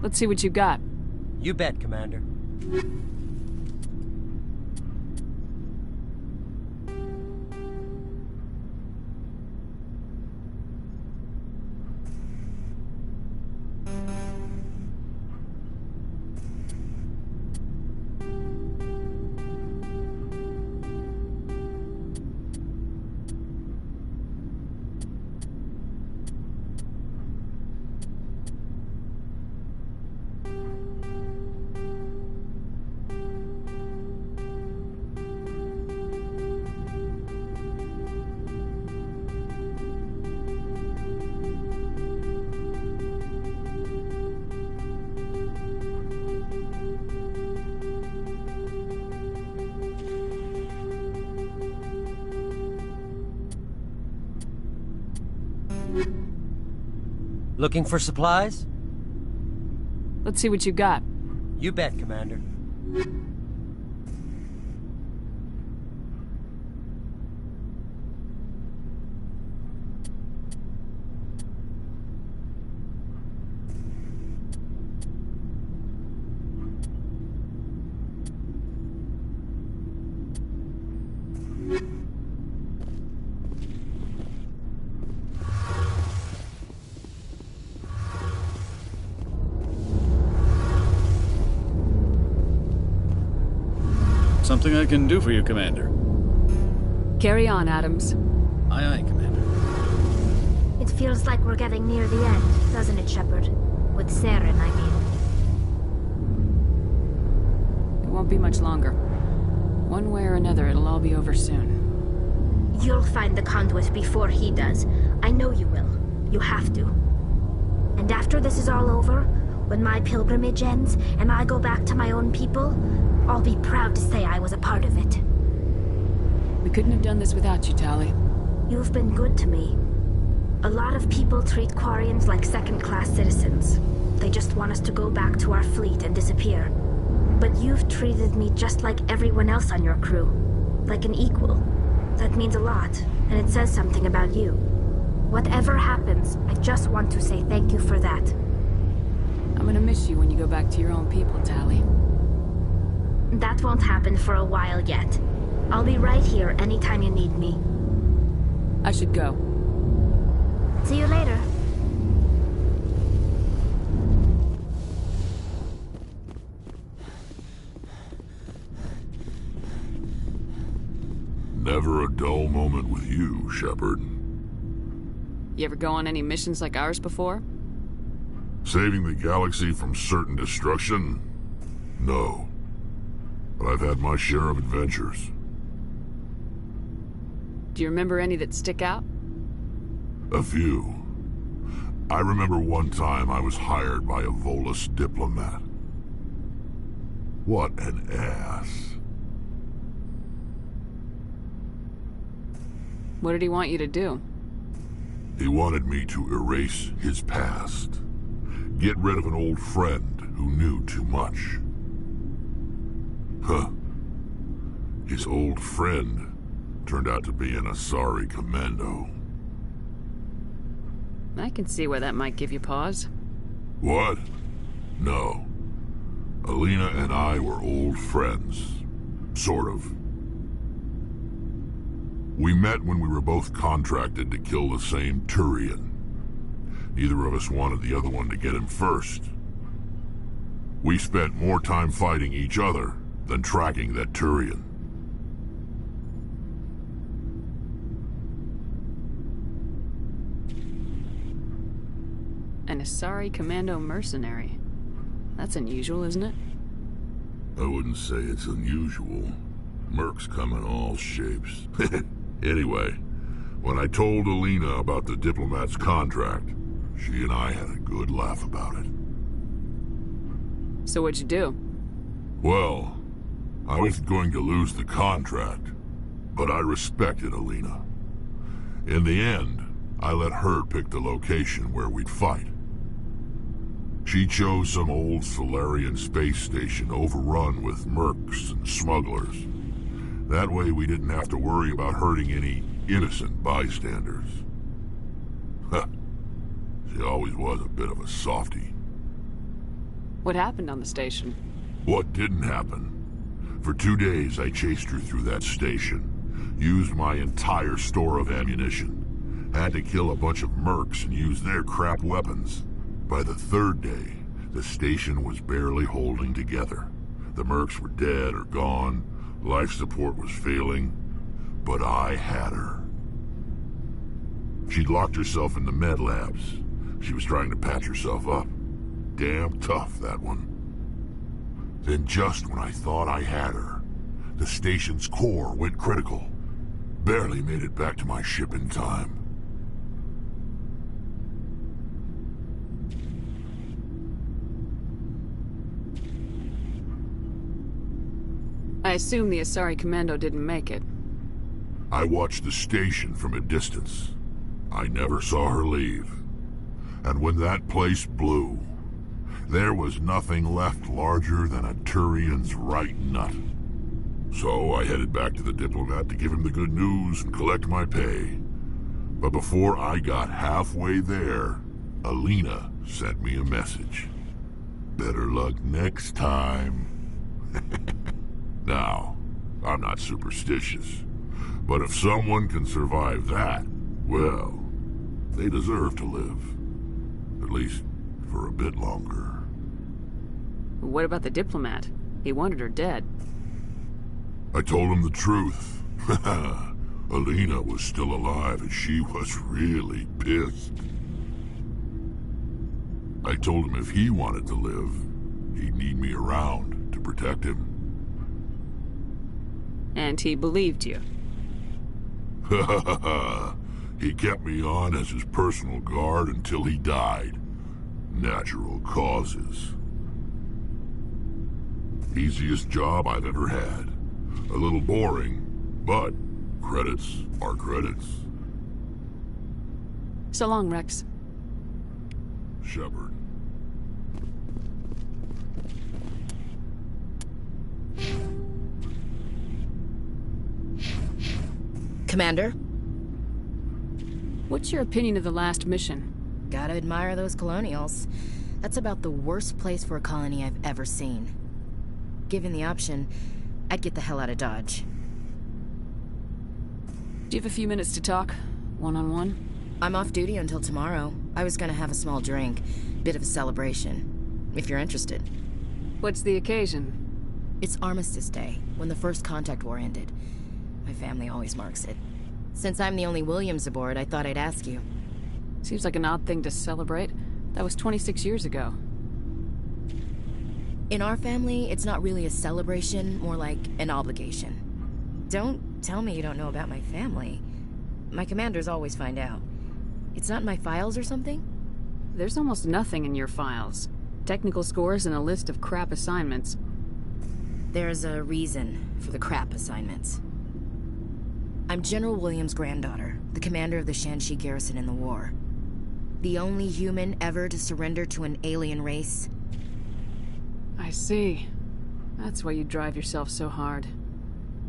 Let's see what you got. You bet, Commander. Looking for supplies? Let's see what you got. You bet, Commander. Something I can do for you, Commander. Carry on, Adams. Aye, aye, Commander. It feels like we're getting near the end, doesn't it, Shepard? With Saren, I mean. It won't be much longer. One way or another, it'll all be over soon. You'll find the conduit before he does. I know you will. You have to. And after this is all over, when my pilgrimage ends and I go back to my own people, I'll be proud to say I was a part of it. We couldn't have done this without you, Tali. You've been good to me. A lot of people treat Quarians like second-class citizens. They just want us to go back to our fleet and disappear. But you've treated me just like everyone else on your crew. Like an equal. That means a lot, and it says something about you. Whatever happens, I just want to say thank you for that. I'm gonna miss you when you go back to your own people, Tali. That won't happen for a while yet. I'll be right here anytime you need me. I should go. See you later. Never a dull moment with you, Shepard. You ever go on any missions like ours before? Saving the galaxy from certain destruction? No. But I've had my share of adventures. Do you remember any that stick out? A few. I remember one time I was hired by a Volus diplomat. What an ass. What did he want you to do? He wanted me to erase his past. Get rid of an old friend who knew too much. Huh. His old friend turned out to be an Asari commando. I can see why that might give you pause. What? No. Alina and I were old friends. Sort of. We met when we were both contracted to kill the same Turian. Neither of us wanted the other one to get him first. We spent more time fighting each other than tracking that Turian. An Asari commando mercenary. That's unusual, isn't it? I wouldn't say it's unusual. Mercs come in all shapes. Anyway, when I told Alina about the diplomat's contract, she and I had a good laugh about it. So what'd you do? Well, I wasn't going to lose the contract, but I respected Alina. In the end, I let her pick the location where we'd fight. She chose some old Solarian space station overrun with mercs and smugglers. That way we didn't have to worry about hurting any innocent bystanders. Huh. She always was a bit of a softie. What happened on the station? What didn't happen? For 2 days I chased her through that station, used my entire store of ammunition, had to kill a bunch of mercs and use their crap weapons. By the 3rd day, the station was barely holding together. The mercs were dead or gone, life support was failing, but I had her. She'd locked herself in the med labs. She was trying to patch herself up. Damn tough, that one. Then just when I thought I had her, the station's core went critical. Barely made it back to my ship in time. I assume the Asari Commando didn't make it. I watched the station from a distance. I never saw her leave. And when that place blew, there was nothing left larger than a Turian's right nut. So I headed back to the diplomat to give him the good news and collect my pay. But before I got halfway there, Alina sent me a message. Better luck next time. Now, I'm not superstitious, but if someone can survive that, well, they deserve to live. At least for a bit longer. What about the diplomat? He wanted her dead. I told him the truth. Alina was still alive and she was really pissed. I told him if he wanted to live, he'd need me around to protect him. And he believed you. He kept me on as his personal guard until he died. Natural causes. Easiest job I've ever had. A little boring, but credits are credits. So long, Rex. Shepard. Commander? What's your opinion of the last mission? Gotta admire those colonials. That's about the worst place for a colony I've ever seen. Given the option, I'd get the hell out of Dodge. Do you have a few minutes to talk? One-on-one? I'm off duty until tomorrow. I was gonna have a small drink. Bit of a celebration. If you're interested. What's the occasion? It's Armistice Day, when the First Contact War ended. My family always marks it. Since I'm the only Williams aboard, I thought I'd ask you. Seems like an odd thing to celebrate. That was 26 years ago. In our family, it's not really a celebration, more like an obligation. Don't tell me you don't know about my family. My commanders always find out. It's not in my files or something? There's almost nothing in your files. Technical scores and a list of crap assignments. There's a reason for the crap assignments. I'm General Williams' granddaughter, the commander of the Shanxi garrison in the war. The only human ever to surrender to an alien race. I see. That's why you drive yourself so hard.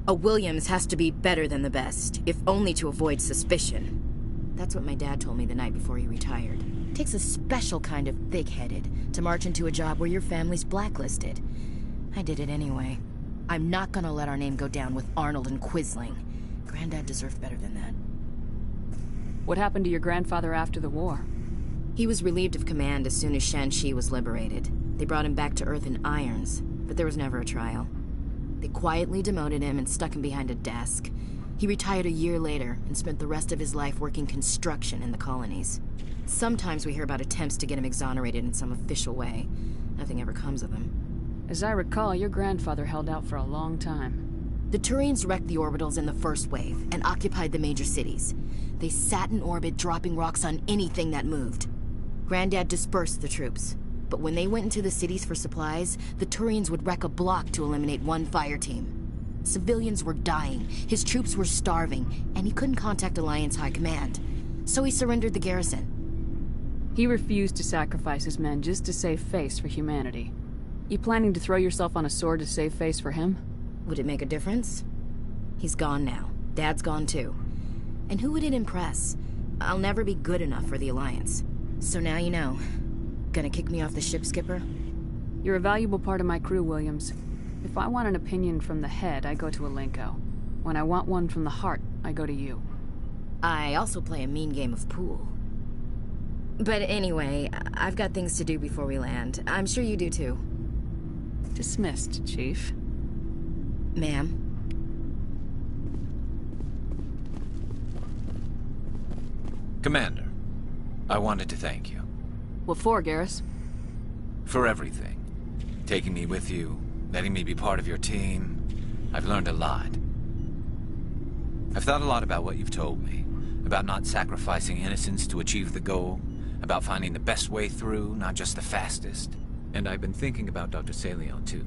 A Williams has to be better than the best, if only to avoid suspicion. That's what my dad told me the night before he retired. It takes a special kind of thick-headed to march into a job where your family's blacklisted. I did it anyway. I'm not gonna let our name go down with Arnold and Quisling. Granddad deserved better than that. What happened to your grandfather after the war? He was relieved of command as soon as Shanxi was liberated. They brought him back to Earth in irons, but there was never a trial. They quietly demoted him and stuck him behind a desk. He retired a year later and spent the rest of his life working construction in the colonies. Sometimes we hear about attempts to get him exonerated in some official way. Nothing ever comes of them. As I recall, your grandfather held out for a long time. The Turians wrecked the orbitals in the first wave and occupied the major cities. They sat in orbit, dropping rocks on anything that moved. Granddad dispersed the troops, but when they went into the cities for supplies, the Turians would wreck a block to eliminate one fire team. Civilians were dying, his troops were starving, and he couldn't contact Alliance High Command. So he surrendered the garrison. He refused to sacrifice his men just to save face for humanity. You planning to throw yourself on a sword to save face for him? Would it make a difference? He's gone now. Dad's gone too. And who would it impress? I'll never be good enough for the Alliance. So now you know. Gonna kick me off the ship, Skipper? You're a valuable part of my crew, Williams. If I want an opinion from the head, I go to Alenko. When I want one from the heart, I go to you. I also play a mean game of pool. But anyway, I've got things to do before we land. I'm sure you do too. Dismissed, Chief. Ma'am? Commander, I wanted to thank you. What for, Garrus? For everything. Taking me with you, letting me be part of your team. I've learned a lot. I've thought a lot about what you've told me. About not sacrificing innocence to achieve the goal. About finding the best way through, not just the fastest. And I've been thinking about Dr. Saleon, too.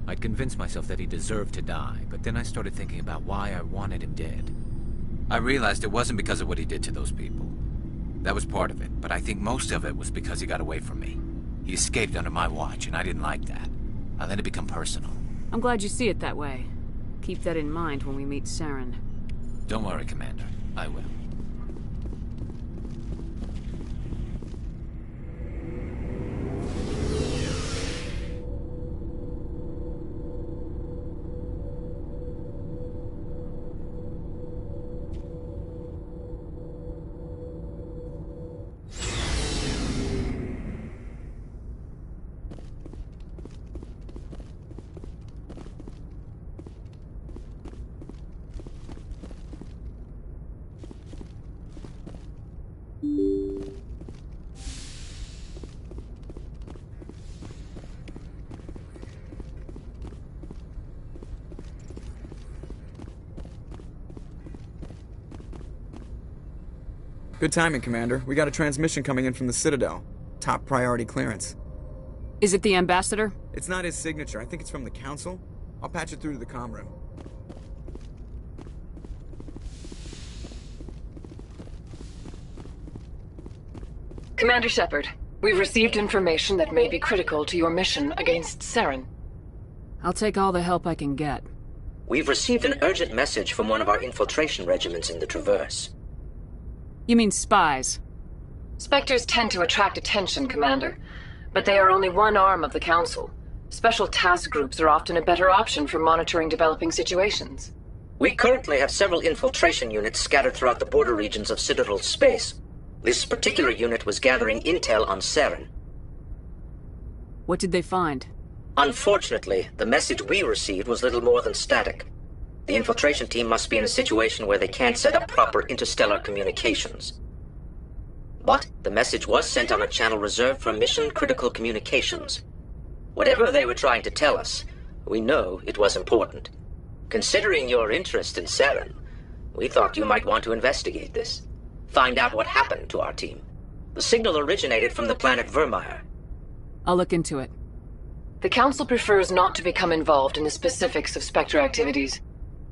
I'd convinced myself that he deserved to die, but then I started thinking about why I wanted him dead. I realized it wasn't because of what he did to those people. That was part of it, but I think most of it was because he got away from me. He escaped under my watch, and I didn't like that. I let it become personal. I'm glad you see it that way. Keep that in mind when we meet Saren. Don't worry, Commander. I will. Good timing, Commander. We got a transmission coming in from the Citadel. Top priority clearance. Is it the Ambassador? It's not his signature. I think it's from the Council. I'll patch it through to the comm room. Commander Shepard, we've received information that may be critical to your mission against Saren. I'll take all the help I can get. We've received an urgent message from one of our infiltration regiments in the Traverse. You mean spies? Spectres tend to attract attention, Commander, but they are only one arm of the Council. Special task groups are often a better option for monitoring developing situations. We currently have several infiltration units scattered throughout the border regions of Citadel space. This particular unit was gathering intel on Saren. What did they find? Unfortunately, the message we received was little more than static. The infiltration team must be in a situation where they can't set up proper interstellar communications. But the message was sent on a channel reserved for mission-critical communications. Whatever they were trying to tell us, we know it was important. Considering your interest in Saren, we thought you might want to investigate this. Find out what happened to our team. The signal originated from the planet Vermeer. I'll look into it. The Council prefers not to become involved in the specifics of Spectre activities.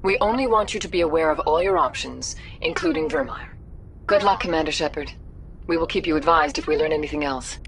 We only want you to be aware of all your options, including Vermeer. Good luck, Commander Shepard. We will keep you advised if we learn anything else.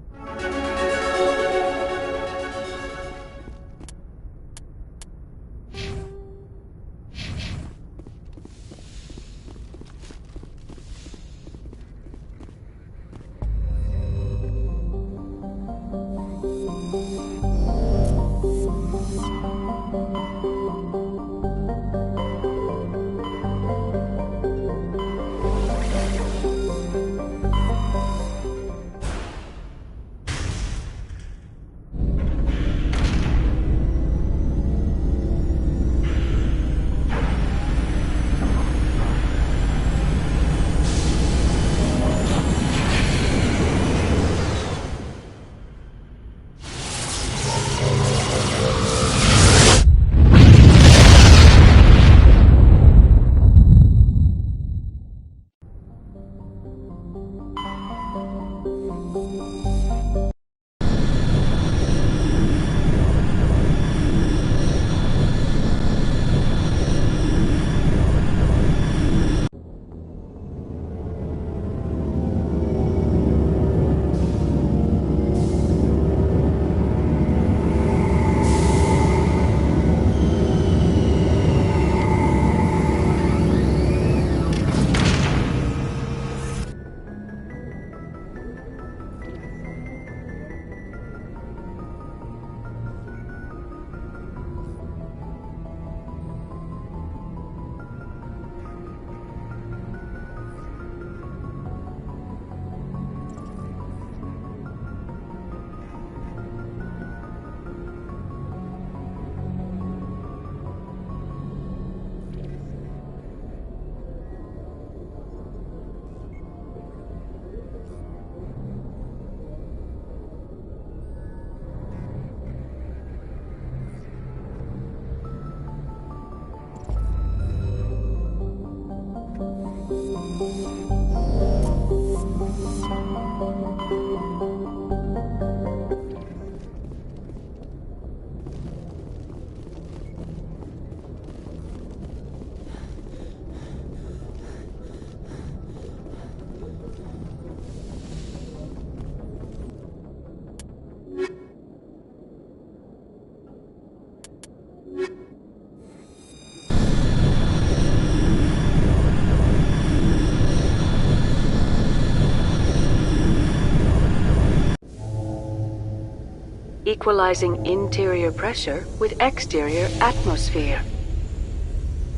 equalizing interior pressure with exterior atmosphere.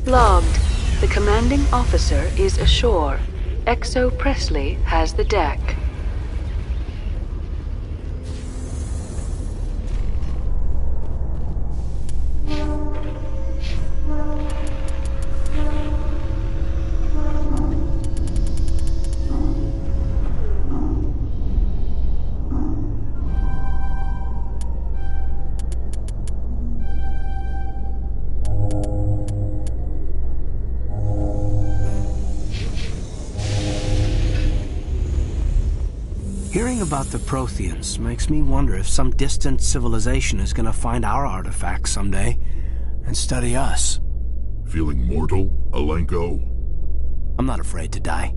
Logged. The commanding officer is ashore. Exo Presley has the deck. Hearing about the Protheans makes me wonder if some distant civilization is gonna find our artifacts someday and study us. Feeling mortal, Alenko? I'm not afraid to die,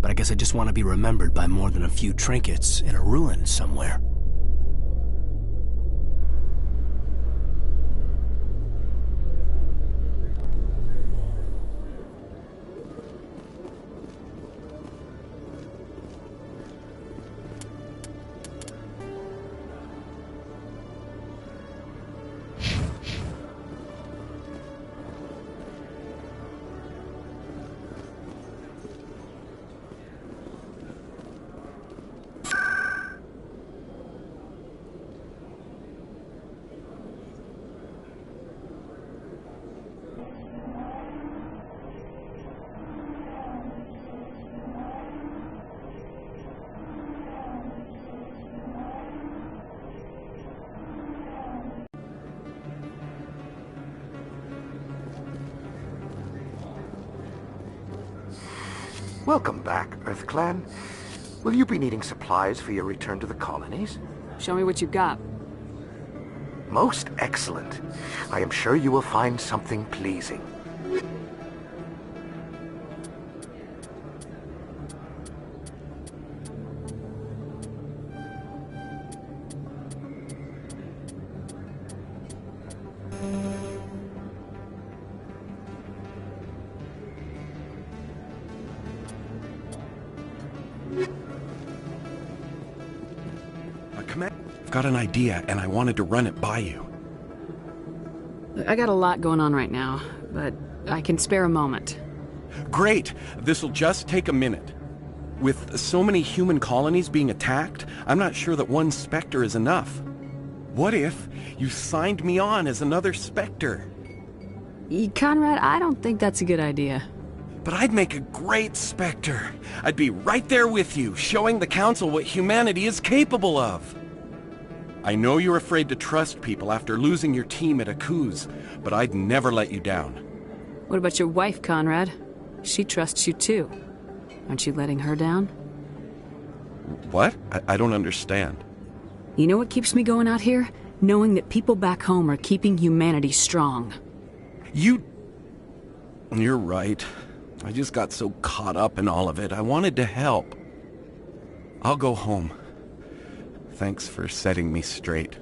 but I guess I just want to be remembered by more than a few trinkets in a ruin somewhere. Welcome back, EarthClan. Will you be needing supplies for your return to the colonies? Show me what you got. Most excellent. I am sure you will find something pleasing. I've got an idea, and I wanted to run it by you. I got a lot going on right now, but I can spare a moment. Great! This'll just take a minute. With so many human colonies being attacked, I'm not sure that one Spectre is enough. What if you signed me on as another Spectre? Conrad, I don't think that's a good idea. But I'd make a great Spectre. I'd be right there with you, showing the Council what humanity is capable of. I know you're afraid to trust people after losing your team at Akuz, but I'd never let you down. What about your wife, Conrad? She trusts you too. Aren't you letting her down? What? I don't understand. You know what keeps me going out here? Knowing that people back home are keeping humanity strong. You're right. I just got so caught up in all of it. I wanted to help. I'll go home. Thanks for setting me straight.